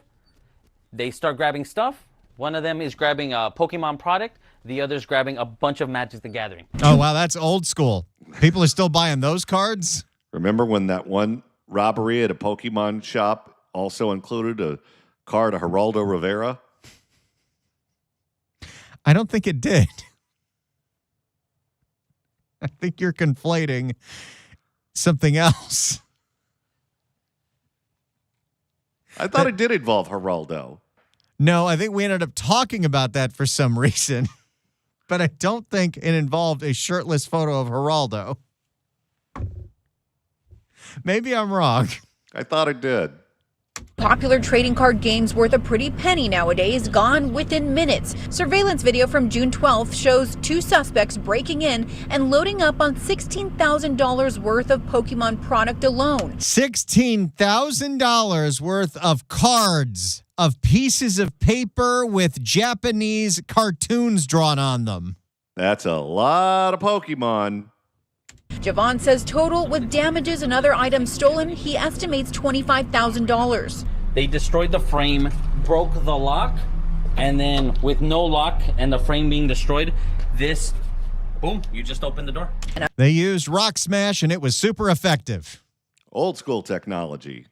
They start grabbing stuff. One of them is grabbing a Pokemon product. The other's grabbing a bunch of Magic the Gathering. Oh, wow, that's old school. People are still buying those cards? Remember when that one robbery at a Pokemon shop also included a card of Geraldo Rivera? I don't think it did. I think you're conflating something else. I thought it did involve Geraldo. No, I think we ended up talking about that for some reason. But I don't think it involved a shirtless photo of Geraldo. Maybe I'm wrong. I thought it did. Popular trading card games worth a pretty penny nowadays, gone within minutes. Surveillance video from June 12th shows 2 suspects breaking in and loading up on $16,000 worth of Pokemon product alone. $16,000 worth of cards, of pieces of paper with Japanese cartoons drawn on them. That's a lot of Pokemon. Javon says total with damages and other items stolen, he estimates $25,000. They destroyed the frame, broke the lock, and then with no lock and the frame being destroyed, this, boom, you just open the door. They used Rock Smash and it was super effective. Old school technology.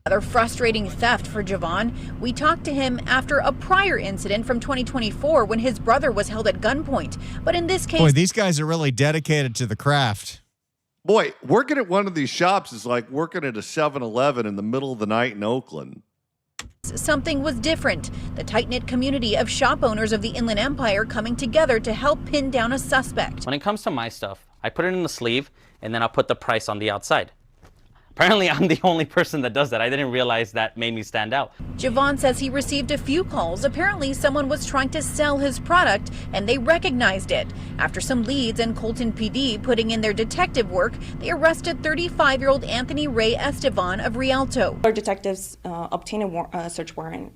Another frustrating theft for Javon. We talked to him after a prior incident from 2024 when his brother was held at gunpoint. But in this case, Boy, these guys are really dedicated to the craft. Boy, working at one of these shops is like working at a 7-Eleven in the middle of the night in Oakland. something was different. The tight-knit community of shop owners of the Inland Empire coming together to help pin down a suspect. When it comes to my stuff, I put it in the sleeve and then I'll put the price on the outside. Apparently, I'm the only person that does that. I didn't realize that made me stand out. Javon says he received a few calls. Apparently, someone was trying to sell his product, and they recognized it. After some leads and Colton PD putting in their detective work, they arrested 35-year-old Anthony Ray Estevan of Rialto. Our detectives obtained a search warrant.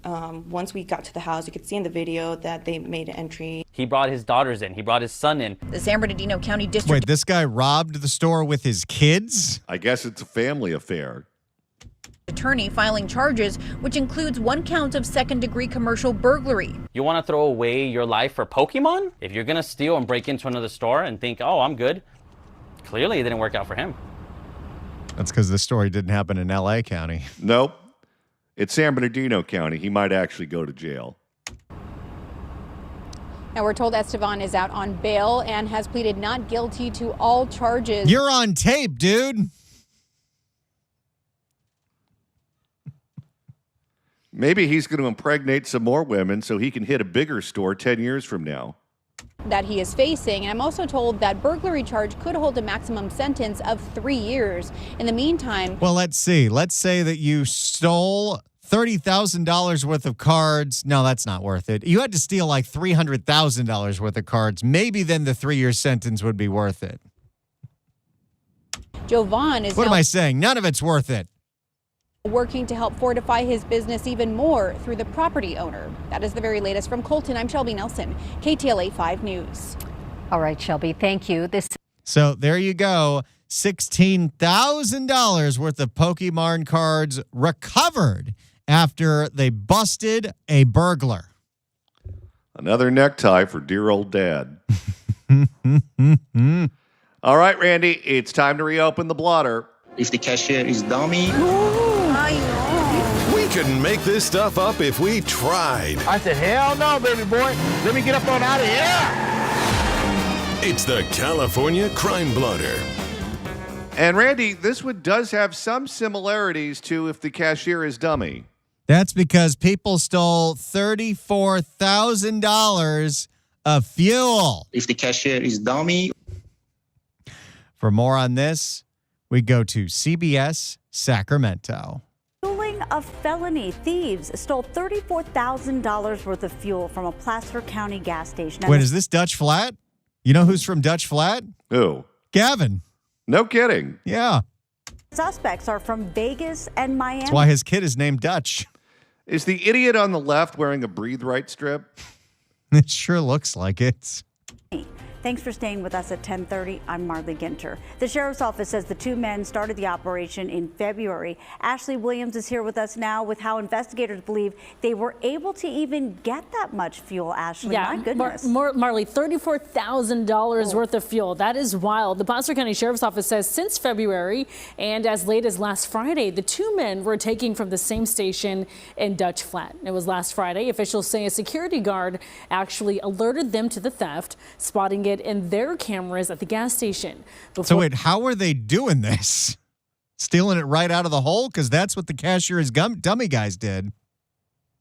Once we got to the house, you could see in the video that they made an entry. He brought his daughters in. He brought his son in. The San Bernardino County District. Wait, this guy robbed the store with his kids? I guess it's a family affair. Attorney filing charges, which includes 1 count of second-degree commercial burglary. You want to throw away your life for Pokemon? If you're going to steal and break into another store and think, oh, I'm good, clearly it didn't work out for him. That's because this story didn't happen in L.A. County. Nope. It's San Bernardino County. He might actually go to jail. Now, we're told Estevan is out on bail and has pleaded not guilty to all charges. You're on tape, dude. Maybe he's going to impregnate some more women so he can hit a bigger store 10 years from now. That he is facing. And I'm also told that burglary charge could hold a maximum sentence of 3 years. In the meantime... Well, let's see. Let's say that you stole $30,000 worth of cards. No, that's not worth it. You had to steal like $300,000 worth of cards. Maybe then the 3-year sentence would be worth it. Jovan is... What am I saying? None of it's worth it. Working to help fortify his business even more through the property owner. That is the very latest from Colton. I'm Shelby Nelson, KTLA 5 News. All right, Shelby, thank you. So there you go. $16,000 worth of Pokemon cards recovered after they busted a burglar. Another necktie for dear old dad. All right, Randy, it's time to reopen the blotter. If the cashier is dummy. We couldn't make this stuff up if we tried. I said, hell no, baby boy. Let me get up on out of here. It's the California Crime Blotter. And Randy, this one does have some similarities to If the Cashier is Dummy. That's because people stole $34,000 of fuel. If the cashier is dummy. For more on this, we go to CBS Sacramento. Fueling a felony. Thieves stole $34,000 worth of fuel from a Placer County gas station. Wait, is this Dutch Flat? You know who's from Dutch Flat? Who? Gavin. No kidding. Yeah. Suspects are from Vegas and Miami. That's why his kid is named Dutch. Is the idiot on the left wearing a Breathe Right strip? It sure looks like it. Thanks for staying with us at 10:30. I'm Marley Ginter. The sheriff's office says the two men started the operation in February. Ashley Williams is here with us now with how investigators believe they were able to even get that much fuel, Ashley. Yeah, my goodness. Marley, $34,000 worth of fuel. That is wild. The Placer County Sheriff's Office says since February and as late as last Friday, the two men were taking from the same station in Dutch Flat. It was last Friday. Officials say a security guard actually alerted them to the theft, spotting it in their cameras at the gas station. So wait, how were they doing this? Stealing it right out of the hole? Because that's what the cashier is dummy guys did.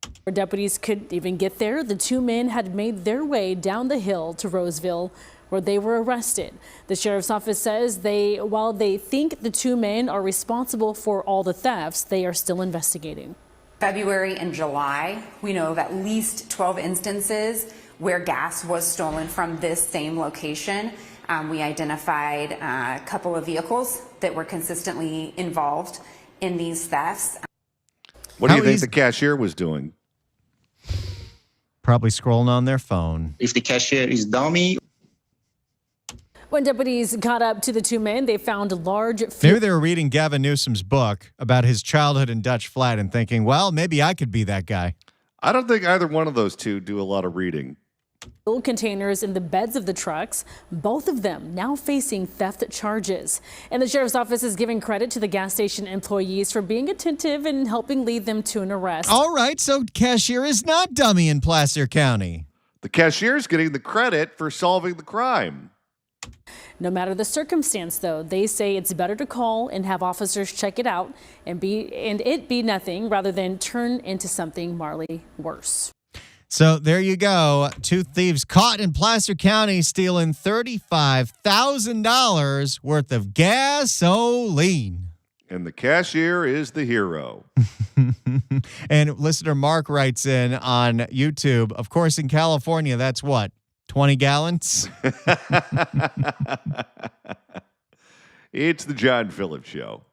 Before deputies could even get there, the two men had made their way down the hill to Roseville, where they were arrested. The sheriff's office says while they think the two men are responsible for all the thefts, they are still investigating. February and July, we know of at least 12 instances where gas was stolen from this same location. We identified a couple of vehicles that were consistently involved in these thefts. What do you think the cashier was doing? Probably scrolling on their phone. If the cashier is dummy. When deputies got up to the two men, they found a large... Maybe they were reading Gavin Newsom's book about his childhood in Dutch Flat and thinking, well, maybe I could be that guy. I don't think either one of those two do a lot of reading. Fuel containers in the beds of the trucks, both of them now facing theft charges. And the sheriff's office is giving credit to the gas station employees for being attentive and helping lead them to an arrest. All right, so cashier is not dummy in Placer County. The cashier's getting the credit for solving the crime. No matter the circumstance, though, they say it's better to call and have officers check it out and it be nothing rather than turn into something, Marley, worse. So there you go. Two thieves caught in Placer County stealing $35,000 worth of gasoline. And the cashier is the hero. And listener Mark writes in on YouTube, of course, in California, that's what, 20 gallons? It's the John Phillips Show.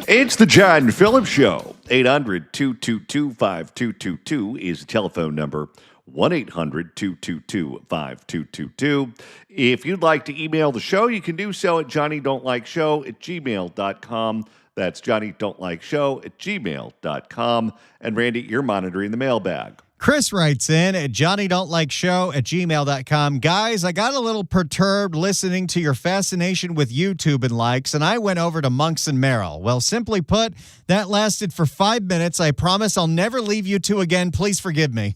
It's the John Phillips Show. 800-222-5222 is the telephone number. 1-800-222-5222. If you'd like to email the show, you can do so at johnnydon'tlikeshow@gmail.com. That's johnnydon'tlikeshow@gmail.com. And Randy, you're monitoring the mailbag. Chris writes in at johnnydon'tlikeshow@gmail.com. Guys, I got a little perturbed listening to your fascination with YouTube and likes, and I went over to Monks and Merrill. Well, simply put, that lasted for 5 minutes. I promise I'll never leave you two again. Please forgive me.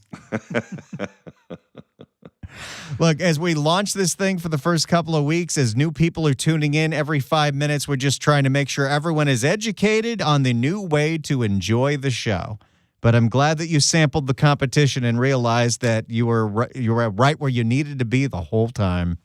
Look, as we launch this thing for the first couple of weeks, as new people are tuning in every 5 minutes, we're just trying to make sure everyone is educated on the new way to enjoy the show. But I'm glad that you sampled the competition and realized that you were right where you needed to be the whole time.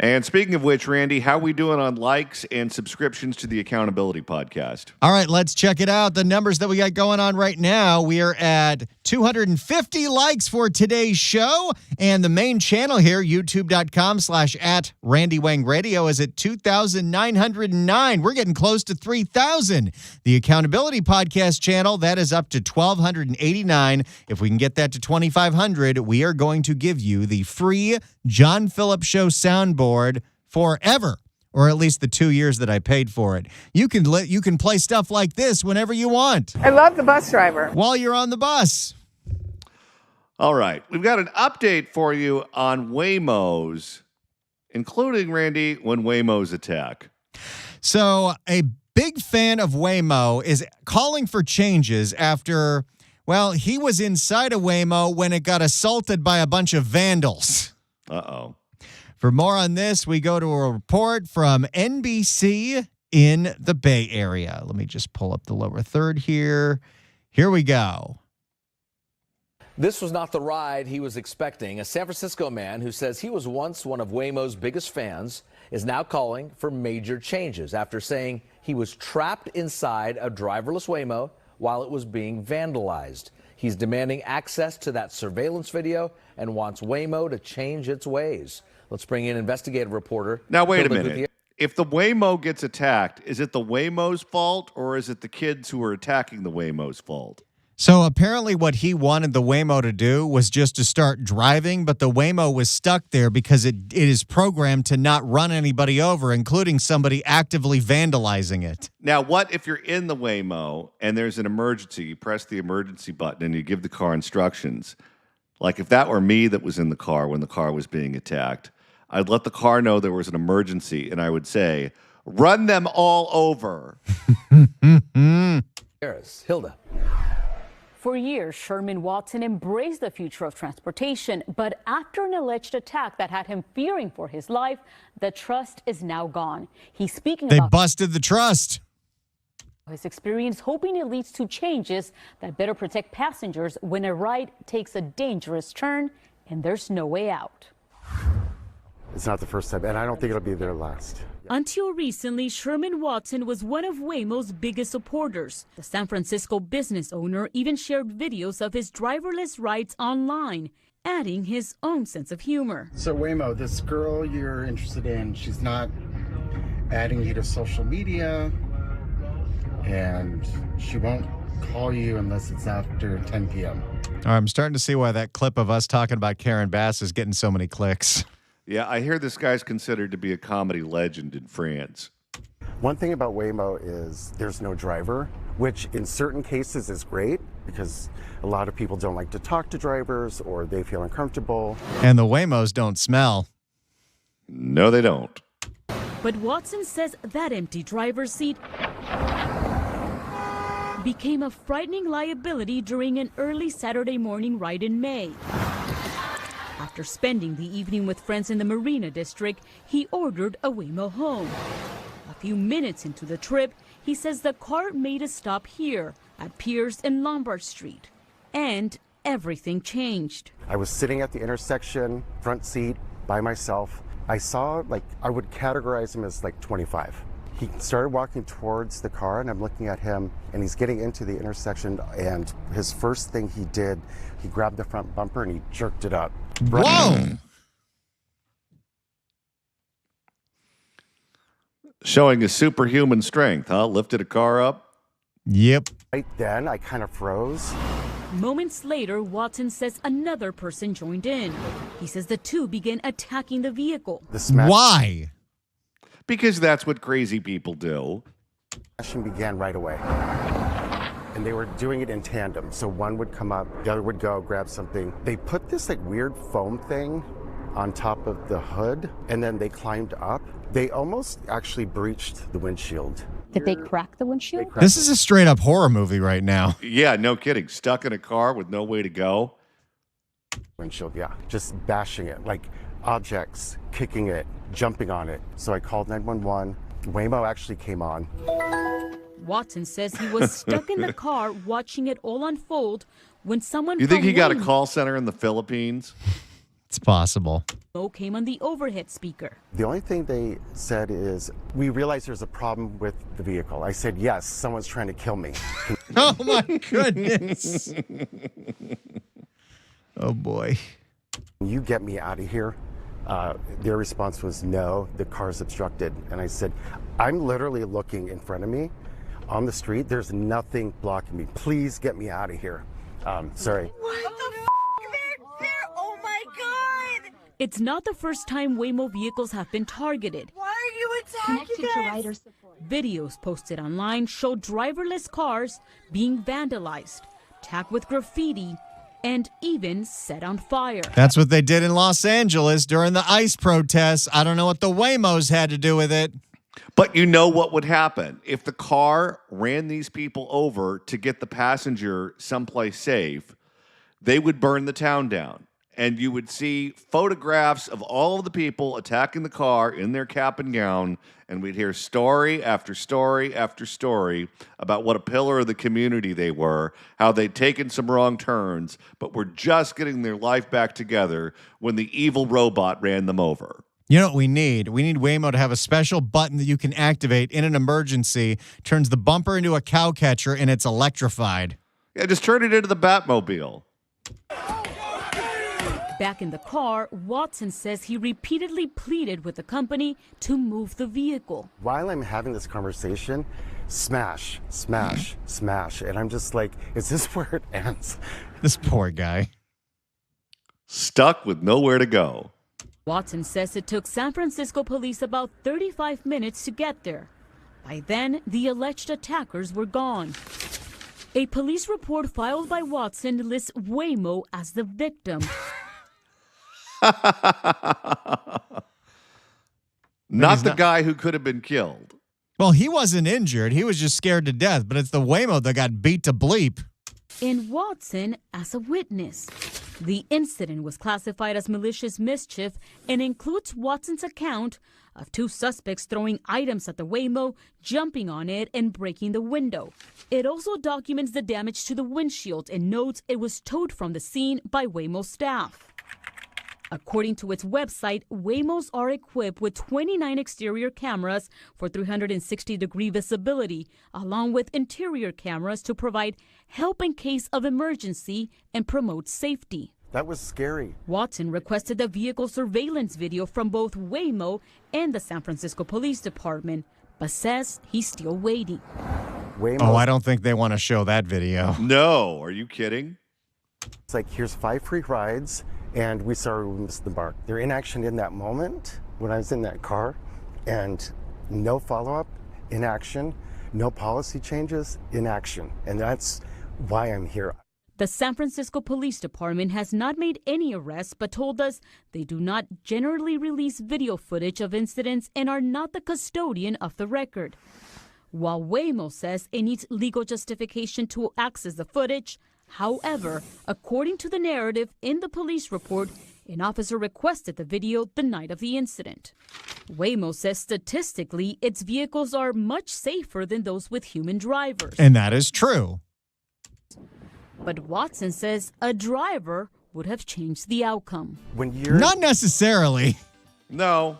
And speaking of which, Randy, how are we doing on likes and subscriptions to the Accountability Podcast? All right, let's check it out. The numbers that we got going on right now, we are at 250 likes for today's show. And the main channel here, youtube.com/@RandyWangRadio, is at 2,909. We're getting close to 3,000. The Accountability Podcast channel, that is up to 1,289. If we can get that to 2,500, we are going to give you the free John Phillips Show soundboard forever, or at least the 2 years that I paid for it. You can play stuff like this whenever you want. I love the bus driver. While you're on the bus. All right. We've got an update for you on Waymos, including, Randy, when Waymos attack. So a big fan of Waymo is calling for changes after, well, he was inside a Waymo when it got assaulted by a bunch of vandals. Uh-oh. For more on this, we go to a report from NBC in the Bay Area. Let me just pull up the lower third here. Here we go. This was not the ride he was expecting. A San Francisco man who says he was once one of Waymo's biggest fans is now calling for major changes after saying he was trapped inside a driverless Waymo while it was being vandalized. He's demanding access to that surveillance video and wants Waymo to change its ways. Let's bring in investigative reporter. Now, wait a minute. If the Waymo gets attacked, is it the Waymo's fault or is it the kids who are attacking the Waymo's fault? So apparently what he wanted the Waymo to do was just to start driving, but the Waymo was stuck there because it is programmed to not run anybody over, including somebody actively vandalizing it. Now, what if you're in the Waymo and there's an emergency? You press the emergency button and you give the car instructions. Like if that were me that was in the car when the car was being attacked, I'd let the car know there was an emergency and I would say, run them all over. Hilda. For years, Sherman Watson embraced the future of transportation, but after an alleged attack that had him fearing for his life, the trust is now gone. He's speaking They about busted the trust. His experience, hoping it leads to changes that better protect passengers when a ride takes a dangerous turn and there's no way out. It's not the first time, and I don't think it'll be their last. Until recently, Sherman Watson was one of Waymo's biggest supporters. The San Francisco business owner even shared videos of his driverless rides online, adding his own sense of humor. So Waymo, this girl you're interested in, she's not adding you to social media, and she won't call you unless it's after 10 p.m. All right, I'm starting to see why that clip of us talking about Karen Bass is getting so many clicks. Yeah, I hear this guy's considered to be a comedy legend in France. One thing about Waymo is there's no driver, which in certain cases is great because a lot of people don't like to talk to drivers or they feel uncomfortable. And the Waymos don't smell. No, they don't. But Watson says that empty driver's seat became a frightening liability during an early Saturday morning ride in May. After spending the evening with friends in the Marina District, he ordered a Waymo home. A few minutes into the trip, he says the car made a stop here at Pierce and Lombard Street. And everything changed. I was sitting at the intersection, front seat, by myself. I saw, I would categorize him as 25. He started walking towards the car, and I'm looking at him, and he's getting into the intersection, and his first thing he did, he grabbed the front bumper and he jerked it up. Whoa! Showing his superhuman strength, huh? Lifted a car up. Yep. Right then, I kind of froze. Moments later, Watson says another person joined in. He says the two began attacking the vehicle. Why? Because that's what crazy people do. Smashing began right away. And they were doing it in tandem. So one would come up, the other would go grab something. They put this like weird foam thing on top of the hood, and then they climbed up. They almost actually breached the windshield. Did they crack the windshield? This is a straight up horror movie right now. Yeah, no kidding. Stuck in a car with no way to go. Windshield, yeah. Just bashing it, like objects, kicking it, jumping on it. So I called 911. Waymo actually came on. Watson says he was stuck in the car watching it all unfold when someone You think from he got a Waymo call center in the Philippines? It's possible. came on the overhead speaker. The only thing they said is, we realize there's a problem with the vehicle. I said, yes, someone's trying to kill me. Oh my goodness. Oh boy. You get me out of here. Their response was, no, the car's obstructed. And I said, I'm literally looking in front of me on the street. There's nothing blocking me. Please get me out of here. Sorry. What the Oh my God! It's not the first time Waymo vehicles have been targeted. Why are you attacking us? Videos posted online show driverless cars being vandalized, tagged with graffiti, and even set on fire. That's what they did in Los Angeles during the ICE protests. I don't know what the Waymos had to do with it. But you know what would happen if the car ran these people over to get the passenger someplace safe? They would burn the town down. And you would see photographs of all of the people attacking the car in their cap and gown. And we'd hear story after story after story about what a pillar of the community they were, how they'd taken some wrong turns, but were just getting their life back together when the evil robot ran them over. You know what we need? We need Waymo to have a special button that you can activate in an emergency, turns the bumper into a cow catcher, and it's electrified. Yeah, just turn it into the Batmobile. Back in the car, Watson says he repeatedly pleaded with the company to move the vehicle. While I'm having this conversation, smash, smash, smash. And I'm just like, is this where it ends? This poor guy. Stuck with nowhere to go. Watson says it took San Francisco police about 35 minutes to get there. By then, the alleged attackers were gone. A police report filed by Watson lists Waymo as the victim. Not the guy who could have been killed. Well, he wasn't injured. He was just scared to death, but it's the Waymo that got beat to bleep. And Watson as a witness. The incident was classified as malicious mischief and includes Watson's account of two suspects throwing items at the Waymo, jumping on it, and breaking the window. It also documents the damage to the windshield and notes it was towed from the scene by Waymo staff. According to its website, Waymos are equipped with 29 exterior cameras for 360-degree visibility, along with interior cameras to provide help in case of emergency and promote safety. That was scary. Watson requested the vehicle surveillance video from both Waymo and the San Francisco Police Department, but says he's still waiting. Waymo. Oh, I don't think they want to show that video. No, are you kidding? It's like, here's 5 free rides. And we sorry we missed the mark. They're in action in that moment when I was in that car, and no follow-up, inaction, no policy changes, inaction. And that's why I'm here. The San Francisco Police Department has not made any arrests, but told us they do not generally release video footage of incidents and are not the custodian of the record. While Waymo says it needs legal justification to access the footage, however, according to the narrative in the police report, an officer requested the video the night of the incident. Waymo says statistically, its vehicles are much safer than those with human drivers. And that is true. But Watson says a driver would have changed the outcome. When you're Not necessarily. No.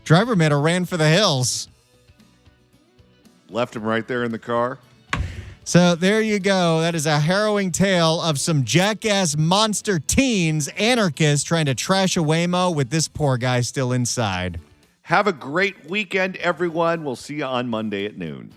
Driver made a ran for the hills. Left him right there in the car. So there you go. That is a harrowing tale of some jackass monster teens, anarchists, trying to trash a Waymo with this poor guy still inside. Have a great weekend, everyone. We'll see you on Monday at noon.